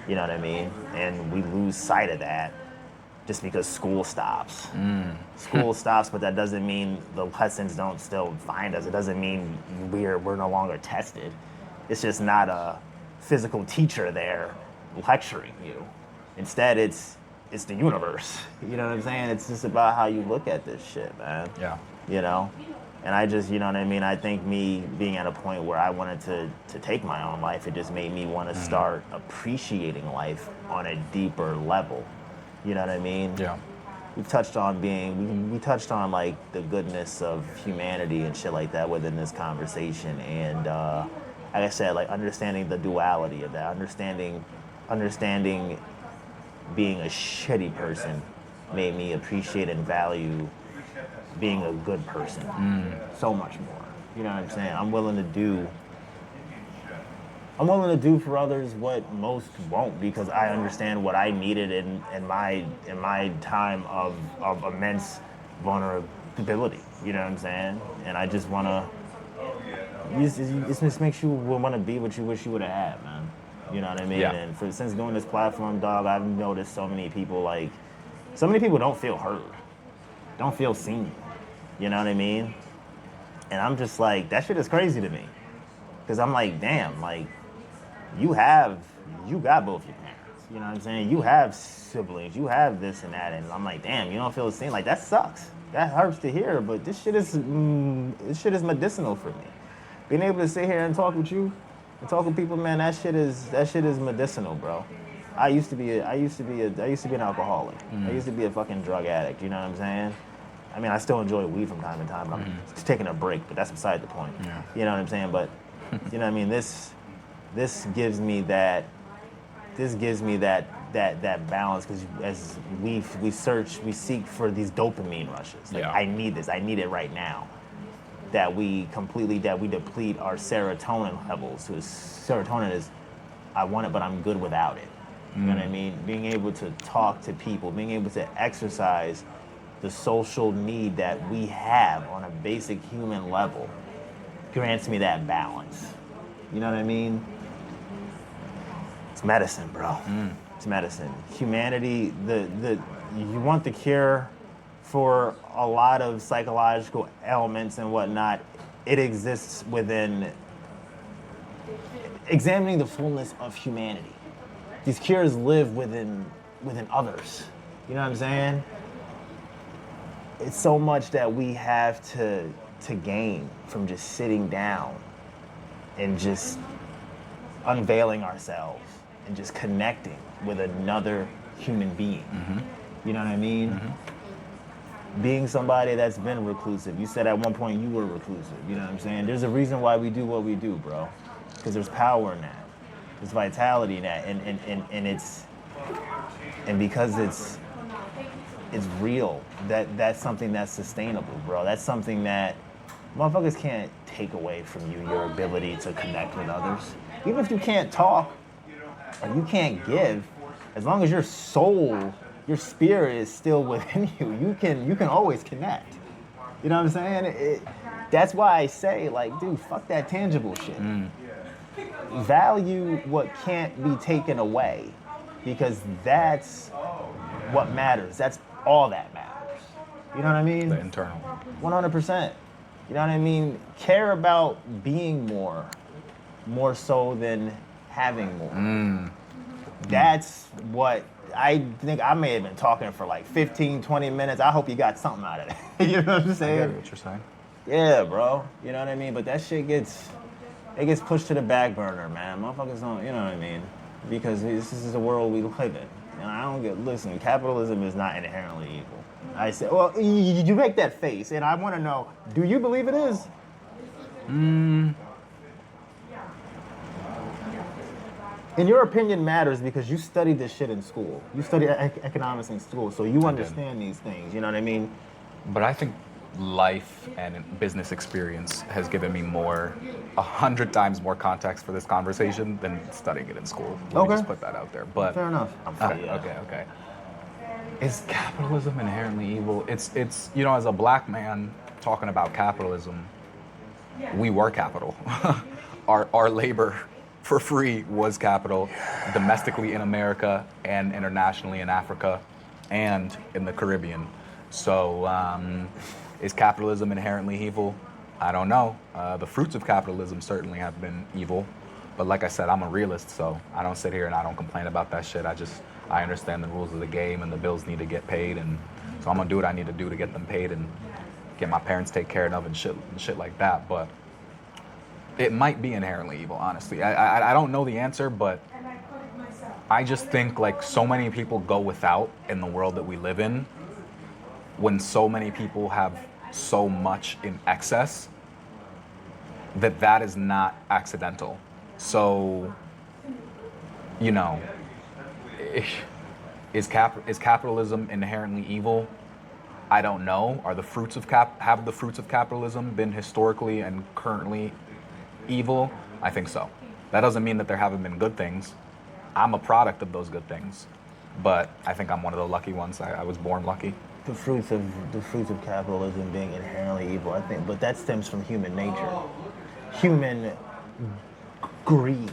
You know what I mean? And we lose sight of that just because school stops. School stops, but that doesn't mean the lessons don't still find us. It doesn't mean we're no longer tested. It's just not a physical teacher there lecturing you. Instead, it's the universe. You know what I'm saying? It's just about how you look at this shit, man. Yeah. You know? And I just, you know what I mean? I think me being at a point where I wanted to take my own life, it just made me want to start appreciating life on a deeper level. You know what I mean? Yeah. We touched on like the goodness of humanity and shit like that within this conversation. And like I said, like understanding the duality of that, understanding being a shitty person made me appreciate and value being a good person so much more. You know what I'm saying? I'm willing to do for others what most won't, because I understand what I needed in my time of immense vulnerability. You know what I'm saying? And I just wanna. It just makes you want to be what you wish you would have had, man. You know what I mean? Yeah. And since doing this platform, dog, I've noticed so many people don't feel heard, don't feel seen. You know what I mean? And I'm just like, that shit is crazy to me, because I'm like, damn, like you got both your parents. You know what I'm saying? You have siblings, you have this and that, and I'm like, damn, you don't feel seen. Like that sucks. That hurts to hear, but this shit is medicinal for me. Being able to sit here and talk with you, and talk with people, man, that shit is medicinal, bro. I used to be an alcoholic. I used to be a fucking drug addict. You know what I'm saying? I mean, I still enjoy weed from time to time. But I'm taking a break, but that's beside the point. Yeah. You know what I'm saying? But you know what I mean? This gives me that. This gives me that balance, because as we seek for these dopamine rushes. Like, Yeah. I need this. I need it right now. That we deplete our serotonin levels. So serotonin is, I want it, but I'm good without it. You know what I mean? Being able to talk to people, being able to exercise the social need that we have on a basic human level grants me that balance. You know what I mean? It's medicine, bro. It's medicine. Humanity, you want the cure for a lot of psychological ailments and whatnot. It exists within examining the fullness of humanity. These cures live within others. You know what I'm saying? It's so much that we have to gain from just sitting down and just unveiling ourselves and just connecting with another human being. You know what I mean? Being somebody that's been reclusive. You said at one point you were reclusive. You know what I'm saying? There's a reason why we do what we do, bro. Because there's power in that. There's vitality in that. And because it's real, that's something that's sustainable, bro. That's something that motherfuckers can't take away from you, your ability to connect with others. Even if you can't talk or you can't give, as long as your soul, your spirit is still within you, you can always connect. You know what I'm saying? That's why I say, like, dude, fuck that tangible shit. Value what can't be taken away, because that's what matters. That's all that matters. You know what I mean? The internal. 100%. You know what I mean? Care about being more so than having more. That's what I think. I may have been talking for like 15, 20 minutes. I hope you got something out of it. You know what I'm I saying? get what you're saying. Yeah, bro. You know what I mean? But that shit gets pushed to the back burner, man. Motherfuckers don't, you know what I mean? Because this is the world we live in. And I don't listen, capitalism is not inherently evil. I said, well, you make that face, and I want to know, do you believe it is? And your opinion matters because you studied this shit in school. You studied economics in school, so you understand these things, you know what I mean? But I think life and business experience has given me 100 times more context for this conversation than studying it in school. Let me just put that out there. But Fair enough. Okay. Is capitalism inherently evil? It's you know, as a black man talking about capitalism, we were capital. Our labor for free was capital, domestically in America and internationally in Africa and in the Caribbean. So is capitalism inherently evil? I don't know. The fruits of capitalism certainly have been evil. But like I said, I'm a realist, so I don't sit here and I don't complain about that shit. I understand the rules of the game and the bills need to get paid, and so I'm gonna do what I need to do to get them paid and get my parents taken care of and shit like that. But it might be inherently evil, honestly. I don't know the answer, but I just think like so many people go without in the world that we live in, when so many people have so much in excess, that is not accidental. So, you know, is capitalism inherently evil? I don't know. Have the fruits of capitalism been historically and currently evil? I think so. That doesn't mean that there haven't been good things. I'm a product of those good things, but I think I'm one of the lucky ones. I was born lucky. the fruits of capitalism being inherently evil. I think, but that stems from human nature, human greed,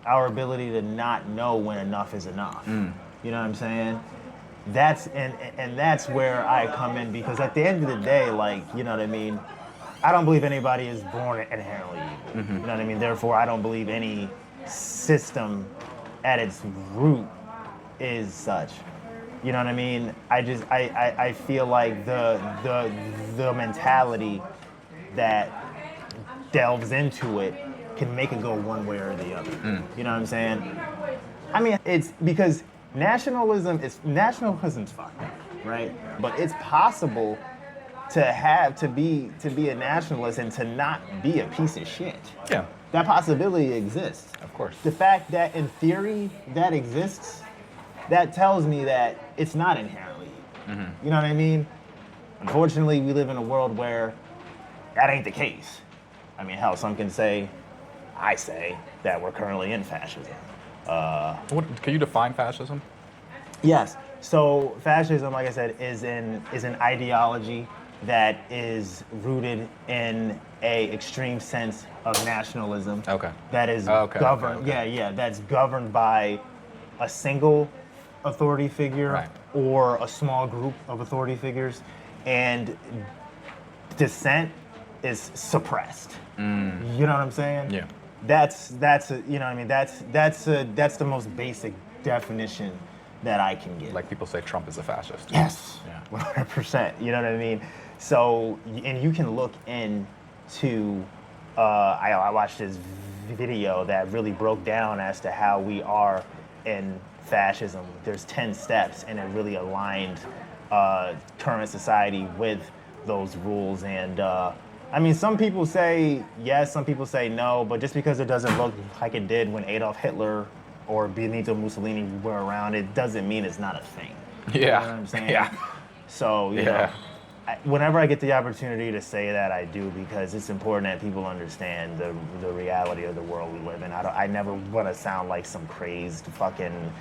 our ability to not know when enough is enough. You know what I'm saying? That's and that's where I come in, because at the end of the day, like, you know what I mean, I don't believe anybody is born inherently evil. You know what I mean? Therefore, I don't believe any system at its root is such. You know what I mean? I feel like the mentality that delves into it can make it go one way or the other. You know what I'm saying? I mean, it's because nationalism's fucked up, right? But it's possible to be a nationalist and to not be a piece of shit. Yeah. That possibility exists. Of course. The fact that in theory that exists, that tells me that it's not inherently evil. You know what I mean? Unfortunately, we live in a world where that ain't the case. I mean, hell, I say that we're currently in fascism. Can you define fascism? Yes. So fascism, like I said, is an ideology that is rooted in a extreme sense of nationalism. Okay. That is Okay, governed. okay. Yeah. That's governed by a single authority figure, Right. or a small group of authority figures, and dissent is suppressed. You know what I'm saying? Yeah. That's you know what I mean. That's the most basic definition that I can give. Like people say Trump is a fascist. Yes, Yeah. 100%. You know what I mean? So, and you can look into. I watched this video that really broke down as to how we are in fascism. There's 10 steps, and it really aligned current society with those rules. And I mean, some people say yes, some people say no, but just because it doesn't look like it did when Adolf Hitler or Benito Mussolini were around, it doesn't mean it's not a thing. Yeah. You know what I'm saying? Yeah. So, you know, whenever I get the opportunity to say that, I do, because it's important that people understand the reality of the world we live in. I never want to sound like some crazed fucking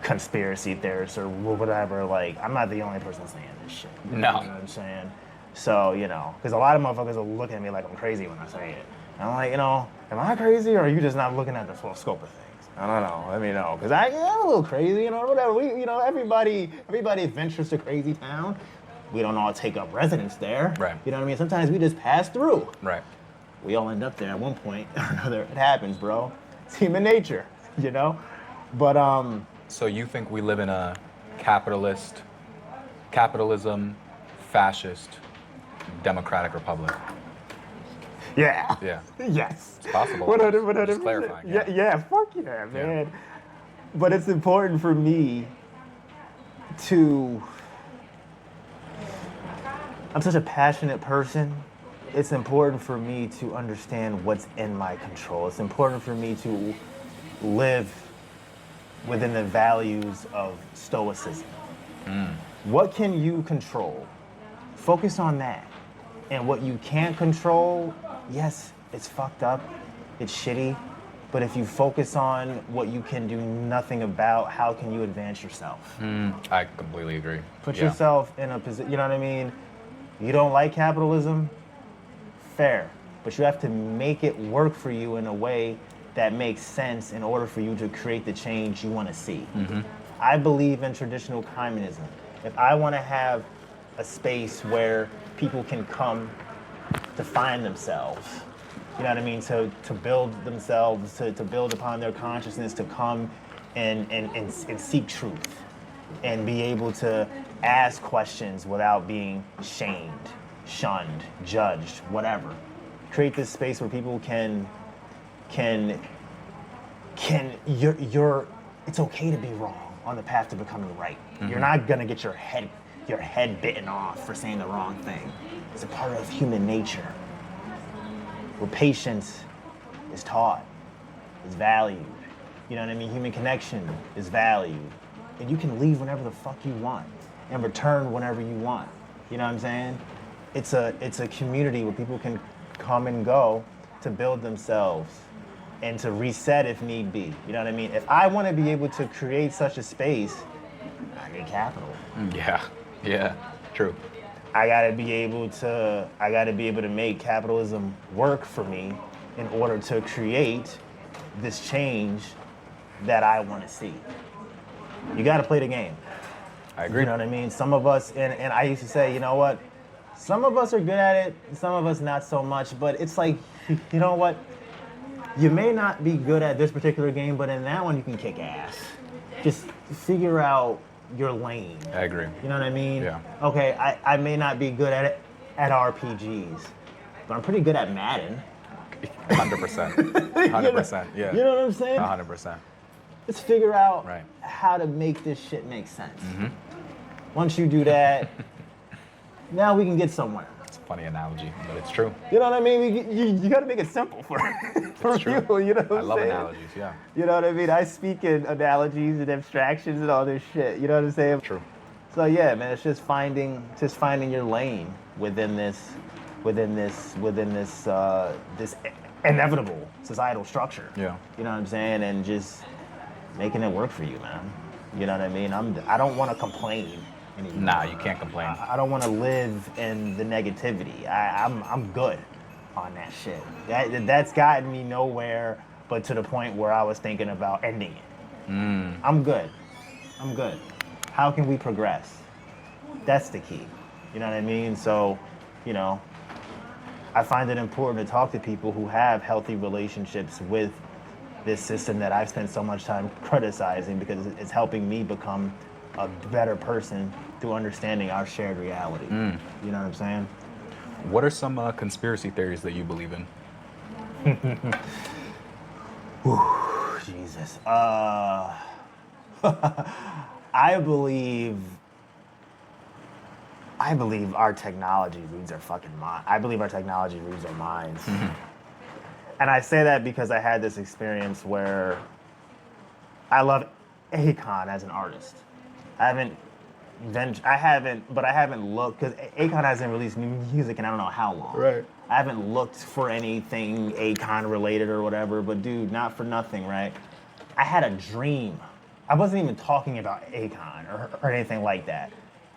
conspiracy theorist or whatever. Like, I'm not the only person saying this shit. No. You know what I'm saying? So, you know, because a lot of motherfuckers will look at me like I'm crazy when I say it. And I'm like, you know, am I crazy, or are you just not looking at the full scope of things? I don't know. Let me know, because I'm a little crazy, you know, whatever. Everybody ventures to crazy town. We don't all take up residence there. Right. You know what I mean? Sometimes we just pass through. Right. We all end up there at one point or another. It happens, bro. It's human nature, you know? But, So you think we live in a capitalism, fascist, democratic republic? yeah. Yeah. Yes. It's possible. 100%. Just clarifying. Yeah, fuck yeah, man. But it's important for me to... I'm such a passionate person. It's important for me to understand what's in my control. It's important for me to live within the values of stoicism. What can you control? Focus on that. And what you can't control, yes, it's fucked up, it's shitty, but if you focus on what you can do nothing about, how can you advance yourself? I completely agree. Put yourself in a position, you know what I mean? You don't like capitalism? Fair. But you have to make it work for you in a way that makes sense in order for you to create the change you want to see. I believe in traditional communism. If I want to have a space where people can come to find themselves, you know what I mean, to build themselves, to build upon their consciousness, to come and seek truth, and be able to ask questions without being shamed, shunned, judged, whatever. Create this space where people it's okay to be wrong on the path to becoming right. You're not gonna get your head bitten off for saying the wrong thing. It's a part of human nature. Where patience is taught, is valued. You know what I mean? Human connection is valued. And you can leave whenever the fuck you want and return whenever you want. You know what I'm saying? It's a community where people can come and go to build themselves and to reset if need be. You know what I mean? If I want to be able to create such a space, I need capital. Yeah. True. I gotta be able to make capitalism work for me in order to create this change that I want to see. You gotta play the game. I agree. You know what I mean? Some of us, and I used to say, you know what? Some of us are good at it, some of us not so much, but it's like, you know what? You may not be good at this particular game, but in that one you can kick ass. Just figure out your lane. I agree. You know what I mean? Yeah. Okay, I may not be good at it at RPGs, but I'm pretty good at Madden. 100%. 100%. Yeah. You know what I'm saying? 100%. Let's figure out Right. how to make this shit make sense. Once you do that, now we can get somewhere. It's a funny analogy, but it's true. You know what I mean? You got to make it simple for It's true. people. You know what I I'm love saying? analogies, yeah. You know what I mean? I speak in analogies and abstractions and all this shit. You know what I'm saying? True. So yeah, man, it's just finding your lane within this this inevitable societal structure. Yeah. You know what I'm saying? And just making it work for you, man. You know what I mean? I don't want to complain anymore. Nah, you can't complain. I don't want to live in the negativity. I'm good on that shit. That's gotten me nowhere but to the point where I was thinking about ending it. I'm good. How can we progress? That's the key. You know what I mean? So, you know, I find it important to talk to people who have healthy relationships with this system that I've spent so much time criticizing, because it's helping me become a better person through understanding our shared reality. You know what I'm saying? What are some conspiracy theories that you believe in? Jesus. I believe our technology reads our fucking mind. I believe our technology reads our minds. And I say that because I had this experience where I love Akon as an artist. I haven't looked, because Akon hasn't released new music in I don't know how long. Right. I haven't looked for anything Akon related or whatever, but dude, not for nothing, right? I had a dream. I wasn't even talking about Akon or anything like that.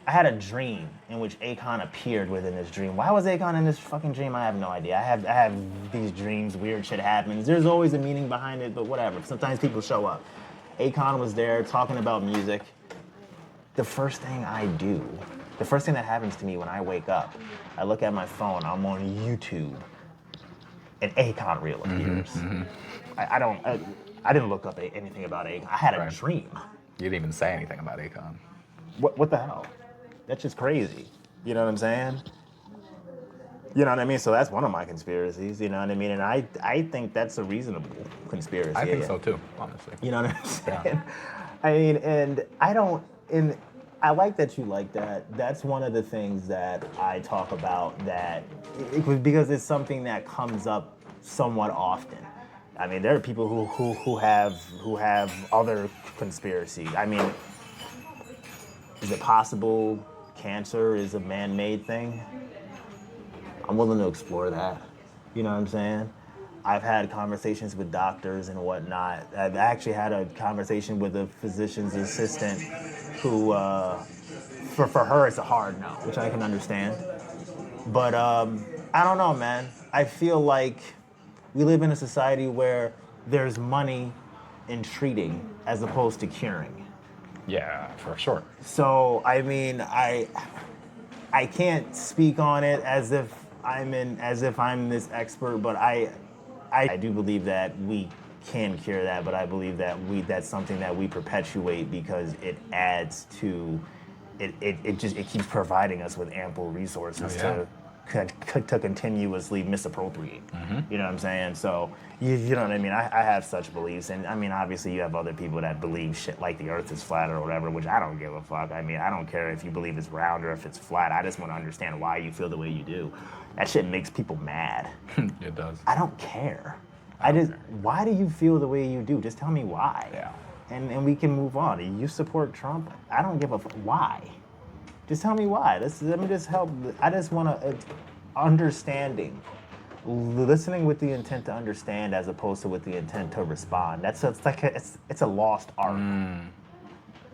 I had a dream in which Akon appeared within this dream. Why was Akon in this fucking dream? I have no idea. I have these dreams, weird shit happens. There's always a meaning behind it, but whatever. Sometimes people show up. Akon was there talking about music. The first thing that happens to me when I wake up, I look at my phone, I'm on YouTube, and Akon reel appears. I didn't look up anything about Akon. I had a dream. You didn't even say anything about Akon. What the hell? That's just crazy. You know what I'm saying? You know what I mean? So that's one of my conspiracies, you know what I mean? And I think that's a reasonable conspiracy. I think so too, honestly. You know what I'm saying? Yeah. I mean, and I like that you like that. That's one of the things that I talk about, that because it's something that comes up somewhat often. I mean, there are people who have other conspiracies. I mean, is it possible cancer is a man-made thing? I'm willing to explore that. You know what I'm saying? I've had conversations with doctors and whatnot. I've actually had a conversation with a physician's assistant who, for her, it's a hard no, which I can understand. But I don't know, man. I feel like we live in a society where there's money in treating as opposed to curing. Yeah, for sure. So, I mean, I can't speak on it as if I'm this expert, but I do believe that we can cure that, but I believe that that's something that we perpetuate because it adds to it keeps providing us with ample resources to continuously misappropriate. You know what I'm saying? So you know what I mean? I have such beliefs, and I mean, obviously you have other people that believe shit like the earth is flat or whatever, which I don't give a fuck. I mean, I don't care if you believe it's round or if it's flat. I just want to understand why you feel the way you do. That shit makes people mad. It does. I don't care. Why do you feel the way you do? Just tell me why. Yeah. And we can move on. You support Trump? I don't give a why. Just tell me why. Let me just help. I just want to understanding, listening with the intent to understand as opposed to with the intent to respond. It's a lost art.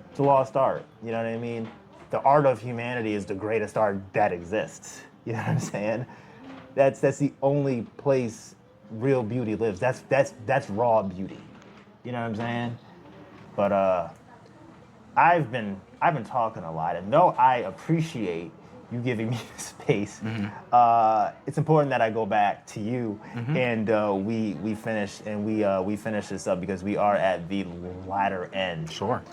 It's a lost art. You know what I mean? the art of humanity is the greatest art that exists. You know what I'm saying? That's the only place real beauty lives. That's raw beauty. You know what I'm saying? But I've been talking a lot, and though I appreciate you giving me the space, it's important that I go back to you and we finish this up because we are at the latter end. Sure.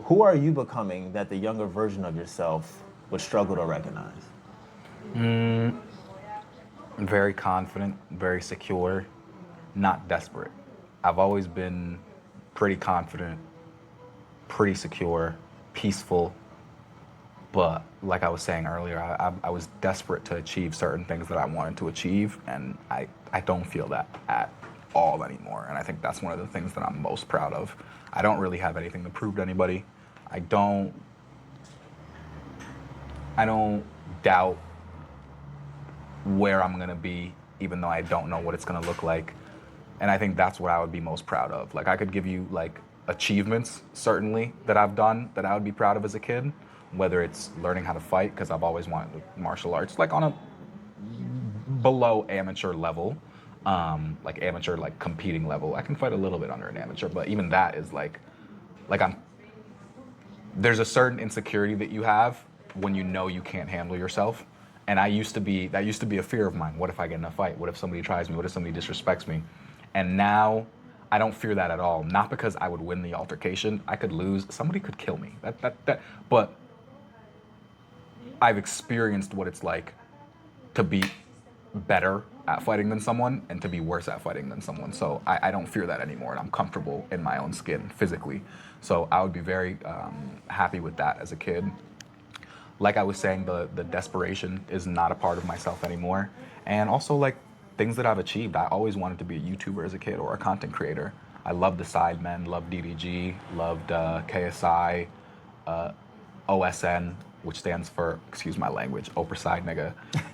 Who are you becoming that the younger version of yourself would struggle to recognize? Very confident, very secure, not desperate. I've always been pretty confident, pretty secure, peaceful, but like I was saying earlier, I was desperate to achieve certain things that I wanted to achieve, and I don't feel that at all anymore, and I think that's one of the things that I'm most proud of. I don't really have anything to prove to anybody. I don't doubt where I'm gonna be, even though I don't know what it's gonna look like. And I think that's what I would be most proud of. Like, I could give you like achievements, certainly, that I've done that I would be proud of as a kid, whether it's learning how to fight, because I've always wanted martial arts, like on a below amateur level, like amateur, like competing level. I can fight a little bit under an amateur, but even that is there's a certain insecurity that you have when you know you can't handle yourself. And that used to be a fear of mine. What if I get in a fight? What if somebody tries me? What if somebody disrespects me? And now I don't fear that at all. Not because I would win the altercation. I could lose. Somebody could kill me. But I've experienced what it's like to be better at fighting than someone and to be worse at fighting than someone. So I don't fear that anymore, and I'm comfortable in my own skin physically. So I would be very happy with that as a kid. Like I was saying, the desperation is not a part of myself anymore. And also, like, things that I've achieved. I always wanted to be a YouTuber as a kid or a content creator. I loved the Sidemen, loved DDG, loved KSI, OSN, which stands for, excuse my language, Oprah Side Nigga.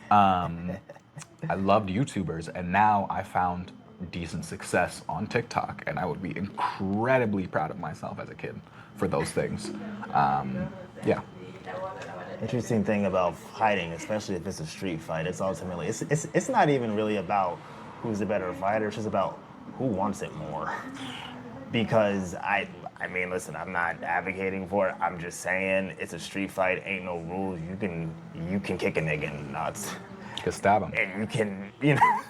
I loved YouTubers, and now I found decent success on TikTok, and I would be incredibly proud of myself as a kid for those things. Yeah. Interesting thing about fighting, especially if it's a street fight, it's ultimately it's not even really about who's the better fighter. It's just about who wants it more. Because I mean, listen, I'm not advocating for it. I'm just saying it's a street fight. Ain't no rules. You can kick a nigga in the nuts. You can stab him. And you can,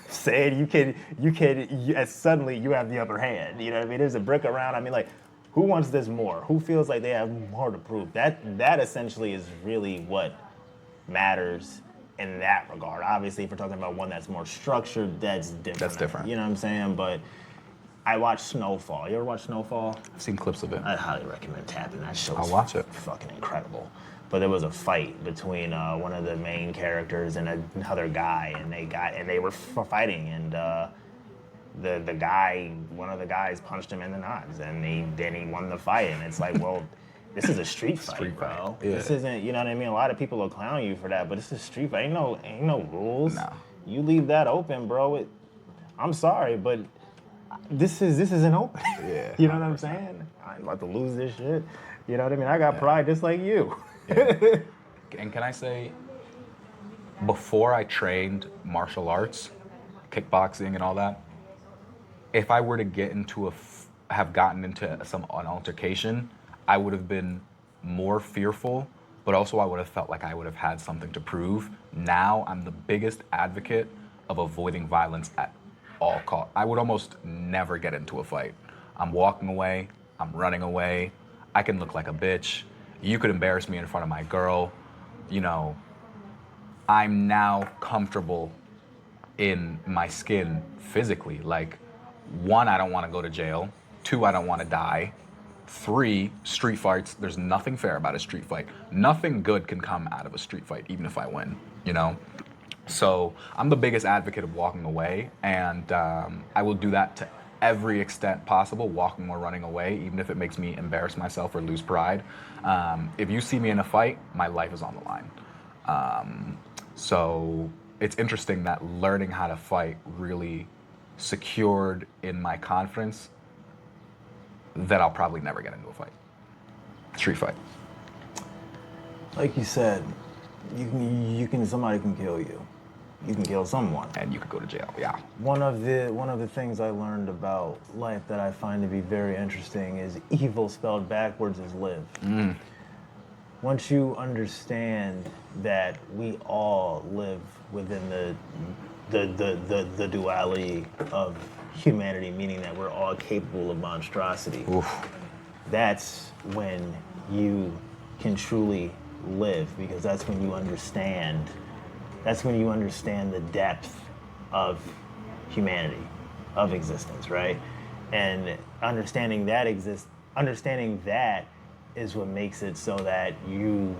say it. As suddenly you have the upper hand. You know what I mean? There's a brick around. I mean, like, who wants this more? Who feels like they have more to prove? That essentially is really what matters in that regard. Obviously, if we're talking about one that's more structured, that's different. That's different. You know what I'm saying? But I watched Snowfall. You ever watch Snowfall? I've seen clips of it. I highly recommend tapping that show. I'll watch it. Fucking incredible. But there was a fight between one of the main characters and another guy, and they were fighting, and one of the guys punched him in the nuts, and then he won the fight. And it's like, well, this is a street fight, bro. Yeah. This isn't, you know what I mean? A lot of people will clown you for that, but it's a street fight. Ain't no rules. No. You leave that open, bro. I'm sorry, but this isn't open. Yeah. You know what I'm saying? I'm about to lose this shit. You know what I mean? I got pride just like you. Yeah. And can I say, before I trained martial arts, kickboxing and all that, if I were to have gotten into an altercation, I would have been more fearful, but also I would have felt like I would have had something to prove. Now I'm the biggest advocate of avoiding violence at all costs. I would almost never get into a fight. I'm walking away, I'm running away, I can look like a bitch. You could embarrass me in front of my girl. I'm now comfortable in my skin physically. Like, 1, I don't want to go to jail. 2, I don't want to die. 3, street fights, there's nothing fair about a street fight. Nothing good can come out of a street fight, even if I win, So I'm the biggest advocate of walking away, and I will do that to every extent possible, walking or running away, even if it makes me embarrass myself or lose pride. If you see me in a fight, my life is on the line. So it's interesting that learning how to fight really secured in my confidence that I'll probably never get into a fight. Street fight. Like you said, somebody can kill you. You can kill someone. And you could go to jail, yeah. One of the things I learned about life that I find to be very interesting is evil spelled backwards is live. Once you understand that we all live within the duality of humanity, meaning that we're all capable of monstrosity, that's when you can truly live, because that's when you understand the depth of humanity, of existence, right? And understanding that is what makes it so that you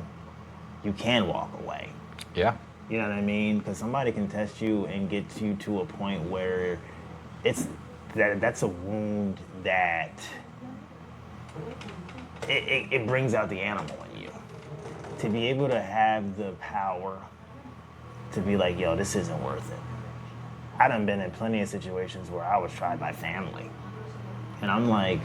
can walk away. Yeah. You know what I mean? Because somebody can test you and get you to a point where that's a wound that it brings out the animal in you. To be able to have the power to be like, yo, this isn't worth it. I done been in plenty of situations where I was tried by family. And I'm like,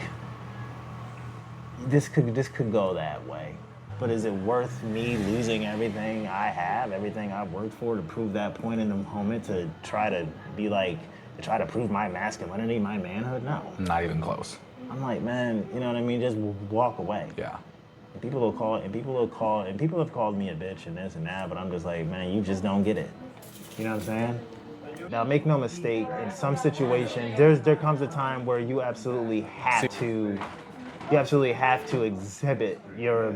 this could go that way. But is it worth me losing everything I have, everything I've worked for to prove that point in the moment, to try to prove my masculinity, my manhood? No. Not even close. I'm like, man, you know what I mean? Just walk away. Yeah. And people have called me a bitch and this and that, but I'm just like, man, you just don't get it. You know what I'm saying? Now, make no mistake, in some situations, there comes a time where you absolutely have to exhibit your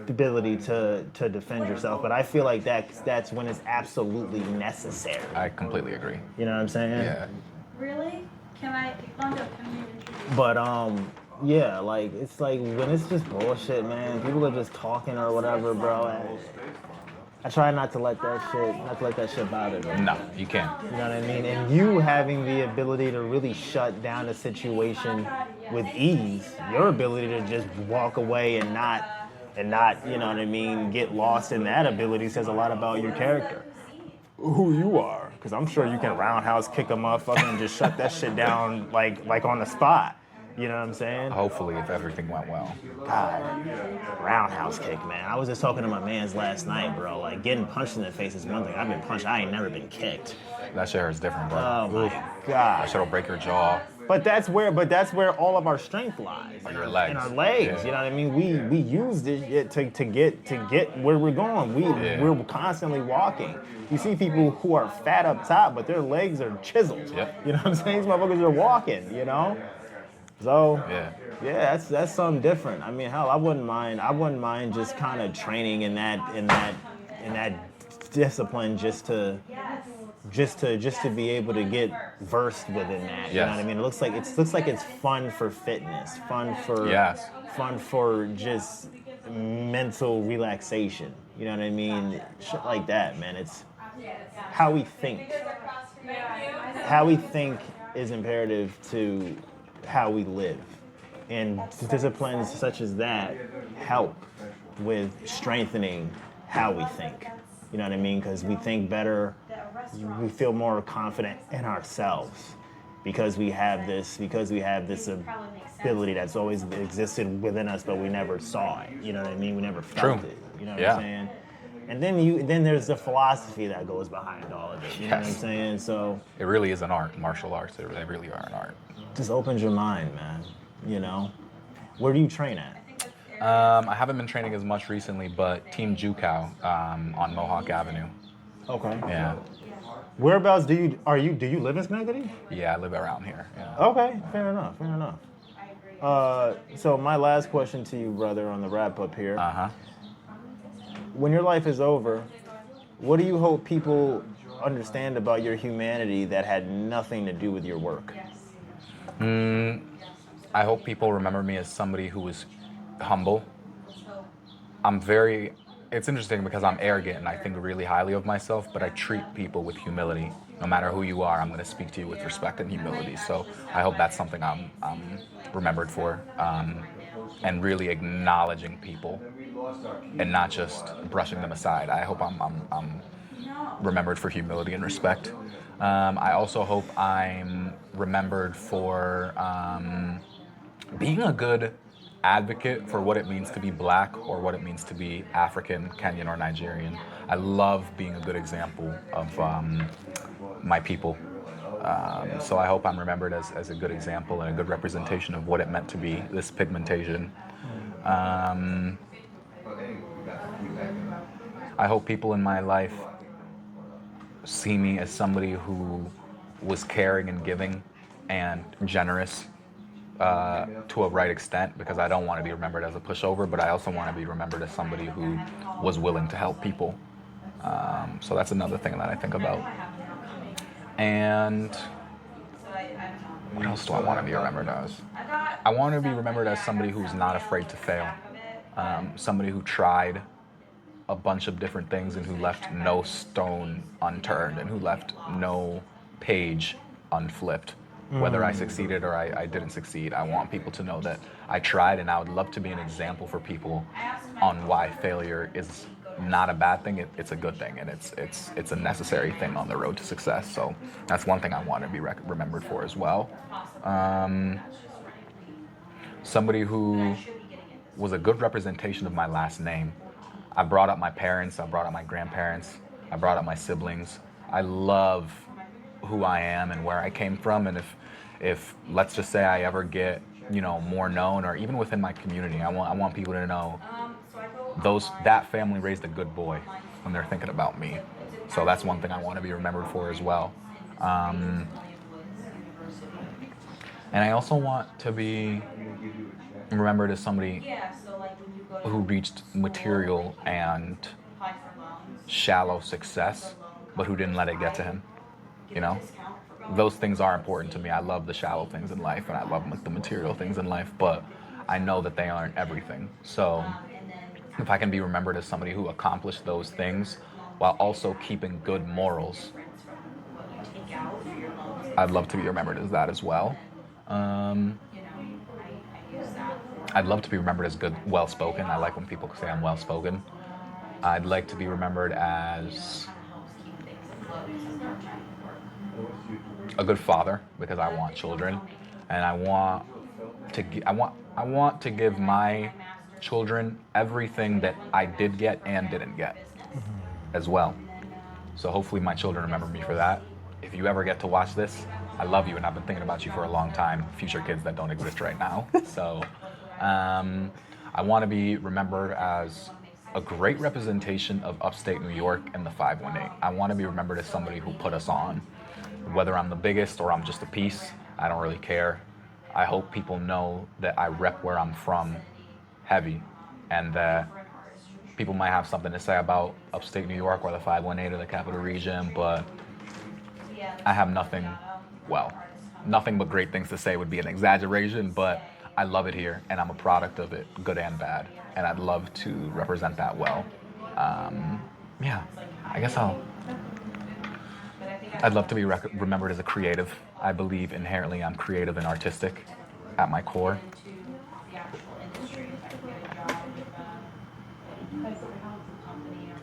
ability to defend yourself. But I feel like that's when it's absolutely necessary. I completely agree. You know what I'm saying? Yeah. Really? Can you introduce? But yeah, like it's like when it's just bullshit, man. People are just talking or whatever, bro. I try not to let that shit bother me. No, you can't. You know what I mean? And you having the ability to really shut down a situation with ease, your ability to just walk away and not, you know what I mean, get lost in that ability says a lot about your character. Who you are. Because I'm sure you can roundhouse kick a motherfucker and just shut that shit down like on the spot. You know what I'm saying? Hopefully, if everything went well. God, roundhouse kick, man. I was just talking to my mans last night, bro. Like, getting punched in the face is one thing. I've been punched. I ain't never been kicked. That shit hurts different, bro. Oh, my That God. shit'll break your jaw. But that's where all of our strength lies. On your legs. In our legs. Yeah. You know what I mean? We use this shit to get where we're going. We're constantly walking. You see people who are fat up top, but their legs are chiseled. Yep. You know what I'm saying? These motherfuckers are walking, you know? So yeah, that's something different. I mean, hell, I wouldn't mind just kind of training in that discipline just to be able to get versed within that. You know what I mean? It looks like it's fun for fitness, fun for just mental relaxation. You know what I mean? Shit like that, man. It's how we think. How we think is imperative to how we live. And disciplines such as that help with strengthening how we think. You know what I mean? Because we think better, we feel more confident in ourselves because we have this ability that's always existed within us, but we never saw it. You know what I mean? We never felt it. You know what I'm saying? And then there's the philosophy that goes behind all of it. You know what I'm saying? So it really is an art. Martial arts, they really are an art. Just opens your mind, man. You know? Where do you train at? I haven't been training as much recently, but Team Ziekii on Mohawk Avenue. Okay. Yeah. Whereabouts do you live in Schenectady? Yeah, I live around here. Yeah. Okay, fair enough. So my last question to you, brother, on the wrap up here. When your life is over, what do you hope people understand about your humanity that had nothing to do with your work? I hope people remember me as somebody who was humble. It's interesting because I'm arrogant and I think really highly of myself, but I treat people with humility. No matter who you are, I'm going to speak to you with respect and humility. So I hope that's something I'm remembered for, and really acknowledging people and not just brushing them aside. I hope I'm remembered for humility and respect. I also hope I'm remembered for being a good advocate for what it means to be black or what it means to be African, Kenyan, or Nigerian. I love being a good example of my people. So I hope I'm remembered as a good example and a good representation of what it meant to be this pigmentation. I hope people in my life see me as somebody who was caring and giving and generous to a right extent, because I don't want to be remembered as a pushover, but I also want to be remembered as somebody who was willing to help people. So that's another thing that I think about. And what else do I want to be remembered as? I want to be remembered as somebody who's not afraid to fail. Somebody who tried a bunch of different things and who left no stone unturned and who left no page unflipped. Whether I succeeded or I didn't succeed, I want people to know that I tried, and I would love to be an example for people on why failure is not a bad thing. It's a good thing, and it's a necessary thing on the road to success. So that's one thing I want to be remembered for as well. Somebody who was a good representation of my last name. I brought up my parents, I brought up my grandparents, I brought up my siblings. I love who I am and where I came from, and if let's just say I ever get, more known, or even within my community, I want people to know that family raised a good boy when they're thinking about me. So that's one thing I want to be remembered for as well. And I also want to be remembered as somebody who reached material and shallow success, but who didn't let it get to him. Those things are important to me. I love the shallow things in life, and I love the material things in life, but I know that they aren't everything. So if I can be remembered as somebody who accomplished those things while also keeping good morals, I'd love to be remembered as that as well. I'd love to be remembered as good, well-spoken. I like when people say I'm well-spoken. I'd like to be remembered as a good father, because I want children, and I want to give my children everything that I did get and didn't get as well. So hopefully my children remember me for that. If you ever get to watch this, I love you, and I've been thinking about you for a long time, future kids that don't exist right now. So I want to be remembered as a great representation of upstate New York and the 518. I want to be remembered as somebody who put us on. Whether I'm the biggest or I'm just a piece, I don't really care. I hope people know that I rep where I'm from heavy, and that people might have something to say about upstate New York or the 518 or the capital region, but I have nothing but great things to say would be an exaggeration, but I love it here, and I'm a product of it, good and bad, and I'd love to represent that well. I guess I'd love to be remembered as a creative. I believe inherently I'm creative and artistic at my core.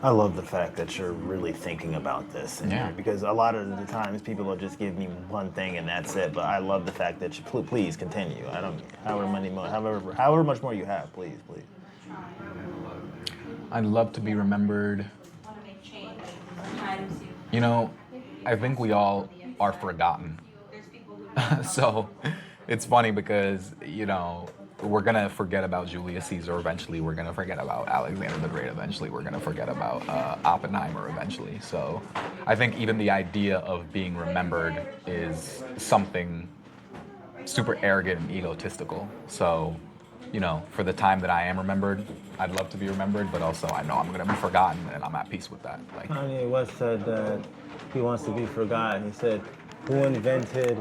I love the fact that you're really thinking about this. Because a lot of the times people will just give me one thing and that's it. But I love the fact that you please continue. I don't, however much more you have, please. I'd love to be remembered. I think we all are forgotten. So it's funny because, we're going to forget about Julius Caesar eventually. We're going to forget about Alexander the Great eventually. We're going to forget about Oppenheimer eventually. So I think even the idea of being remembered is something super arrogant and egotistical. So, for the time that I am remembered, I'd love to be remembered, but also I know I'm going to be forgotten, and I'm at peace with that. Kanye West said that he wants to be forgotten. He said, who invented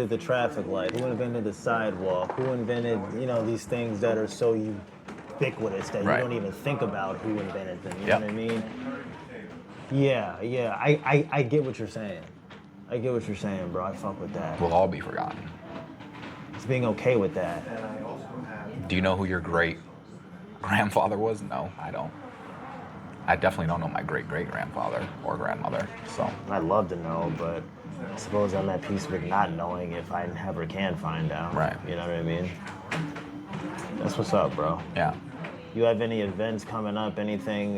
the traffic light? Who invented the sidewalk? Who invented, these things that are so ubiquitous that you don't even think about who invented them? You know what I mean? Yeah. I get what you're saying. I get what you're saying, bro. I fuck with that. We'll all be forgotten. It's being okay with that. Do you know who your great grandfather was? No, I don't. I definitely don't know my great grandfather or grandmother. So I'd love to know, but I suppose I'm at peace with not knowing if I ever can find out. Right. You know what I mean? That's what's up, bro. Yeah. You have any events coming up? Anything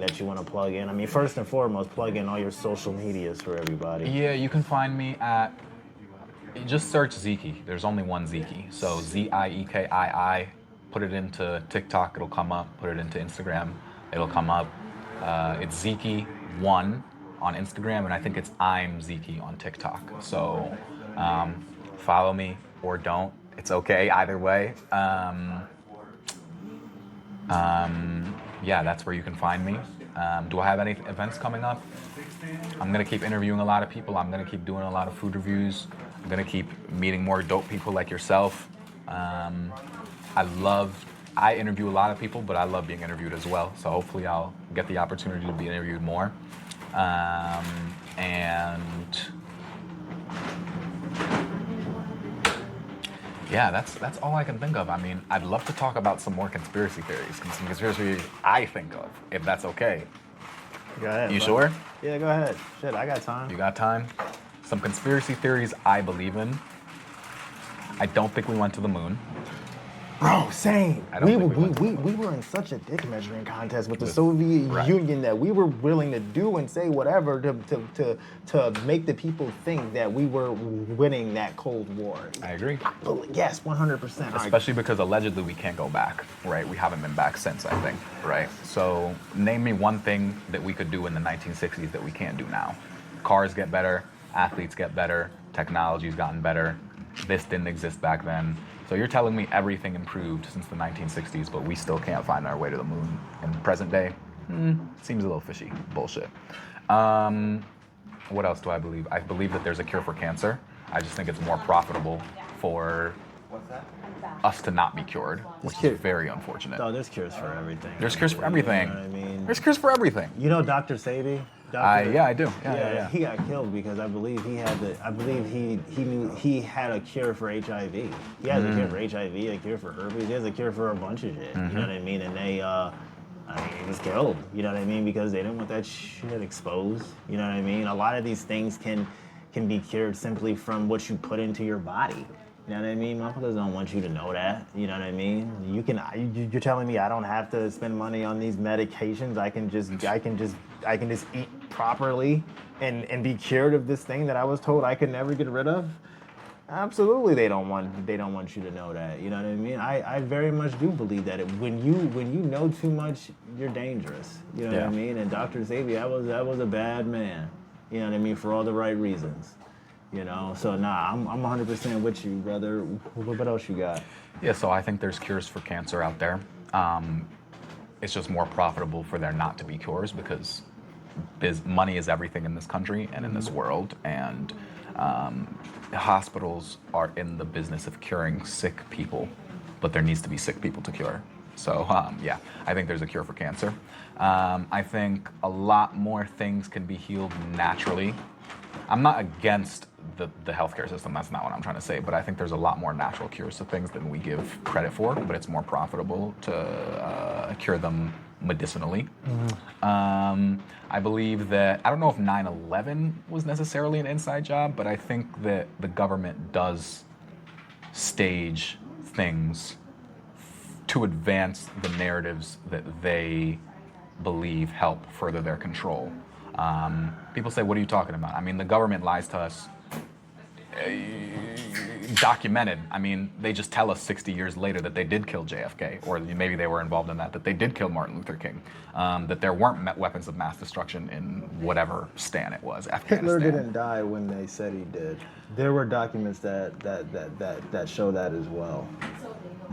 that you want to plug in? I mean, first and foremost, plug in all your social medias for everybody. Yeah, you can find me at, just search Ziekii. There's only one Ziekii. So Ziekii. Put it into TikTok, it'll come up. Put it into Instagram, it'll come up. It's Ziekii1 on Instagram, and I think it's I'm Ziekii on TikTok. So follow me or don't. It's okay either way. Yeah, that's where you can find me. Do I have any events coming up? I'm gonna keep interviewing a lot of people. I'm gonna keep doing a lot of food reviews. I'm gonna keep meeting more dope people like yourself. I interview a lot of people, but I love being interviewed as well. So hopefully I'll get the opportunity to be interviewed more. And yeah, that's all I can think of. I mean, I'd love to talk about some more conspiracy theories, some conspiracy theories I think of, if that's okay. Go ahead. You bro. sure? Yeah, go ahead. Shit, I got time. You got time? Some conspiracy theories I believe in. I don't think we went to the moon. Bro, same. I don't think We were in such a dick measuring contest with the With- Soviet right. Union that we were willing to do and say whatever to make the people think that we were winning that Cold War. I agree. Yes, 100%. Especially because allegedly we can't go back, right? We haven't been back since, I think, right? So name me one thing that we could do in the 1960s that we can't do now. Cars get better, athletes get better, technology's gotten better. This didn't exist back then. So you're telling me everything improved since the 1960s, but we still can't find our way to the moon in the present day? Seems a little fishy. Bullshit. What else do I believe? I believe that there's a cure for cancer. I just think it's more profitable for us to not be cured, which is very unfortunate. No, there's cures for everything. There's cures for everything. You know what I mean? There's cures for everything. You know Dr. Sebi? Yeah, I do. Yeah. He got killed because I believe he had he knew he had a cure for HIV. He has a cure for HIV, a cure for herpes. He has a cure for a bunch of shit. You know what I mean? And they, he was killed. You know what I mean? Because they didn't want that shit exposed. You know what I mean? A lot of these things can be cured simply from what you put into your body. You know what I mean? Motherfuckers don't want you to know that. You know what I mean? You're telling me I don't have to spend money on these medications. I can just eat properly and be cured of this thing that I was told I could never get rid of. Absolutely, they don't want you to know that. You know what I mean? I very much do believe that when you know too much, you're dangerous. You know what I mean? And Dr. Xavier, that was a bad man. You know what I mean? For all the right reasons. You know, so I'm 100% with you, brother. What else you got? Yeah, so I think there's cures for cancer out there. It's just more profitable for there not to be cures because money is everything in this country and in this world, and hospitals are in the business of curing sick people, but there needs to be sick people to cure. So yeah, I think there's a cure for cancer. I think a lot more things can be healed naturally. I'm not against the healthcare system, that's not what I'm trying to say, but I think there's a lot more natural cures to things than we give credit for, but it's more profitable to cure them medicinally. I believe that, I don't know if 9/11 was necessarily an inside job, but I think that the government does stage things to advance the narratives that they believe help further their control. People say, what are you talking about? I mean, the government lies to us. Documented. I mean, they just tell us 60 years later that they did kill JFK, or maybe they were involved in that they did kill Martin Luther King, that there weren't weapons of mass destruction in whatever stan it was, Afghanistan. Hitler didn't die when they said he did. There were documents that show that as well.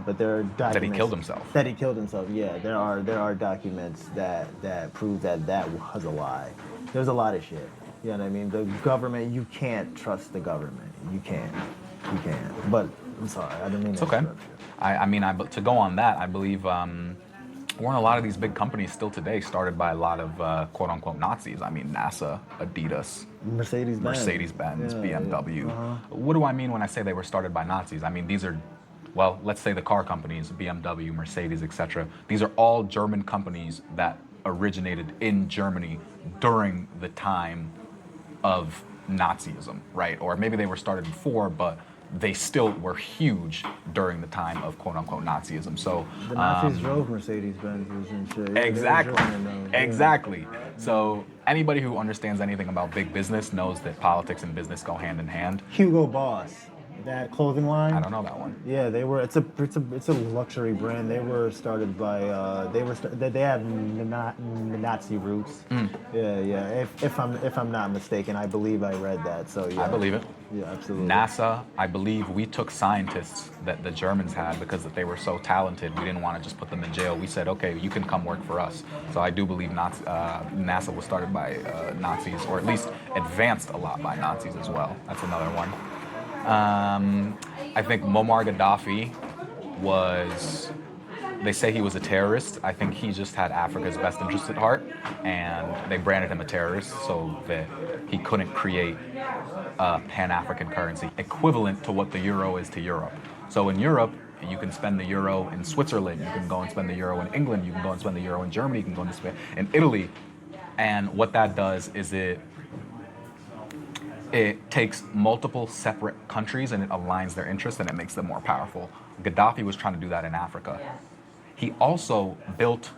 But there are documents That he killed himself. That he killed himself. Yeah, there are documents that prove that was a lie. There's a lot of shit. You know what I mean? The government, you can't trust the government. You can't. But I'm sorry, I didn't mean It's to okay. interrupt you. But to go on that, I believe weren't a lot of these big companies still today started by a lot of quote unquote Nazis. I mean, NASA, Adidas, Mercedes-Benz, BMW. What do I mean when I say they were started by Nazis? I mean, these are, well, let's say the car companies, BMW, Mercedes, etc. These are all German companies that originated in Germany during the time of Nazism, right? Or maybe they were started before, but they still were huge during the time of quote unquote Nazism. So The Nazis drove Mercedes Benzes and shit. Yeah, they were exactly, driving those, yeah. exactly. So anybody who understands anything about big business knows that politics and business go hand in hand. Hugo Boss, that clothing line. I don't know that one. Yeah, they were. It's a luxury brand. They were started by. They have Nazi roots. Yeah. If I'm not mistaken, I believe I read that. So yeah. I believe it. Yeah, absolutely. NASA, I believe we took scientists that the Germans had because they were so talented. We didn't want to just put them in jail. We said, okay, you can come work for us. So I do believe NASA was started by Nazis, or at least advanced a lot by Nazis as well. That's another one. I think Muammar Gaddafi was, they say he was a terrorist. I think he just had Africa's best interest at heart, and they branded him a terrorist so that he couldn't create a Pan-African currency equivalent to what the euro is to Europe. So in Europe, you can spend the euro in Switzerland, you can go and spend the euro in England, you can go and spend the euro in Germany, you can go and spend in Italy. And what that does is it takes multiple separate countries and it aligns their interests and it makes them more powerful. Gaddafi was trying to do that in Africa. He also built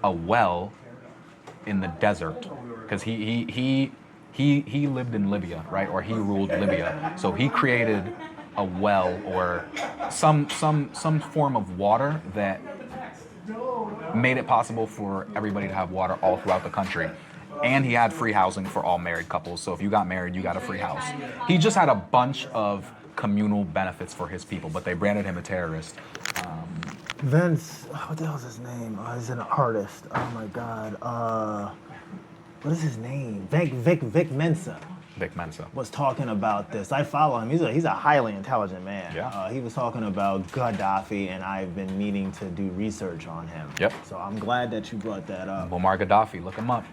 a well in the desert because he lived in Libya, right? Or he ruled Libya. So he created a well or some form of water that made it possible for everybody to have water all throughout the country. And he had free housing for all married couples. So if you got married, you got a free house. He just had a bunch of communal benefits for his people, but they branded him a terrorist. Vince, what the hell's his name? He's an artist. Oh my God. What is his name? Vic Mensa. Vic Mensa was talking about this. I follow him. He's a highly intelligent man. Yeah. He was talking about Gaddafi, and I've been meaning to do research on him. Yep. So I'm glad that you brought that up. Muammar Gaddafi, look him up.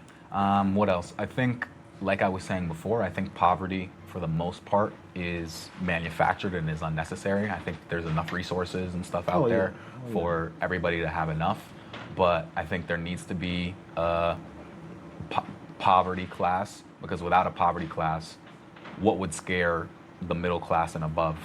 What else? I think, like I was saying before, I think poverty, for the most part, is manufactured and is unnecessary. I think there's enough resources and stuff out there for everybody to have enough. But I think there needs to be a poverty class, because without a poverty class, what would scare the middle class and above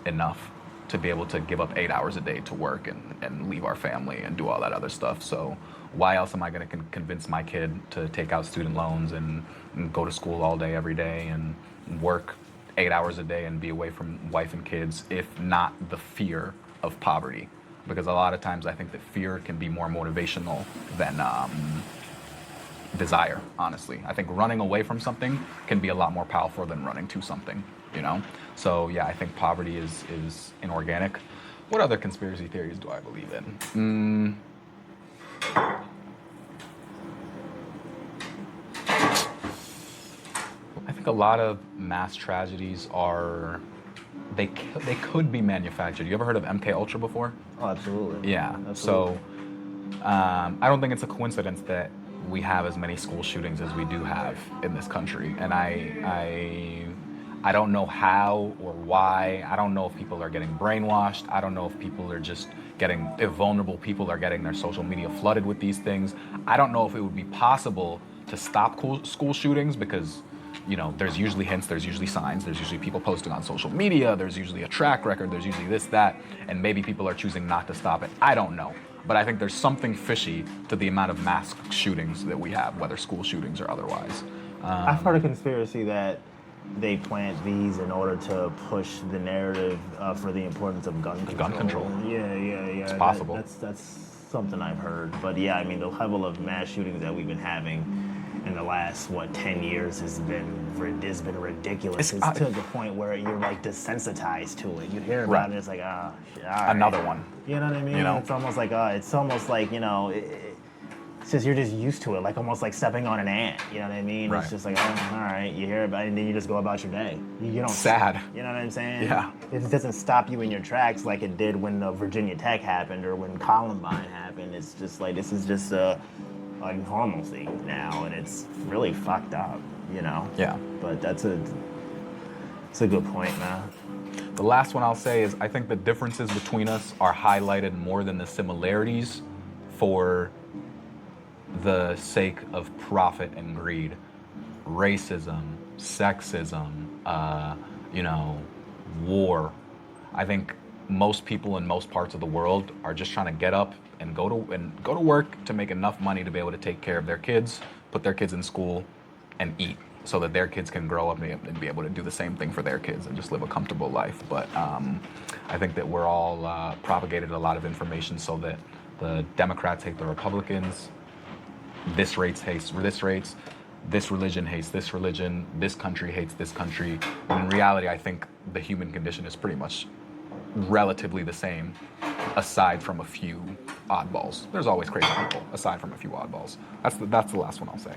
enough to be able to give up 8 hours a day to work and leave our family and do all that other stuff? So why else am I going to convince my kid to take out student loans and go to school all day, every day, and work 8 hours a day and be away from wife and kids, if not the fear of poverty? Because a lot of times I think that fear can be more motivational than desire, honestly. I think running away from something can be a lot more powerful than running to something, you know? So yeah, I think poverty is inorganic. What other conspiracy theories do I believe in? I think a lot of mass tragedies are, they could be manufactured. You ever heard of MK Ultra before? Oh, absolutely. Yeah. Absolutely. So I don't think it's a coincidence that we have as many school shootings as we do have in this country. And I don't know how or why. I don't know if people are getting brainwashed. I don't know if people are just if vulnerable people are getting their social media flooded with these things. I don't know if it would be possible to stop school shootings because, you know, there's usually hints, there's usually signs, there's usually people posting on social media, there's usually a track record, there's usually this, that, and maybe people are choosing not to stop it. I don't know. But I think there's something fishy to the amount of mass shootings that we have, whether school shootings or otherwise. I've heard a conspiracy that they plant these in order to push the narrative for the importance of gun control. Gun control. Yeah. It's possible. That's something I've heard. But yeah, I mean, the level of mass shootings that we've been having in the last 10 years has been ridiculous. It's to the point where you're like desensitized to it. You hear about it, it's like, ah, shit, all right. Another one. You know what I mean? You know? It's almost like, you know, it's just, you're just used to it, like almost like stepping on an ant. You know what I mean? Right. It's just like, oh, all right, you hear about it, and then you just go about your day. You don't. Sad. You know what I'm saying? Yeah. It doesn't stop you in your tracks like it did when Virginia Tech happened or when Columbine happened. It's just like, this is just like normalcy now, and it's really fucked up, you know? Yeah. But it's a good point, man. The last one I'll say is I think the differences between us are highlighted more than the similarities for the sake of profit and greed. Racism, sexism, you know, war. I think most people in most parts of the world are just trying to get up and go to work to make enough money to be able to take care of their kids, put their kids in school, and eat, so that their kids can grow up and be able to do the same thing for their kids and just live a comfortable life. But I think that we're all propagated a lot of information so that the Democrats hate the Republicans, this race hates this race, this religion hates this religion, this country hates this country. When in reality, I think the human condition is pretty much relatively the same, aside from a few oddballs. There's always crazy people, aside from a few oddballs. That's the last one I'll say.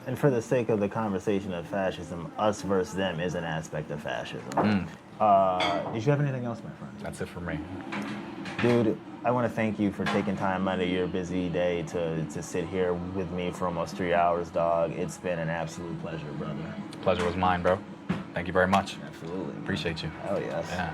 And for the sake of the conversation of fascism, us versus them is an aspect of fascism. Did you have anything else, my friend? That's it for me. Dude, I want to thank you for taking time out of your busy day to sit here with me for almost 3 hours, dog. It's been an absolute pleasure, brother. Pleasure was mine, bro. Thank you very much. Absolutely. Appreciate you. Hell yes. Yeah.